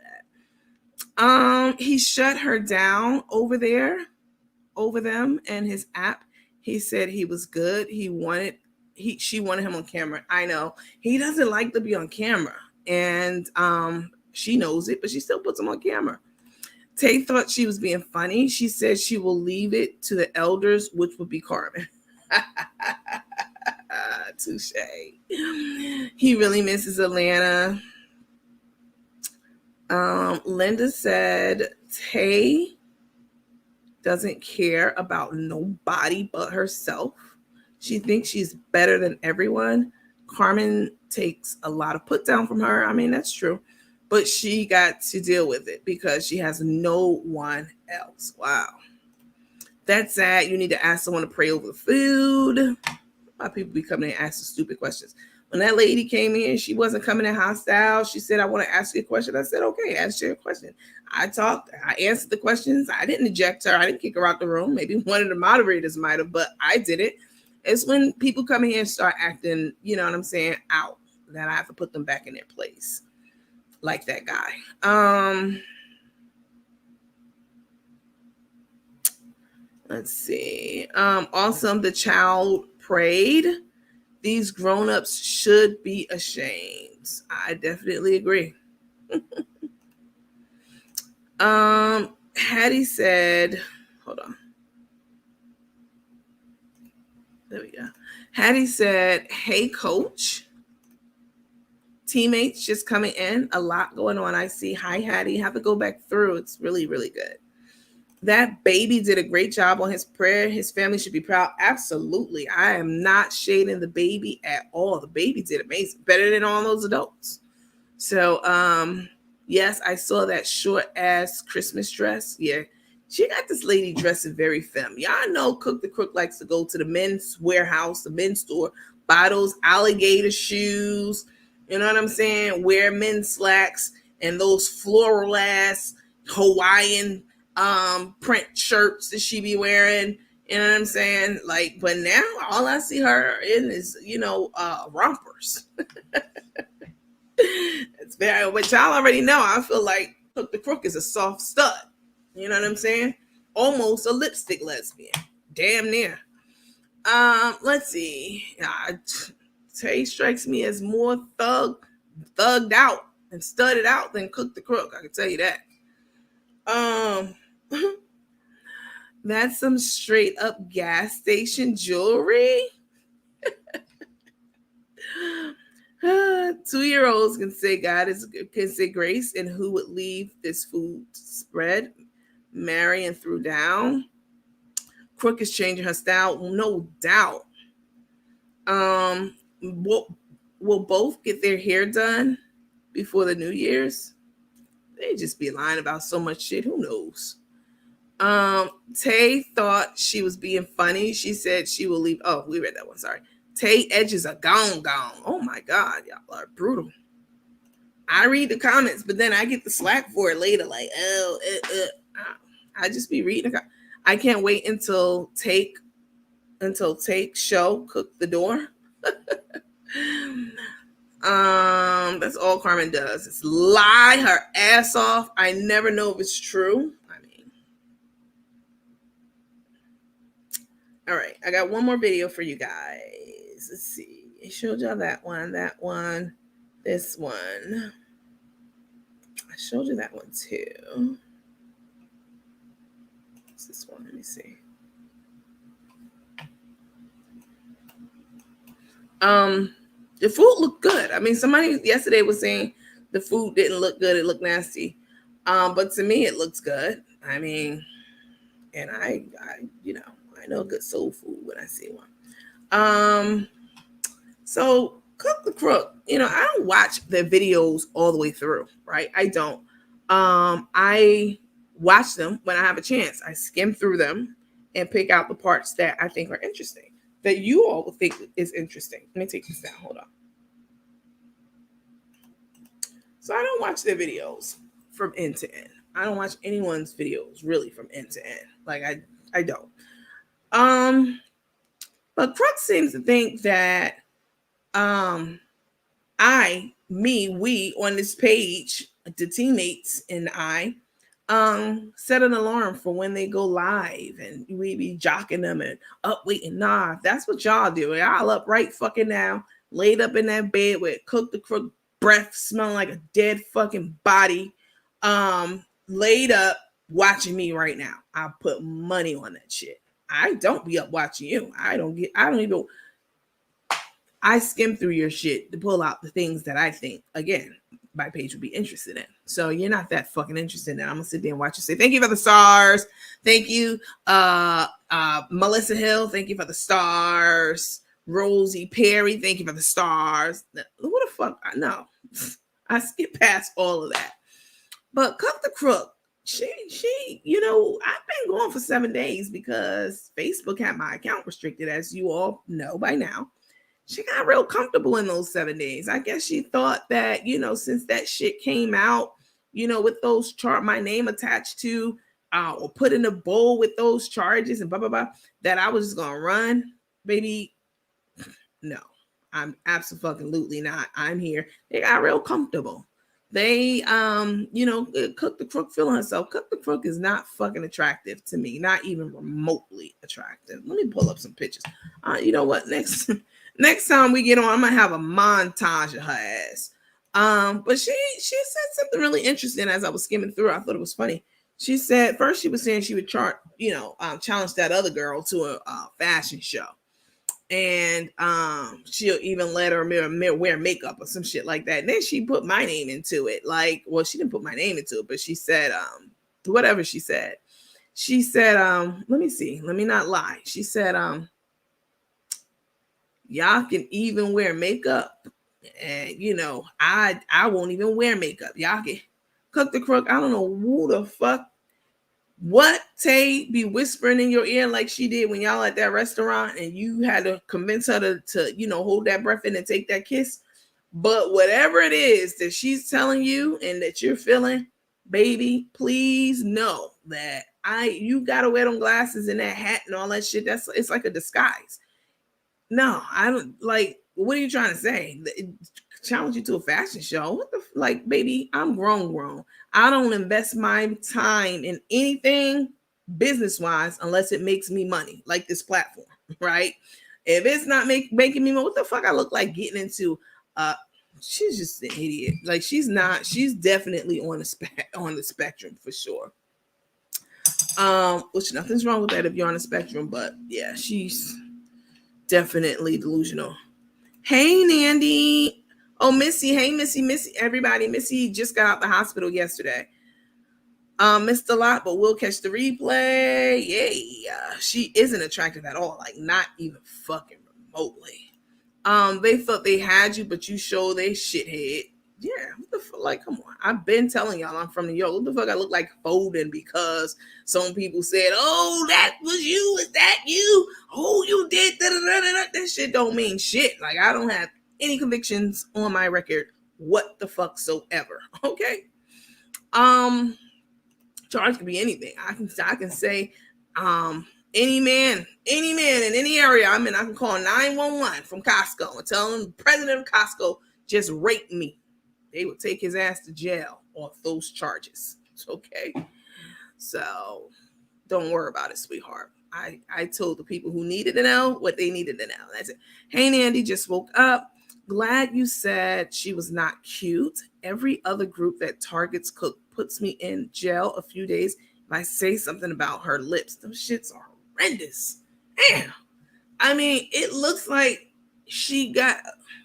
that. He shut her down over them and his app. He said he was good. She wanted him on camera. I know. He doesn't like to be on camera. And she knows it, but she still puts him on camera. Tay thought she was being funny. She said she will leave it to the elders, which would be Carmen. Touche. He really misses Atlanta. Linda said Tay doesn't care about nobody but herself. She thinks she's better than everyone. Carmen takes a lot of put down from her. I mean, that's true. But she got to deal with it because she has no one else. Wow. That's sad. You need to ask someone to pray over the food. A lot of people be coming and asking stupid questions. When that lady came in, she wasn't coming in hostile. She said, I want to ask you a question. I said, okay, ask you a question. I talked. I answered the questions. I didn't eject her. I didn't kick her out the room. Maybe one of the moderators might have, but I didn't. It's when people come in here and start acting, you know what I'm saying, out, that I have to put them back in their place. Like that guy. Let's see. Awesome. The child prayed. These grown-ups should be ashamed. I definitely agree. Hattie said, hold on. There we go. Hattie said, hey, coach. teammates just coming in. A lot going on. I see. Hi, Hattie. Have to go back through. It's really, really good. That baby did a great job on his prayer. His family should be proud. Absolutely. I am not shading the baby at all. The baby did amazing. Better than all those adults. So, yes, I saw that short ass Christmas dress. Yeah. She got this lady dressing very femme. Y'all know Cook the Crook likes to go to the men's warehouse, the men's store, buy those alligator shoes. You know what I'm saying? Wear men's slacks and those floral ass Hawaiian print shirts that she be wearing. You know what I'm saying? Like, but now all I see her in is, rompers. It's very, but y'all already know. I feel like Cook the Crook is a soft stud. You know what I'm saying? Almost a lipstick lesbian. Damn near. Let's see. Tay strikes me as more thugged out and studded out than Cook the Crook. I can tell you that. That's some straight up gas station jewelry. 2-year-olds can say can say grace, and who would leave this food spread? Mary and threw down. Crook is changing her style, no doubt. Will both get their hair done before the New Year's? They just be lying about so much shit. Who knows? Tay thought she was being funny. She said she will leave. Oh, we read that one. Sorry. Tay edges are gone. Oh my God, y'all are brutal. I read the comments, but then I get the slack for it later. Like, I just be reading. I can't wait until Take show Cook the Door. That's all Carmen does. It's lie her ass off. I never know if it's true. All right, I got one more video for you guys. Let's see. I showed y'all that one, this one. I showed you that one too. What's this one? Let me see. The food looked good. I mean, somebody yesterday was saying the food didn't look good. It looked nasty. But to me, it looks good. I mean, and I know good soul food when I see one. So Cook the Crook, I don't watch their videos all the way through, right? I don't. I watch them when I have a chance. I skim through them and pick out the parts that I think are interesting, that you all will think is interesting. Let me take this down. Hold on. So I don't watch their videos from end to end. I don't watch anyone's videos really from end to end. Like I don't. But Crook seems to think that we on this page, the teammates and I, set an alarm for when they go live, and we be jocking them and up waiting. Nah, that's what y'all do. Y'all up right fucking now, laid up in that bed with Cook the Crook breath smelling like a dead fucking body, laid up watching me right now. I put money on that shit. I don't be up watching you. I skim through your shit to pull out the things that I think, again, my page would be interested in. So you're not that fucking interested in it. I'm gonna sit there and watch you say, thank you for the stars. Thank you, Melissa Hill. Thank you for the stars. Rosie Perry, thank you for the stars. Who the fuck? No, I skip past all of that. But Cook the Crook, she, I've been going for 7 days because Facebook had my account restricted, as you all know by now. She got real comfortable in those 7 days. I guess she thought that, since that shit came out, with those my name attached to, or put in a bowl with those charges and blah, blah, blah, that I was just going to run. Baby, no, I'm absolutely not. I'm here. They got real comfortable. They, Cook the Crook feeling herself. Cook the Crook is not fucking attractive to me. Not even remotely attractive. Let me pull up some pictures. You know what? Next time we get on, I'm gonna have a montage of her ass. But she said something really interesting as I was skimming through. I thought it was funny. She said first she was saying she would challenge that other girl to a fashion show. And she'll even let her wear makeup or some shit like that. And then she put my name into it. Like, well, she didn't put my name into it, but she said, whatever she said. She said, let me see, let me not lie. She said, y'all can even wear makeup. And you know, I won't even wear makeup. Y'all can cook the crook. I don't know who the fuck what Tay be whispering in your ear like she did when y'all at that restaurant and you had to convince her to you know, hold that breath in and take that kiss. But whatever it is that she's telling you and that you're feeling, baby, please know that you gotta wear them glasses and that hat and all that shit. It's like a disguise. No, I don't like. What are you trying to say? Challenge you to a fashion show? What the like, baby? I'm grown. I don't invest my time in anything business wise unless it makes me money, like this platform, right? If it's not making me money, what the fuck I look like getting into? She's just an idiot. Like she's not. She's definitely on the spectrum for sure. Which nothing's wrong with that if you're on the spectrum, but yeah, she's definitely delusional. Hey, Nandy. Oh, Missy. Hey, Missy, everybody. Missy just got out the hospital yesterday. Missed a lot, but we'll catch the replay. Yay. She isn't attractive at all. Like, not even fucking remotely. They thought they had you, but you show they shithead. Yeah, what the fuck? Like, come on. I've been telling y'all I'm from New York. What the fuck I look like Foden because some people said, oh, that was you. Is that you? Oh, you did. That shit don't mean shit. Like, I don't have any convictions on my record. What the fuck so ever. Okay. Charge can be anything. I can say, any man in any area I'm in, I can call 911 from Costco and tell them the president of Costco just raped me. They would take his ass to jail off those charges. Okay. So don't worry about it, sweetheart. I told the people who needed to know what they needed to know. That's it. Hey, Nandy, just woke up. Glad you said she was not cute. Every other group that targets Cook puts me in jail a few days if I say something about her lips. Those shits are horrendous. Damn. I mean, it looks like she got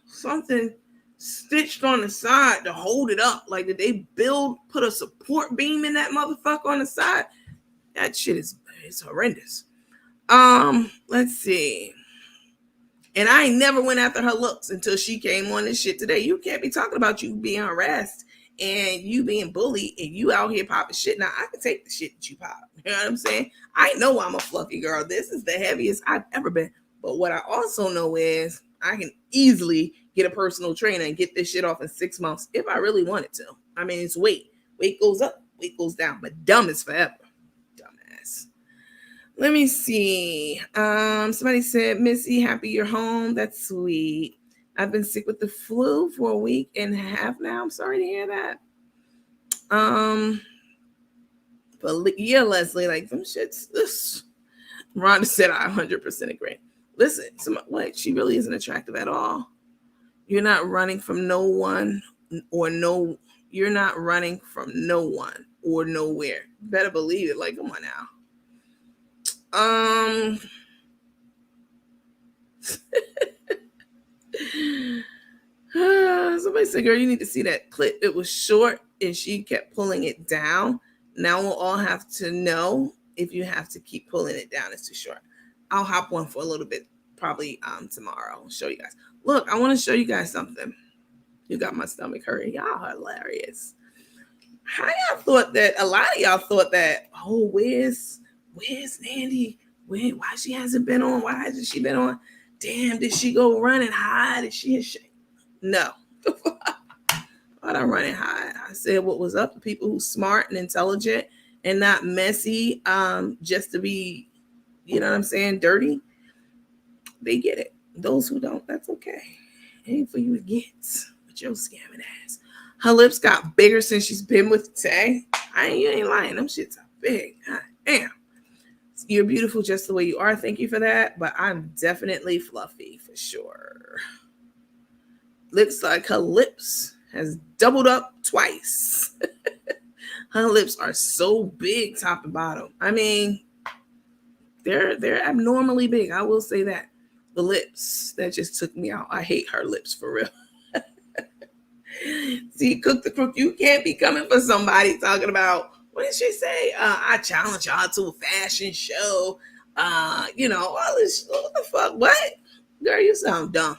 something stitched on the side to hold it up. Like, did they put a support beam in that motherfucker on the side? That shit is horrendous. Let's see. And I ain't never went after her looks until she came on this shit today. You can't be talking about you being harassed and you being bullied and you out here popping shit. Now, I can take the shit that you pop. You know what I'm saying? I know I'm a fluffy girl. This is the heaviest I've ever been. But what I also know is I can easily get a personal trainer and get this shit off in 6 months if I really wanted to. I mean, it's weight. Weight goes up, weight goes down. But dumb is forever. Dumbass. Let me see. Somebody said, Missy, happy you're home. That's sweet. I've been sick with the flu for a week and a half now. I'm sorry to hear that. But yeah, Leslie, like them shits. This Rhonda said I 100% agree. Listen, what? She really isn't attractive at all. You're not running from no one or no. You're not running from no one or nowhere. Better believe it. Like, come on now. Somebody said, girl, you need to see that clip. It was short and she kept pulling it down. Now we'll all have to know if you have to keep pulling it down. It's too short. I'll hop on for a little bit, probably tomorrow. I'll show you guys. Look, I want to show you guys something. You got my stomach hurting. Y'all hilarious. How y'all thought that? A lot of y'all thought that, oh, where's Nandy? Why she hasn't been on? Why hasn't she been on? Damn, did she go run and hide? Is she ashamed? No. I don't run and hide. I said what was up to people who's smart and intelligent and not messy, just to be, you know what I'm saying, dirty. They get it. Those who don't, that's okay. It ain't for you to get with your scamming ass. Her lips got bigger since she's been with Tay. You ain't lying. Them shits are big. God damn. You're beautiful just the way you are. Thank you for that. But I'm definitely fluffy for sure. Looks like her lips has doubled up twice. Her lips are so big, top to bottom. I mean, they're abnormally big. I will say that. The lips, that just took me out. I hate her lips for real. See, Cook the Crook, you can't be coming for somebody talking about, what did she say? I challenge y'all to a fashion show. All this, what the fuck? What? Girl, you sound dumb.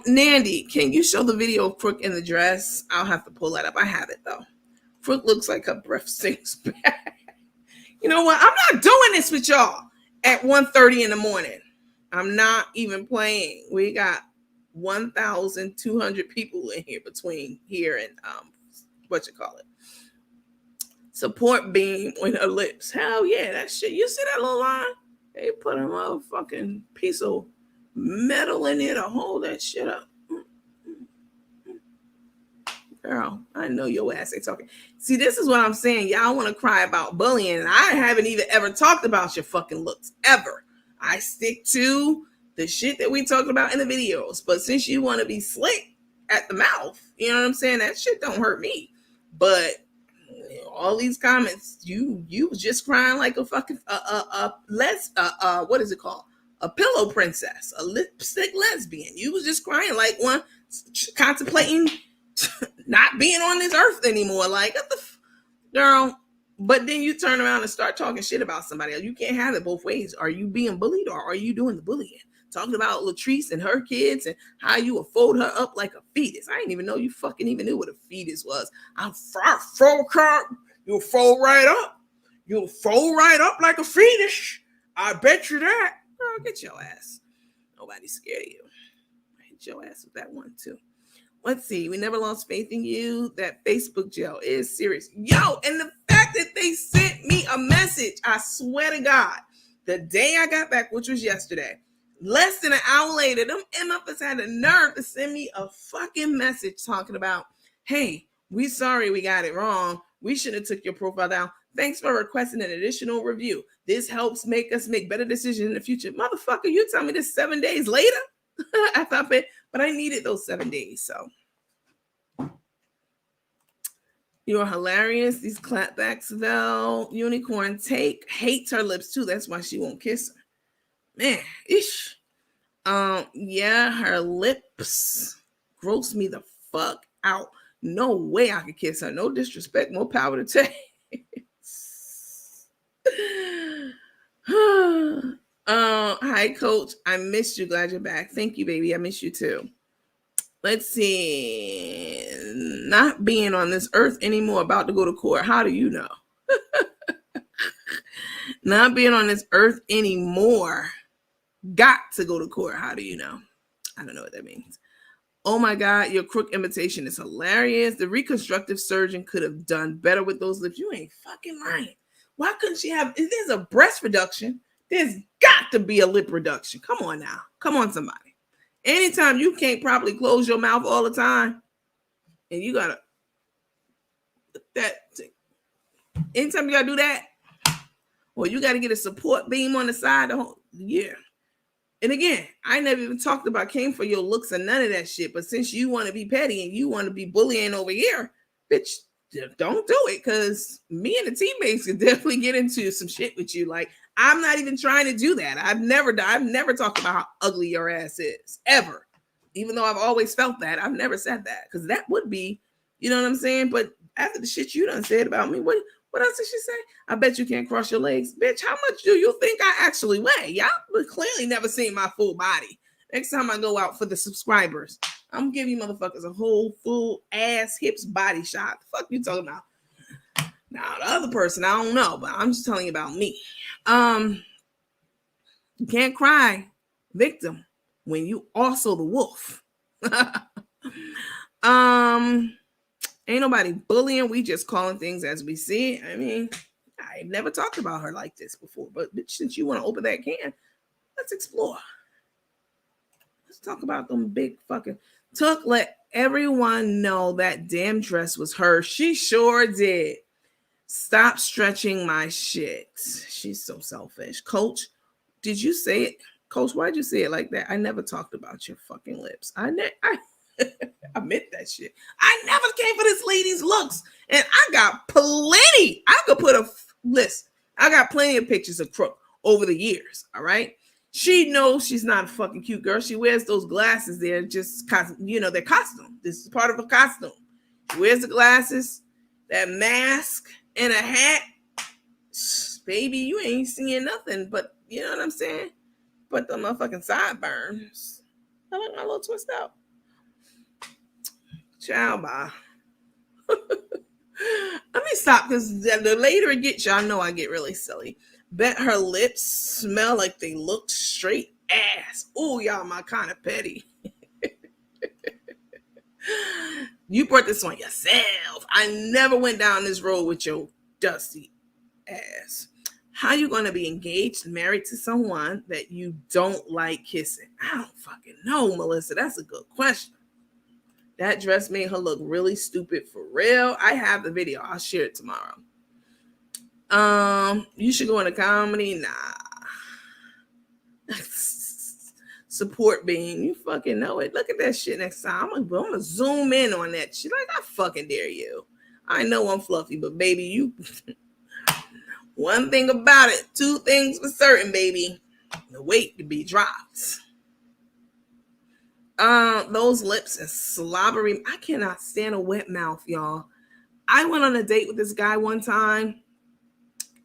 Nandy, can you show the video of Crook in the dress? I'll have to pull that up. I have it though. Crook looks like her breath sinks back. You know what? I'm not doing this with y'all at 1:30 in the morning. I'm not even playing. We got 1,200 people in here between here and support beam on her lips. Hell yeah, that shit. You see that little line? They put a motherfucking piece of metal in there to hold that shit up. Girl, I know your ass ain't talking. See, this is what I'm saying. Y'all want to cry about bullying, and I haven't even ever talked about your fucking looks ever. I stick to the shit that we talked about in the videos. But since you want to be slick at the mouth, you know what I'm saying? That shit don't hurt me. But all these comments, you was just crying like a fucking what is it called? A pillow princess, a lipstick lesbian. You was just crying like one contemplating not being on this earth anymore. Like, what the girl? But then you turn around and start talking shit about somebody else. You can't have it both ways. Are you being bullied or are you doing the bullying? Talking about Latrice and her kids and how you would fold her up like a fetus. I didn't even know you fucking even knew what a fetus was. You'll fold right up. You'll fold right up like a fetus. I bet you that. Girl, get your ass. Nobody's scared of you. I hit your ass with that one too. Let's see. We never lost faith in you. That Facebook jail is serious. Yo, and the fact that they sent me a message, I swear to God, the day I got back, which was yesterday, less than an hour later, them MFers had the nerve to send me a fucking message talking about, hey, we sorry we got it wrong. We should have took your profile down. Thanks for requesting an additional review. This helps make us make better decisions in the future. Motherfucker, you tell me this 7 days later? I thought it, but I needed those 7 days, so. You're hilarious. These clapbacks, Vel. Unicorn Take hates her lips too. That's why she won't kiss her. Man, ish. Yeah, her lips gross me the fuck out. No way I could kiss her. No disrespect, more power to take. Hi, Coach. I missed you. Glad you're back. Thank you, baby. I miss you too. Let's see. Not being on this earth anymore, about to go to court. How do you know? Not being on this earth anymore. Got to go to court. How do you know? I don't know what that means. Oh my God, your crook imitation is hilarious. The reconstructive surgeon could have done better with those lips. You ain't fucking lying. Why couldn't she have? If there's a breast reduction, there's got to be a lip reduction. Come on now. Come on, somebody. Anytime you can't properly close your mouth all the time, and you gotta anytime you gotta do that, or you gotta get a support beam on the side, yeah. And again, I never even talked about came for your looks and none of that shit. But since you want to be petty and you want to be bullying over here, bitch, don't do it. Because me and the teammates can definitely get into some shit with you. Like, I'm not even trying to do that. I've never talked about how ugly your ass is, ever. Even though I've always felt that, I've never said that. Because that would be, you know what I'm saying? But after the shit you done said about me, what else did she say? I bet you can't cross your legs. Bitch, how much do you think I actually weigh? Y'all clearly never seen my full body. Next time I go out for the subscribers, I'm giving you motherfuckers a whole full ass hips body shot. The fuck you talking about? Now, the other person, I don't know, but I'm just telling you about me. You can't cry victim when you also the wolf. Ain't nobody bullying. We just calling things as we see it. I mean, I've never talked about her like this before, but since you want to open that can, let's explore. Let's talk about them big fucking Tuck. Let everyone know that damn dress was hers. She sure did. Stop stretching my shit. She's so selfish. Coach, did you say it? Coach, why'd you say it like that? I never talked about your fucking lips. I meant that shit. I never came for this lady's looks. And I got plenty. I could put a list. I got plenty of pictures of Crook over the years. All right. She knows she's not a fucking cute girl. She wears those glasses. They're just, their costume. This is part of a costume. She wears the glasses, that mask, and a hat. Baby, you ain't seeing nothing but, you know what I'm saying? But the motherfucking sideburns. I like my little twist out. Ciao, bye. Let me stop because the later it gets, y'all know I get really silly. Bet her lips smell like they look straight ass. Oh, y'all, my kind of petty. You brought this on yourself. I never went down this road with your dusty ass. How you gonna be engaged, married to someone that you don't like kissing? I don't fucking know, Melissa. That's a good question. That dress made her look really stupid for real. I have the video. I'll share it tomorrow. You should go into comedy. Nah. Support being. You fucking know it. Look at that shit next time. I'm gonna zoom in on that shit. Like, I fucking dare you. I know I'm fluffy, but baby, you one thing about it, two things for certain, baby. The weight to be dropped. Those lips and slobbery. I cannot stand a wet mouth, y'all. I went on a date with this guy one time,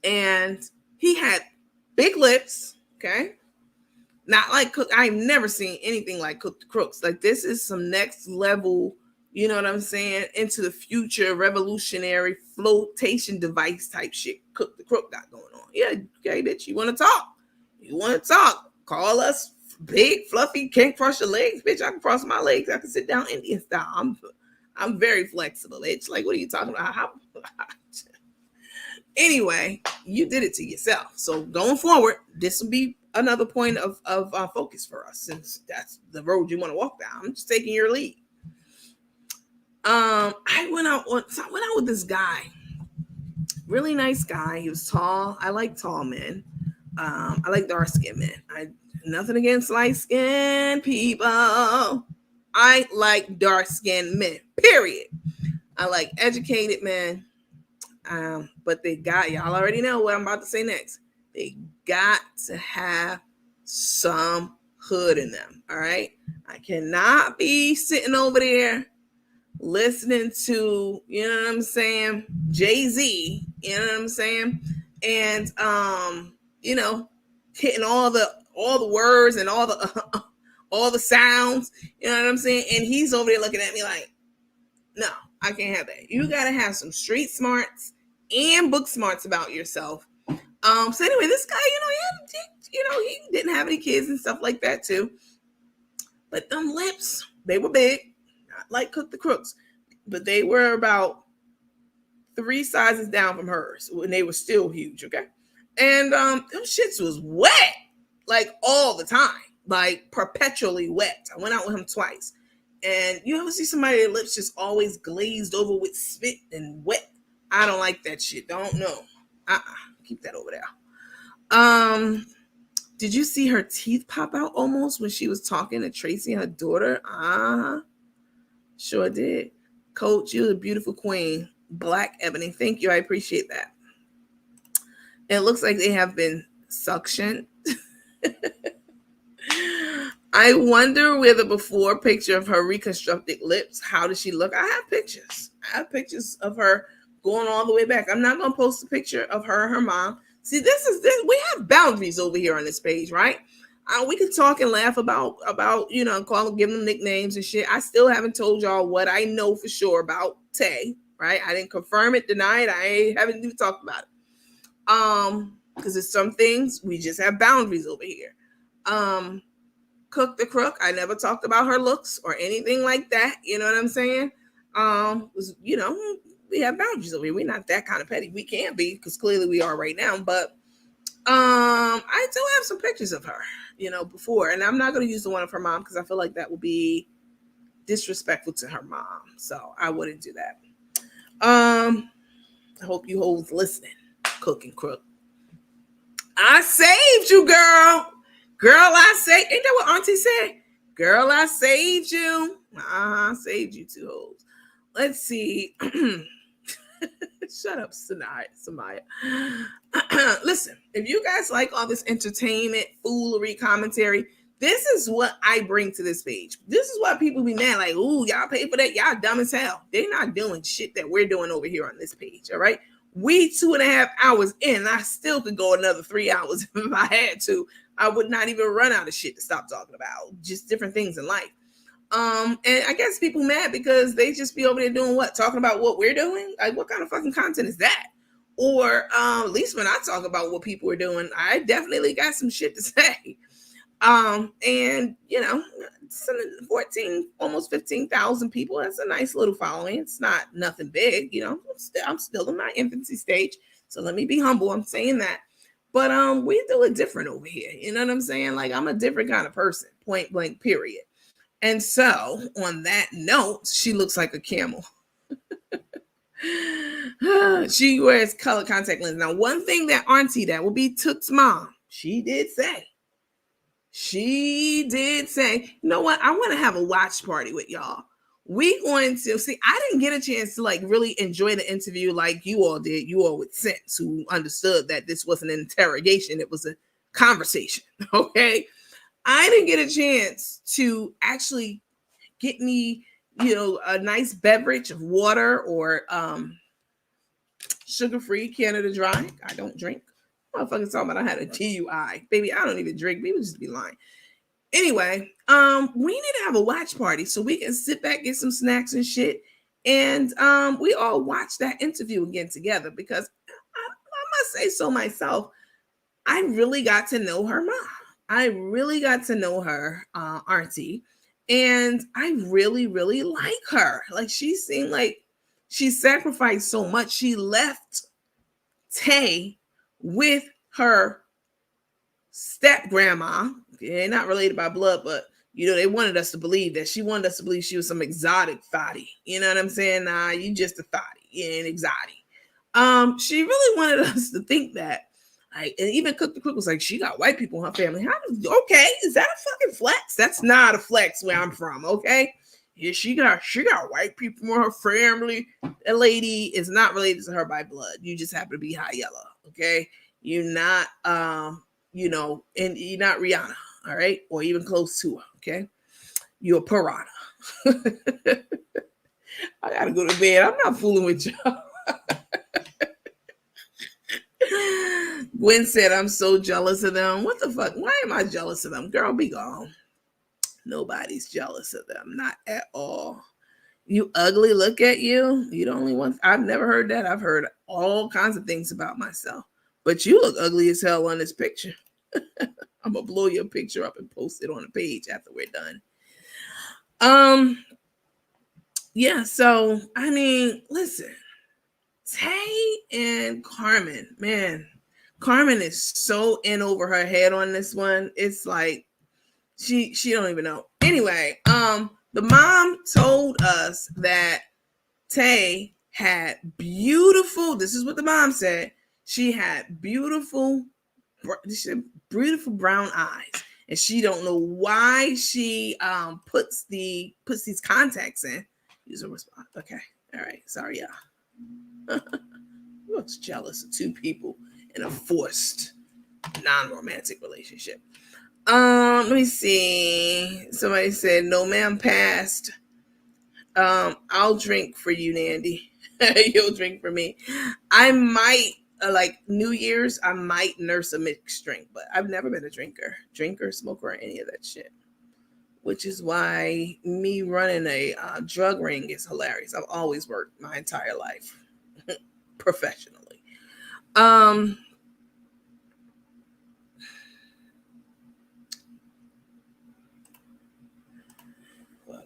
and he had big lips. Okay, not like Cook. I've never seen anything like Cook the Crooks. Like, this is some next level. You know what I'm saying? Into the future, revolutionary flotation device type shit. Cook the Crook got going on. Yeah, okay, bitch. You want to talk? You want to talk? Call us. Big, fluffy, can't cross your legs, bitch. I can cross my legs. I can sit down Indian style. I'm very flexible, bitch. Like, what are you talking about? Anyway, you did it to yourself. So going forward, this will be another point of focus for us, since that's the road you want to walk down. I'm just taking your lead. I went out with this guy. Really nice guy. He was tall. I like tall men. I like dark skinned men. Nothing against light skinned people. I like dark skinned men, period. I like educated men. But they got, y'all already know what I'm about to say next. They got to have some hood in them. All right. I cannot be sitting over there listening to, you know what I'm saying, Jay-Z, you know what I'm saying, and hitting all the words and all the sounds, you know what I'm saying, and he's over there looking at me like, no, I can't have that. You gotta have some street smarts and book smarts about yourself. So anyway, this guy, he didn't have any kids and stuff like that too, but them lips, they were big. Not like Cook the Crooks, but they were about 3 sizes down from hers when they were still huge, okay? And them shits was wet, like all the time, like perpetually wet. I went out with him twice. And you ever see somebody's lips just always glazed over with spit and wet? I don't like that shit. Don't know. Keep that over there. Did you see her teeth pop out almost when she was talking to Tracy, her daughter? Sure did. Coach, you're a beautiful queen. Black Ebony. Thank you. I appreciate that. It looks like they have been suctioned. I wonder where the before picture of her reconstructed lips, how does she look? I have pictures of her going all the way back. I'm not going to post a picture of her and her mom. See, this. We have boundaries over here on this page, right? We can talk and laugh about give them nicknames and shit. I still haven't told y'all what I know for sure about Tay, right? I didn't confirm it, deny it. I haven't even talked about it. Because there's some things we just have boundaries over here. Cook the Crook, I never talked about her looks or anything like that. You know what I'm saying? We have boundaries over here. We're not that kind of petty. We can be, because clearly we are right now. But I do have some pictures of her, before, and I'm not going to use the one of her mom because I feel like that will be disrespectful to her mom. So I wouldn't do that. I hope you hoes listening, Cook and Crook. I saved you, girl. Girl, I saved. Ain't that what Auntie said? Girl, I saved you. I saved you two hoes. Let's see. Shut up, Samaya. Listen, if you guys like all this entertainment, foolery, commentary, this is what I bring to this page. This is why people be mad, like, ooh, y'all pay for that. Y'all dumb as hell. They're not doing shit that we're doing over here on this page. All right. We 2.5 hours in, I still could go another 3 hours if I had to. I would not even run out of shit to stop talking about. Just different things in life. And I guess people mad because they just be over there doing what? Talking about what we're doing? Like, what kind of fucking content is that? Or at least when I talk about what people are doing, I definitely got some shit to say. And 14, almost 15,000 people. That's a nice little following. It's not nothing big, I'm still in my infancy stage. So let me be humble. I'm saying that. But we do it different over here. You know what I'm saying? Like, I'm a different kind of person, point blank, period. And so on that note, she looks like a camel. She wears color contact lenses. Now, one thing that Auntie, that will be Took's mom, she did say, you know what? I want to have a watch party with y'all. We going to see, I didn't get a chance to like really enjoy the interview like you all did, you all with sense, who understood that this wasn't an interrogation, it was a conversation. Okay. I didn't get a chance to actually get me, a nice beverage of water or sugar-free Canada Dry. I don't drink. Motherfuckers talking about I had a DUI. Baby, I don't even drink. People just be lying. Anyway, we need to have a watch party so we can sit back, get some snacks and shit. And we all watch that interview again together because I must say so myself, I really got to know her mom. I really got to know her auntie. And I really, really like her. Like, she seemed like she sacrificed so much. She left Tay with her step grandma. They're not related by blood, but they wanted us to believe that she wanted us to believe she was some exotic thotty. You know what I'm saying? Nah, you just a thotty. You ain't exotic. She really wanted us to think that. Like, and even Cook the Cook was like, she got white people in her family. Okay, is that a fucking flex? That's not a flex where I'm from, okay? Yeah, she got white people in her family. That lady is not related to her by blood. You just happen to be high yellow, okay? You're not, and you're not Rihanna, all right? Or even close to her, okay? You're a piranha. I gotta go to bed. I'm not fooling with y'all. Gwen said, I'm so jealous of them. What the fuck? Why am I jealous of them? Girl, be gone. Nobody's jealous of them. Not at all. You ugly, look at you. You the only one. I've never heard that. I've heard all kinds of things about myself. But you look ugly as hell on this picture. I'm going to blow your picture up and post it on the page after we're done. Yeah, so, I mean, listen. Tay and Carmen, man, Carmen is so in over her head on this one. It's like she don't even know. Anyway, the mom told us that Tay had beautiful. This is what the mom said. She had beautiful brown eyes, and she don't know why she puts these contacts in. Use a response. Okay, all right. Sorry, y'all. Looks jealous of two people in a forced non-romantic relationship. Let me see. Somebody said, no ma'am, passed. I'll drink for you, Nandy. You'll drink for me. I might like New Year's, I might nurse a mixed drink, but I've never been a drinker, smoker, or any of that shit. Which is why me running a drug ring is hilarious. I've always worked my entire life professionally. Well,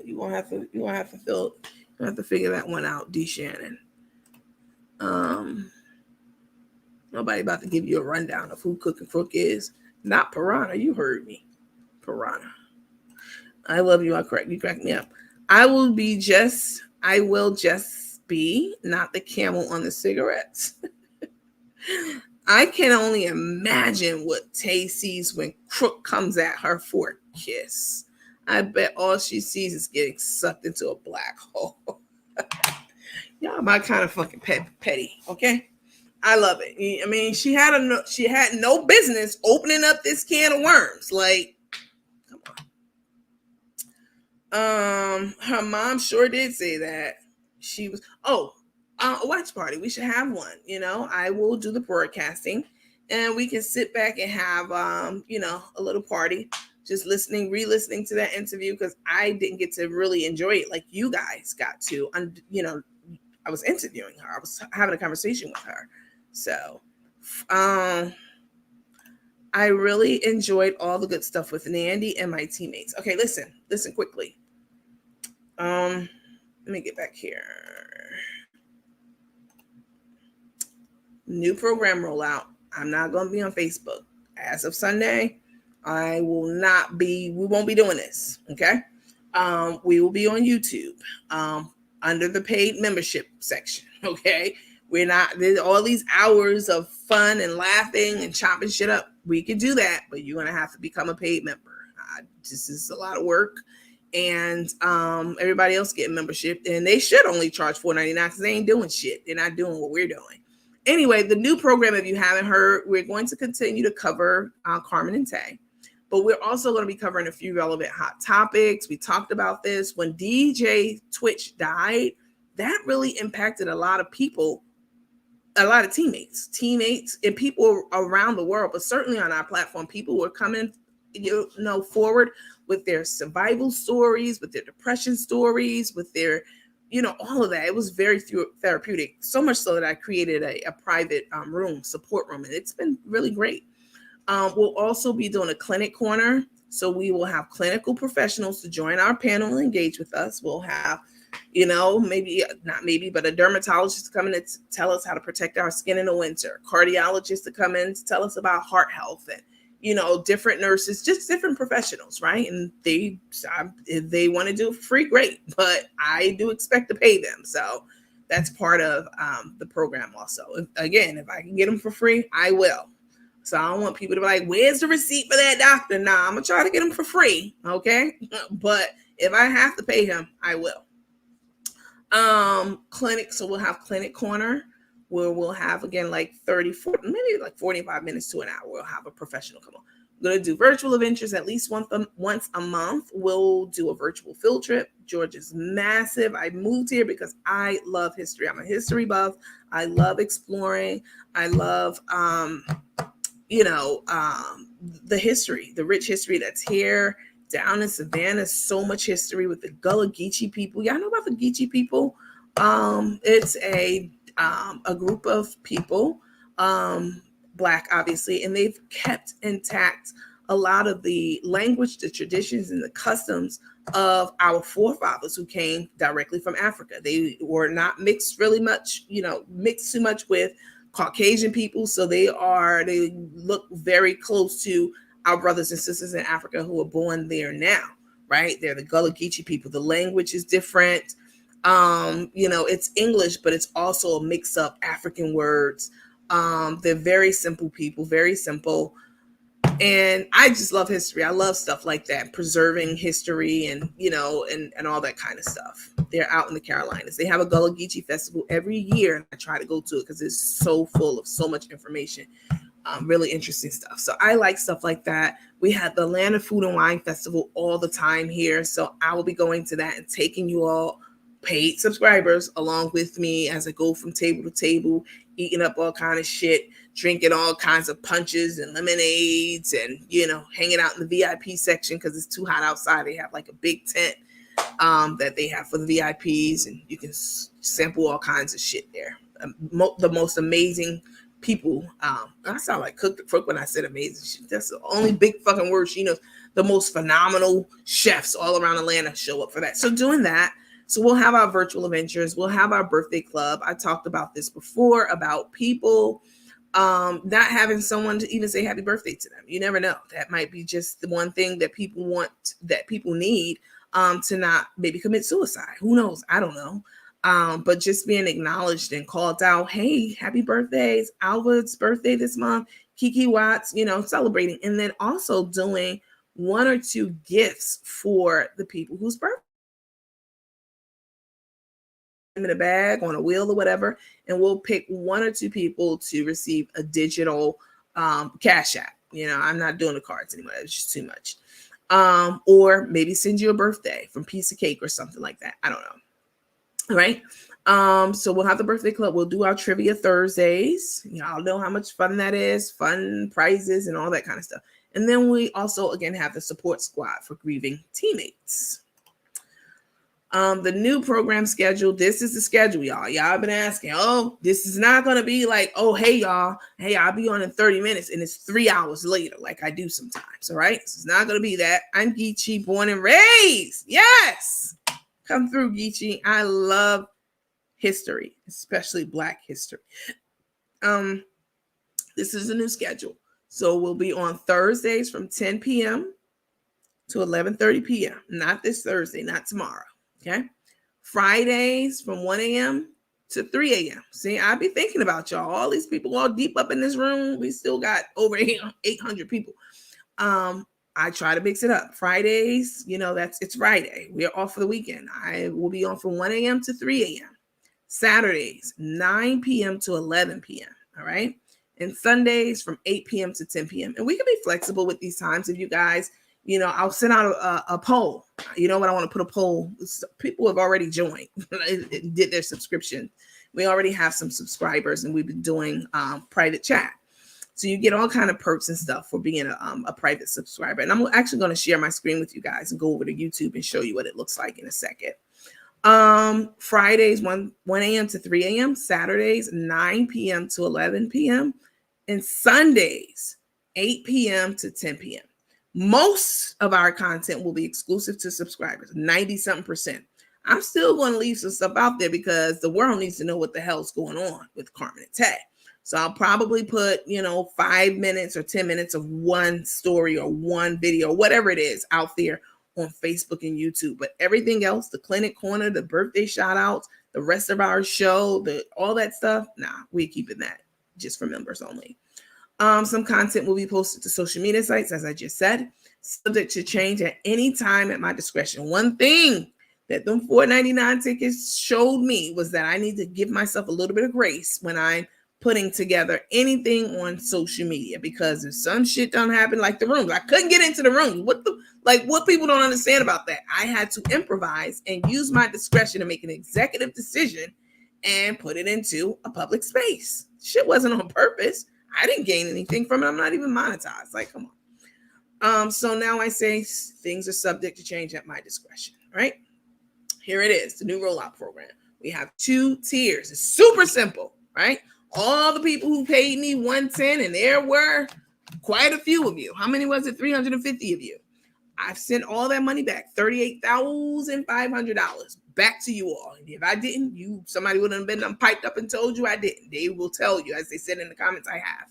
you won't have to figure that one out, D. Shannon. Nobody about to give you a rundown of who Cook and Crook is. Not Piranha. You heard me. Piranha. I love you. You crack me up. I will just be not the camel on the cigarettes. I can only imagine what Tay sees when Crook comes at her for a kiss. I bet all she sees is getting sucked into a black hole. Y'all my kind of fucking petty, okay? I love it. I mean, she had no business opening up this can of worms. Like, come on. Her mom sure did say that. She was a watch party. We should have one. I will do the broadcasting, and we can sit back and have a little party, just re-listening to that interview, because I didn't get to really enjoy it like you guys got to. I was interviewing her. I was having a conversation with her. So, I really enjoyed all the good stuff with Nandy and my teammates. Okay, listen quickly. Let me get back here. New program rollout. I'm not going to be on Facebook. As of Sunday, we won't be doing this. Okay. We will be on YouTube, under the paid membership section. Okay. There's all these hours of fun and laughing and chopping shit up. We could do that, but you're going to have to become a paid member. This is a lot of work. And everybody else getting membership, and they should only charge $4.99 because they ain't doing shit. They're not doing what we're doing. Anyway, the new program, if you haven't heard, we're going to continue to cover Carmen and Tay, but we're also going to be covering a few relevant hot topics. We talked about this when DJ Twitch died. That really impacted a lot of people, a lot of teammates, and people around the world, but certainly on our platform, people were coming, forward with their survival stories, with their depression stories, with their, all of that. It was very therapeutic, so much so that I created a private support room, and it's been really great. We'll also be doing a clinic corner. So we will have clinical professionals to join our panel and engage with us. We'll have, but a dermatologist to come in and tell us how to protect our skin in the winter, cardiologists to come in to tell us about heart health, and different nurses, just different professionals, right? And if they want to do it for free, great. But I do expect to pay them. So that's part of the program also. If I can get them for free, I will. So I don't want people to be like, where's the receipt for that doctor? Nah, I'm going to try to get them for free, okay? But if I have to pay him, I will. Clinic, so we'll have Clinic Corner, where we'll have, again, like 45 minutes to an hour. We'll have a professional come on. We're going to do virtual adventures at least once a month. We'll do a virtual field trip. Georgia's massive. I moved here because I love history. I'm a history buff. I love exploring. I love, the history, the rich history that's here. Down in Savannah, so much history with the Gullah Geechee people. Y'all know about the Geechee people? It's a group of people, Black, obviously, and they've kept intact a lot of the language, the traditions, and the customs of our forefathers who came directly from Africa. They were not mixed too much with Caucasian people. So they look very close to our brothers and sisters in Africa who are born there now, right? They're the Gullah Geechee people. The language is different. It's English, but it's also a mix of African words. They're very simple people, very simple. And I just love history. I love stuff like that, preserving history and all that kind of stuff. They're out in the Carolinas. They have a Gullah Geechee festival every year, and I try to go to it because it's so full of so much information. Really interesting stuff. So I like stuff like that. We have the Atlanta Food and Wine Festival all the time here. So I will be going to that and taking you all paid subscribers along with me as I go from table to table, eating up all kind of shit, drinking all kinds of punches and lemonades, and hanging out in the VIP section because it's too hot outside. They have like a big tent that they have for the VIPs, and you can sample all kinds of shit there. The most amazing people. I sound like Cook the Crook when I said amazing. That's the only big fucking word she knows. The most phenomenal chefs all around Atlanta show up for that. So doing that. So we'll have our virtual adventures. We'll have our birthday club. I talked about this before, about people not having someone to even say happy birthday to them. You never know. That might be just the one thing that people want, that people need to not maybe commit suicide. Who knows? I don't know. But just being acknowledged and called out, hey, happy birthdays, Alva's birthday this month, Kiki Watts, celebrating. And then also doing 1 or 2 gifts for the people whose birthday in a bag on a wheel or whatever, and we'll pick 1 or 2 people to receive a digital Cash App. I'm not doing the cards anymore. It's just too much. Or maybe send you a birthday from Piece of Cake or something like that. I don't know. All right. So we'll have the birthday club. We'll do our trivia Thursdays. Y'all know how much fun that is, fun prizes and all that kind of stuff. And then we also, again, have the support squad for grieving teammates. The new program schedule, this is the schedule, y'all. Y'all been asking, this is not going to be like, hey, y'all, I'll be on in 30 minutes and it's 3 hours later, like I do sometimes. All right. So it's not going to be that. I'm Geechee, born and raised. Yes. Come through, Geechee. I love history, especially Black history. This is a new schedule. So we'll be on Thursdays from 10 p.m. to 11:30 p.m. Not this Thursday, not tomorrow. Okay. Fridays from 1 a.m. to 3 a.m. See, I be thinking about y'all. All these people all deep up in this room. We still got over 800 people. I try to mix it up. Fridays, it's Friday. We are off for the weekend. I will be on from 1 a.m. to 3 a.m. Saturdays, 9 p.m. to 11 p.m. All right. And Sundays from 8 p.m. to 10 p.m. And we can be flexible with these times if you guys, I'll send out a poll. You know what? I want to put a poll. People have already joined, did their subscription. We already have some subscribers and we've been doing private chat. So you get all kind of perks and stuff for being a private subscriber. And I'm actually going to share my screen with you guys and go over to YouTube and show you what it looks like in a second. Fridays, 1 a.m. to 3 a.m. Saturdays, 9 p.m. to 11 p.m. And Sundays, 8 p.m. to 10 p.m. Most of our content will be exclusive to subscribers, 90-something%. I'm still going to leave some stuff out there because the world needs to know what the hell's going on with Carmen and Tay. So I'll probably put, 5 minutes or 10 minutes of one story or one video, whatever it is out there on Facebook and YouTube. But everything else, the clinic corner, the birthday shout outs, the rest of our show, all that stuff, we're keeping that just for members only. Some content will be posted to social media sites, as I just said, subject to change at any time at my discretion. One thing that them $4.99 tickets showed me was that I need to give myself a little bit of grace when I'm putting together anything on social media, because if some shit don't happen, like the rooms, I couldn't get into the room. What people don't understand about that? I had to improvise and use my discretion to make an executive decision and put it into a public space. Shit wasn't on purpose. I didn't gain anything from it. I'm not even monetized. Like, come on. So now I say things are subject to change at my discretion. Right? Here it is, the new rollout program. We have 2 tiers. It's super simple, right? All the people who paid me $110, and there were quite a few of you. How many was it? 350 of you. I've sent all that money back, $38,500 back to you all. And if I didn't, somebody would have been piped up and told you I didn't. They will tell you, as they said in the comments, I have.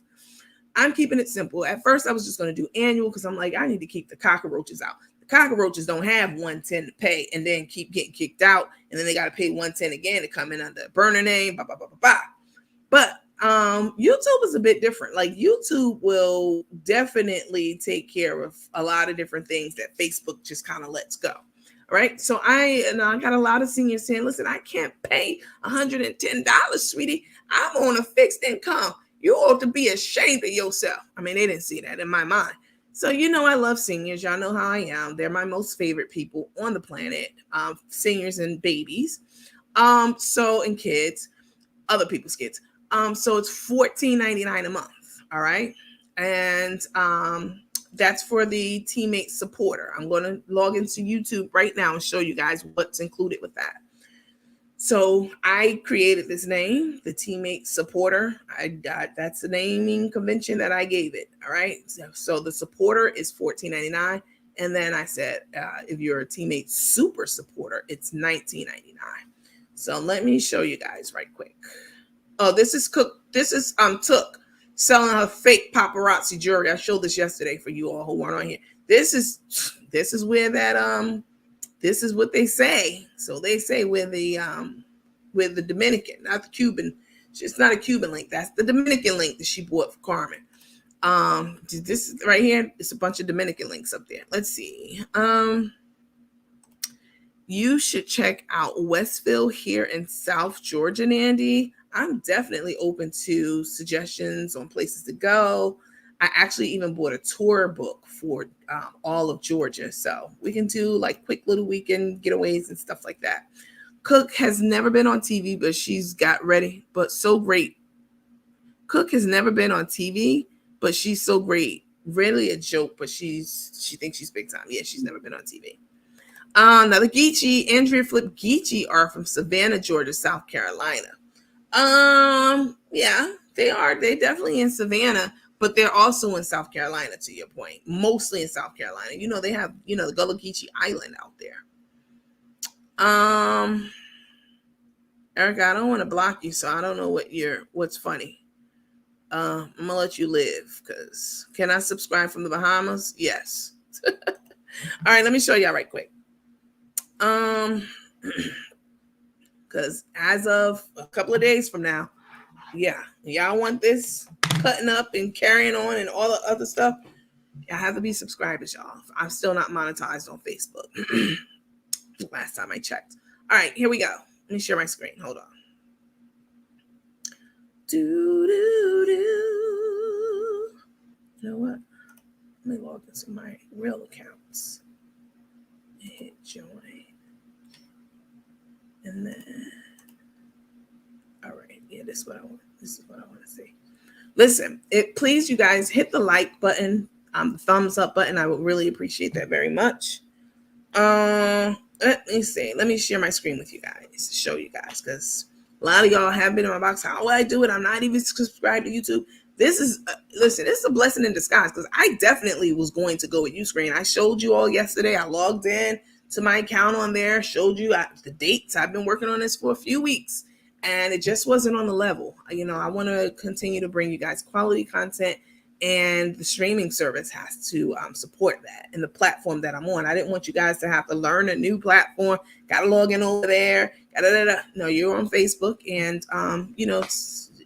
I'm keeping it simple. At first, I was just going to do annual because I'm like, I need to keep the cockroaches out. The cockroaches don't have $110 to pay and then keep getting kicked out. And then they got to pay $110 again to come in under a burner name, blah, blah, blah, blah, blah. But YouTube is a bit different. Like, YouTube will definitely take care of a lot of different things that Facebook just kind of lets go. All right. So I got a lot of seniors saying, listen, I can't pay $110, sweetie. I'm on a fixed income. You ought to be ashamed of yourself. I mean, they didn't see that in my mind. So, I love seniors. Y'all know how I am. They're my most favorite people on the planet. Seniors and babies. And kids, other people's kids. So it's $14.99 a month. All right. And that's for the teammate supporter. I'm going to log into YouTube right now and show you guys what's included with that. So I created this name, the teammate supporter. That's the naming convention that I gave it. All right. So the supporter is $14.99. And then I said, if you're a teammate super supporter, it's $19.99. So let me show you guys right quick. Oh, this is Cook. This is Took selling her fake paparazzi jewelry. I showed this yesterday for you all who weren't on here. This is where that this is what they say. So they say with the Dominican, not the Cuban. It's not a Cuban link. That's the Dominican link that she bought for Carmen. This is right here. It's a bunch of Dominican links up there. Let's see. you should check out Westville here in South Georgia, Nandy. I'm definitely open to suggestions on places to go. I actually even bought a tour book for all of Georgia. So we can do like quick little weekend getaways and stuff like that. Cook has never been on TV, but she's got ready, but so great. Cook has never been on TV, but she's so great. Really a joke, but she thinks she's big time. Yeah, she's never been on TV. Now the Geechee, Andrea Flip Geechee are from Savannah, Georgia, South Carolina. Yeah, they are. They definitely in Savannah, but they're also in South Carolina, to your point. Mostly in South Carolina. You know, they have, the Gullah Geechee Island out there. Erica, I don't want to block you, so I don't know what's funny. I'm gonna let you live, because can I subscribe from the Bahamas? Yes. All right, let me show y'all right quick. Because as of a couple of days from now, yeah, y'all want this cutting up and carrying on and all the other stuff, y'all have to be subscribers, y'all. I'm still not monetized on Facebook. Last time I checked. All right, here we go. Let me share my screen. Hold on. You know what? Let me log into my real accounts and hit join. And then, all right, yeah, this is what I want. This is what I want to see. Listen, please, you guys, hit the like button, the thumbs up button. I would really appreciate that very much. Let me see. Let me share my screen with you guys, show you guys, because a lot of y'all have been in my box. How will I do it? I'm not even subscribed to YouTube. This is, listen, this is a blessing in disguise, because I definitely was going to go with Uscreen. I showed you all yesterday. I logged in to my account on there, showed you the dates. I've been working on this for a few weeks, and it just wasn't on the level. I want to continue to bring you guys quality content, and the streaming service has to support that, and the platform that I'm on. I didn't want you guys to have to learn a new platform, got to log in over there. No, you're on Facebook, and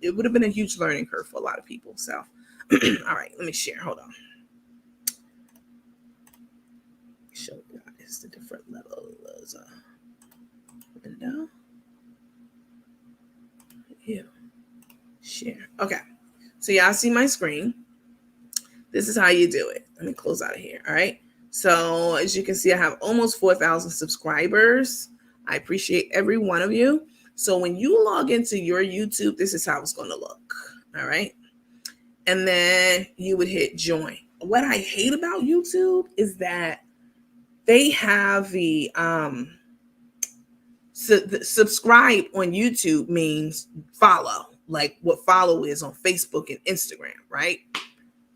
it would have been a huge learning curve for a lot of people. So, all right, let me share. Hold on. Show you guys the different levels. Window. Yeah. Share. Okay. So y'all see my screen. This is how you do it. Let me close out of here. All right. So as you can see, I have almost 4,000 subscribers. I appreciate every one of you. So when you log into your YouTube, this is how it's going to look. All right. And then you would hit join. What I hate about YouTube is that they have the subscribe on YouTube means follow, like what follow is on Facebook and Instagram, right?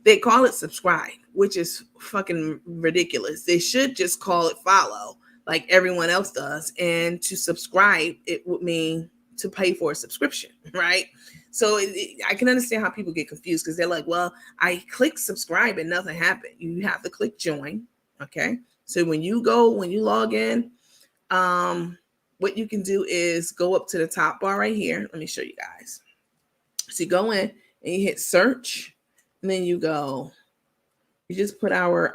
They call it subscribe, which is fucking ridiculous. They should just call it follow, like everyone else does. And to subscribe, it would mean to pay for a subscription, right? So I can understand how people get confused, because they're like, well, I click subscribe and nothing happened. You have to click join, okay? So when you log in, what you can do is go up to the top bar right here. Let me show you guys. So you go in and you hit search, and then you just put our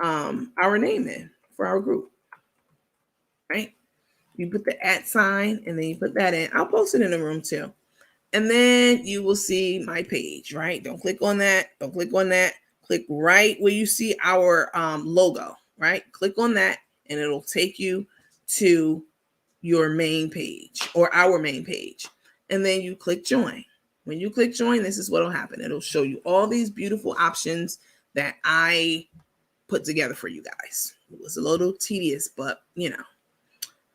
name in for our group, right? You put the @ sign, and then you put that in. I'll post it in the room too. And then you will see my page, right? Don't click on that. Don't click on that. Click right where you see our logo, right? Click on that, and it'll take you to your main page, or our main page. And then you click join. When you click join, this is what will happen. It'll show you all these beautiful options that I put together for you guys. It was a little tedious, but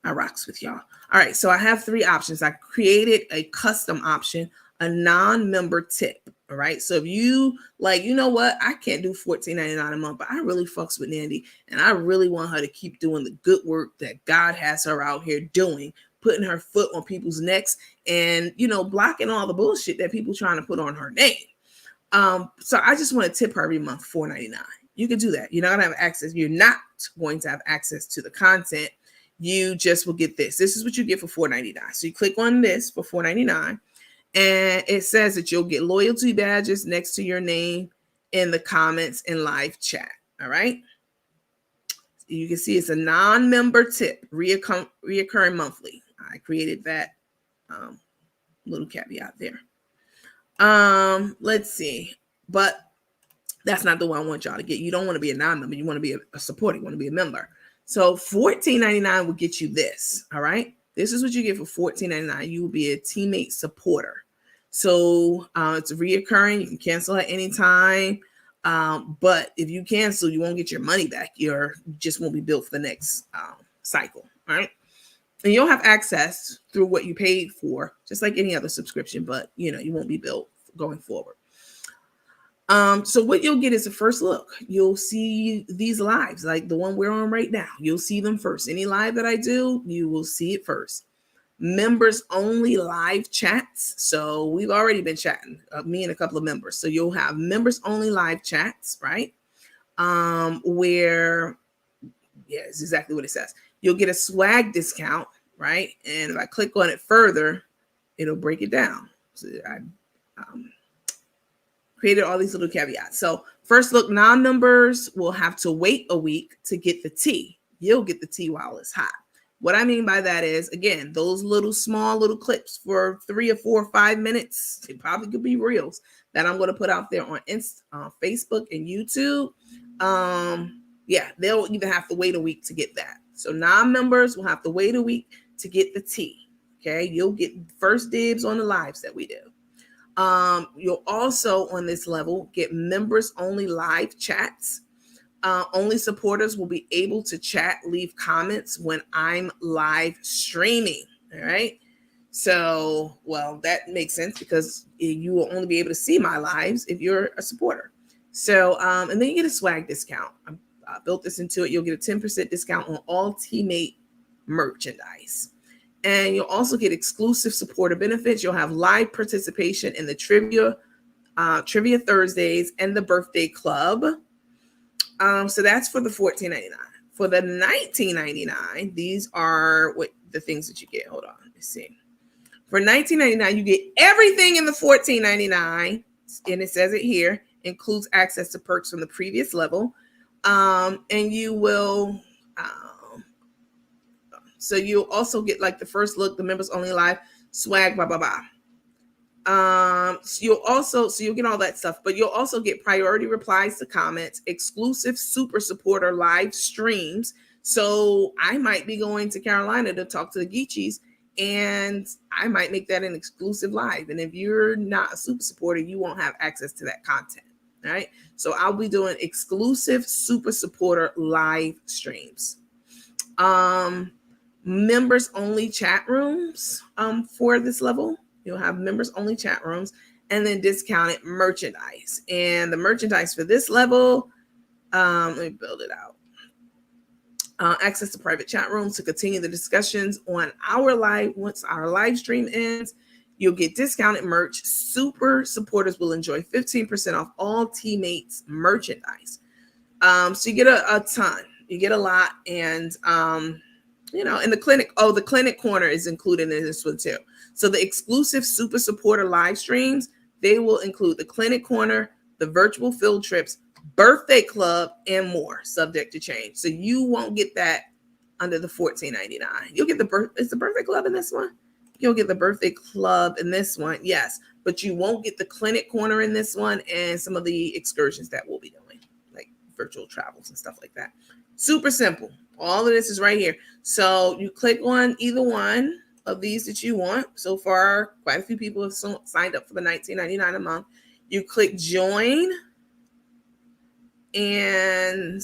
I rocks with y'all. All right, so I have 3 options. I created a custom option, a non-member tip. All right, so if you like, you know what, I can't do $14.99 a month, but I really fucks with Nandy, and I really want her to keep doing the good work that God has her out here doing, putting her foot on people's necks, and blocking all the bullshit that people trying to put on her name. So I just want to tip her every month $4.99. You can do that. You're not gonna have access. You're not going to have access to the content. You just will get this. This is what you get for $4.99. So you click on this for $4.99, and it says that you'll get loyalty badges next to your name in the comments and live chat. All right. You can see it's a non-member tip, reoccurring monthly. I created that little caveat there. Let's see. But that's not the one I want y'all to get. You don't want to be a non-member. You want to be a supporter. You want to be a member. So $14.99 will get you this. All right. This is what you get for $14.99. You will be a teammate supporter. So it's reoccurring. You can cancel at any time. But if you cancel, you won't get your money back. You just won't be billed for the next cycle. All right. And you'll have access through what you paid for, just like any other subscription, but you won't be billed going forward. So what you'll get is a first look. You'll see these lives, like the one we're on right now. You'll see them first. Any live that I do, you will see it first. Members only live chats. So we've already been chatting, me and a couple of members. So you'll have members only live chats, right? Where, yeah, it's exactly what it says. You'll get a swag discount, right? And if I click on it further, it'll break it down. So I created all these little caveats. So first look, non-members will have to wait a week to get the tea. You'll get the tea while it's hot. What I mean by that is, again, those small little clips for 3 or 4 or 5 minutes, it probably could be reels that I'm going to put out there on Facebook and YouTube. Yeah, they'll either have to wait a week to get that. So non-members will have to wait a week to get the tea. Okay, you'll get first dibs on the lives that we do. You'll also on this level get members only live chats. Only supporters will be able to chat, leave comments when I'm live streaming. All right. So, well, that makes sense because you will only be able to see my lives if you're a supporter. So, and then you get a swag discount. I built this into it. You'll get a 10% discount on all teammate merchandise. And you'll also get exclusive supporter benefits. You'll have live participation in the trivia Thursdays and the birthday club. So that's for the $14.99. For the $19.99, these are what the things that you get. Hold on, let's see. For $19.99, you get everything in the $14.99, and it says it here, includes access to perks from the previous level. And you will, so you'll also get like the first look, the members only live, swag, blah, blah, blah. So you'll get all that stuff, but you'll also get priority replies to comments, exclusive super supporter live streams. So I might be going to Carolina to talk to the Geechies, and I might make that an exclusive live. And if you're not a super supporter, you won't have access to that content. All right. So I'll be doing exclusive super supporter live streams. Members only chat rooms for this level. You'll have members only chat rooms and then discounted merchandise. And the merchandise for this level, let me build it out. Access to private chat rooms to continue the discussions on our live. Once our live stream ends, you'll get discounted merch. Super supporters will enjoy 15% off all teammates merchandise. So you get a ton, you get a lot. And, in the clinic, the clinic corner is included in this one too. So the exclusive super supporter live streams, they will include the clinic corner, the virtual field trips, birthday club, and more, subject to change. So you won't get that under the $14.99. You'll get is the birthday club in this one? You'll get the birthday club in this one, yes, but you won't get the clinic corner in this one and some of the excursions that we'll be doing, like virtual travels and stuff like that. Super simple. All of this is right here. So you click on either one of these that you want. So far, quite a few people have signed up for the $19.99 a month. You click join, and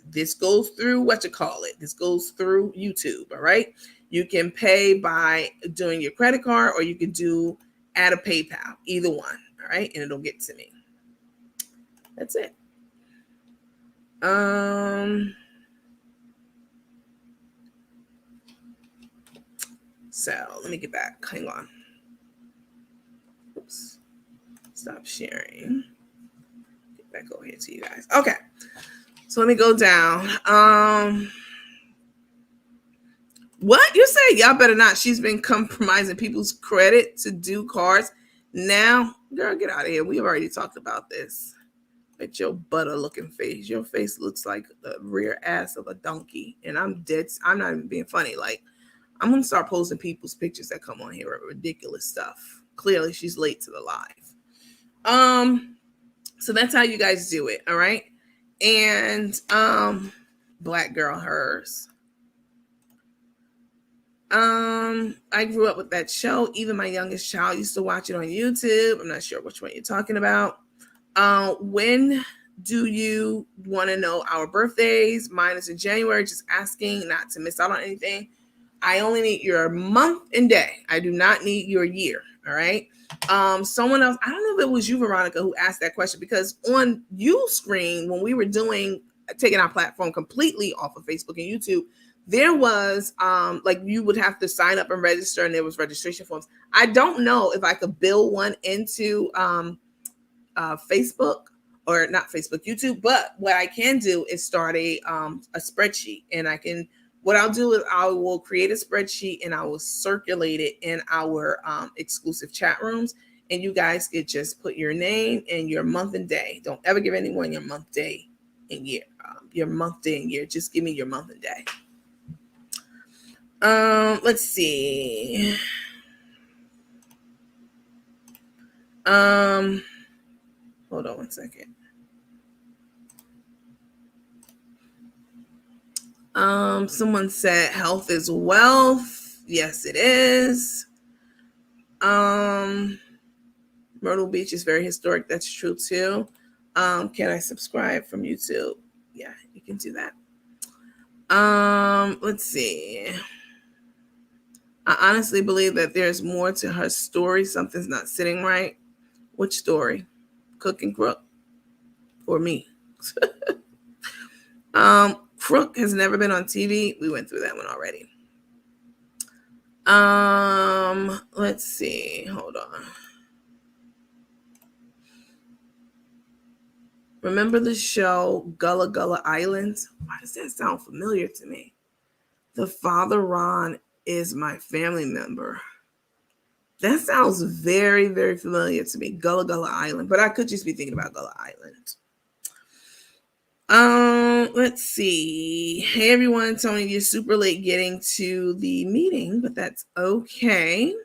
this goes through this goes through YouTube. All right. You can pay by doing your credit card, or you can add a PayPal, either one. All right. And it'll get to me. That's it. So let me get back. Hang on. Oops. Stop sharing. Get back over here to you guys. Okay. So let me go down. What you say? Y'all better not. She's been compromising people's credit to do cards. Now, girl, get out of here. We've already talked about this. at your butter looking face. Your face looks like the rear ass of a donkey. And I'm dead. I'm not even being funny. Like, I'm going to start posting people's pictures that come on here with ridiculous stuff. Clearly, she's late to the live. So that's how you guys do it. All right. And Black Girl Hers. I grew up with that show. Even my youngest child used to watch it on YouTube. I'm not sure which one you're talking about. When do you want to know our birthdays? Mine is in January. Just asking not to miss out on anything. I only need your month and day. I do not need your year. All right. Someone else, I don't know if it was you, Veronica, who asked that question, because on Uscreen, when we were taking our platform completely off of Facebook and YouTube, there was like you would have to sign up and register, and there was registration forms. I don't know if I could build one into Facebook, or not Facebook, YouTube, but what I can do is start a spreadsheet, and what I'll do is I will create a spreadsheet and I will circulate it in our exclusive chat rooms, and you guys could just put your name and your month and day. Don't ever give anyone your month, day, and year. Your month, day, and year. Just give me your month and day. Let's see. Hold on one second. Someone said health is wealth. Yes, it is. Myrtle Beach is very historic. That's true too. Can I subscribe from YouTube? Yeah, you can do that. Let's see. I honestly believe that there's more to her story. Something's not sitting right. Which story? Cook and Crook? Or me? Crook has never been on TV. We went through that one already. Let's see. Hold on. Remember the show Gullah Gullah Island? Why does that sound familiar to me? The father Ron is my family member. That sounds very, very familiar to me. Gullah Gullah Island, but I could just be thinking about Gullah Island. Let's see. Hey everyone, Tony, you're super late getting to the meeting, but that's okay.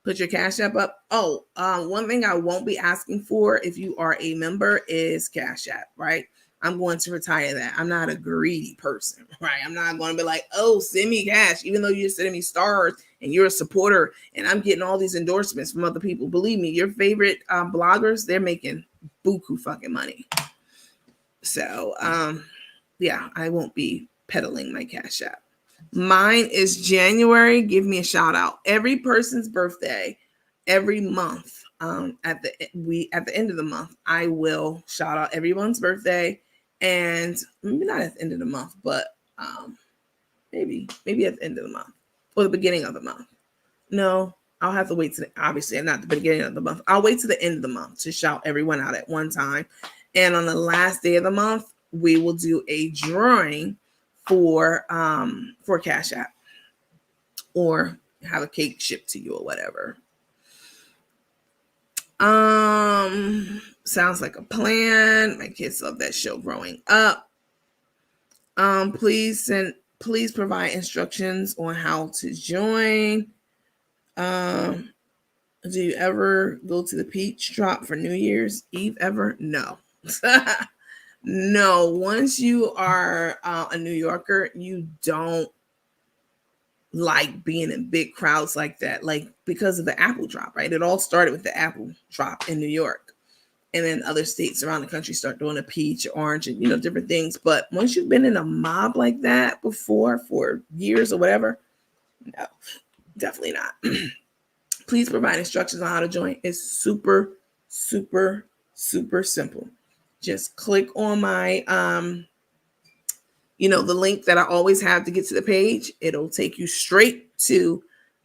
Put your Cash App up. Oh, one thing I won't be asking for if you are a member is Cash App, right? I'm going to retire that. I'm not a greedy person, right? I'm not going to be like, oh, send me cash, even though you're sending me stars and you're a supporter and I'm getting all these endorsements from other people. Believe me, your favorite bloggers, they're making buku fucking money. So, yeah, I won't be peddling my Cash App. Mine is January. Give me a shout out. Every person's birthday, every month, at the end of the month, I will shout out everyone's birthday, and maybe not at the end of the month, but maybe at the end of the month or the beginning of the month. No, I'll have to wait to obviously not the beginning of the month. I'll wait to the end of the month to shout everyone out at one time, and on the last day of the month, we will do a drawing for Cash App, or have a cake shipped to you or whatever. Sounds like a plan. My kids love that show growing up. Please provide instructions on how to join. Do you ever go to the Peach Drop for New Year's Eve ever? No. No, once you are a New Yorker, you don't like being in big crowds like that, like because of the Apple Drop, right? It all started with the Apple Drop in New York, and then other states around the country start doing a peach, orange, and different things. But once you've been in a mob like that before for years or whatever, no, definitely not. Please provide instructions on how to join. It's super, super, super simple. Just click on my, the link that I always have to get to the page. It'll take you straight to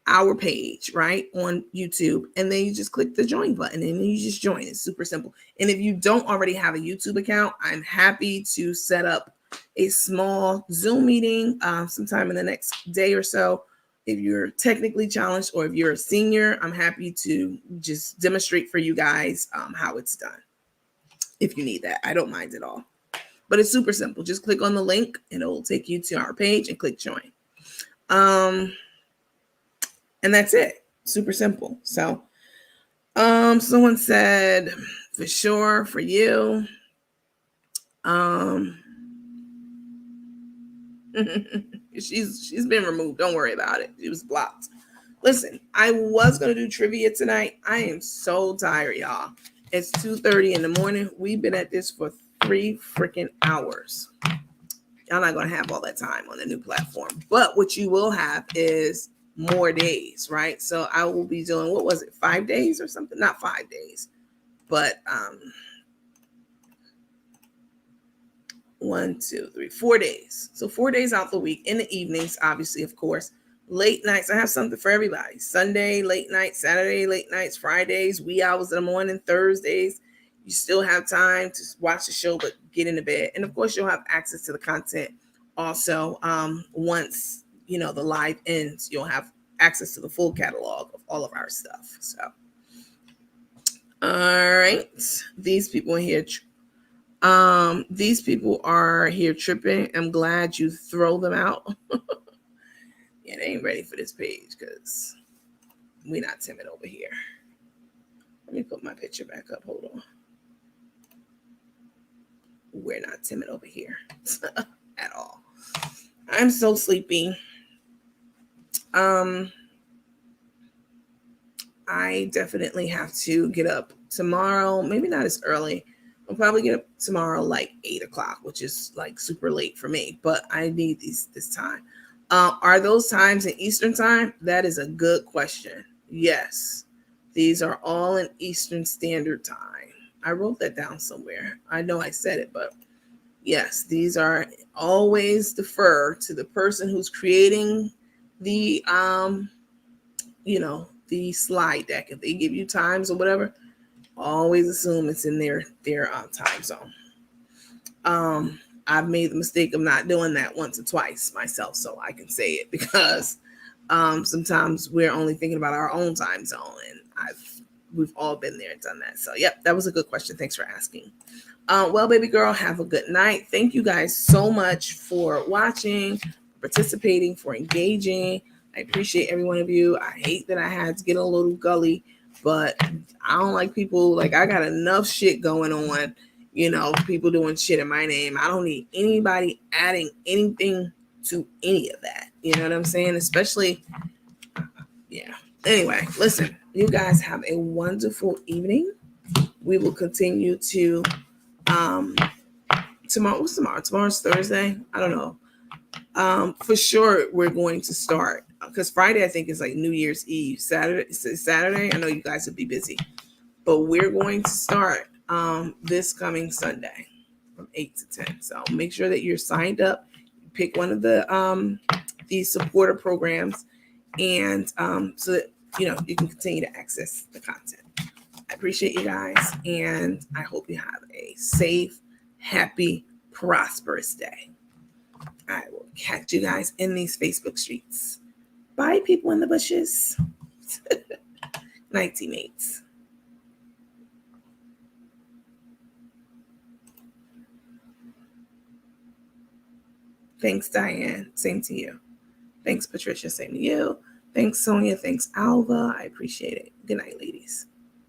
our page, right, on YouTube. And then you just click the join button and then you just join. It's super simple. And if you don't already have a YouTube account, I'm happy to set up a small Zoom meeting sometime in the next day or so. If you're technically challenged or if you're a senior, I'm happy to just demonstrate for you guys how it's done. if you need that. I don't mind at all. But it's super simple. Just click on the link and it will take you to our page and click join. And that's it. Super simple. So someone said, for sure, for you. She's been removed. Don't worry about it. She was blocked. Listen, I was gonna do trivia tonight. I am so tired, y'all. It's 2:30 in the morning. We've been at this for 3 freaking hours. Y'all not gonna have all that time on the new platform. But what you will have is more days, right? So I will be doing, what was it, 5 days or something? Not 5 days, but 1, 2, 3, 4 days. So 4 days out the week in the evenings, obviously, of course. Late nights, I have something for everybody. Sunday, late nights, Saturday, late nights, Fridays, wee hours in the morning, Thursdays. You still have time to watch the show, but get into bed. And of course, you'll have access to the content also. Once, the live ends, you'll have access to the full catalog of all of our stuff. So, all right. These people here are here tripping. I'm glad you throw them out. Yeah, they ain't ready for this page because we're not timid over here. Let me put my picture back up. Hold on. We're not timid over here at all. I'm so sleepy. I definitely have to get up tomorrow. Maybe not as early. I'll probably get up tomorrow like 8 o'clock, which is like super late for me, but I need this time. Are those times in Eastern time? That is a good question. Yes, these are all in Eastern Standard Time. I wrote that down somewhere. I know I said it, but yes, these are always defer to the person who's creating the, the slide deck. If they give you times or whatever, always assume it's in their time zone. I've made the mistake of not doing that once or twice myself, so I can say it because sometimes we're only thinking about our own time zone, and we've all been there and done that. So, yep, that was a good question. Thanks for asking. Well, baby girl, have a good night. Thank you guys so much for watching, participating, for engaging. I appreciate every one of you. I hate that I had to get a little gully, but I don't like people. Like, I got enough shit going on. People doing shit in my name. I don't need anybody adding anything to any of that. You know what I'm saying? Especially, yeah. Anyway, listen, you guys have a wonderful evening. We will continue to, tomorrow, what's tomorrow? Tomorrow's Thursday. I don't know. For sure, we're going to start because Friday, I think, is like New Year's Eve. Saturday, I know you guys will be busy, but we're going to start this coming Sunday from 8 to 10. So make sure that you're signed up. Pick one of the supporter programs, and so that you can continue to access the content. I appreciate you guys, and I hope you have a safe, happy, prosperous day. I will catch you guys in these Facebook streets. Bye, people in the bushes. Night, teammates. Thanks, Diane. Same to you. Thanks, Patricia. Same to you. Thanks, Sonia. Thanks, Alva. I appreciate it. Good night, ladies.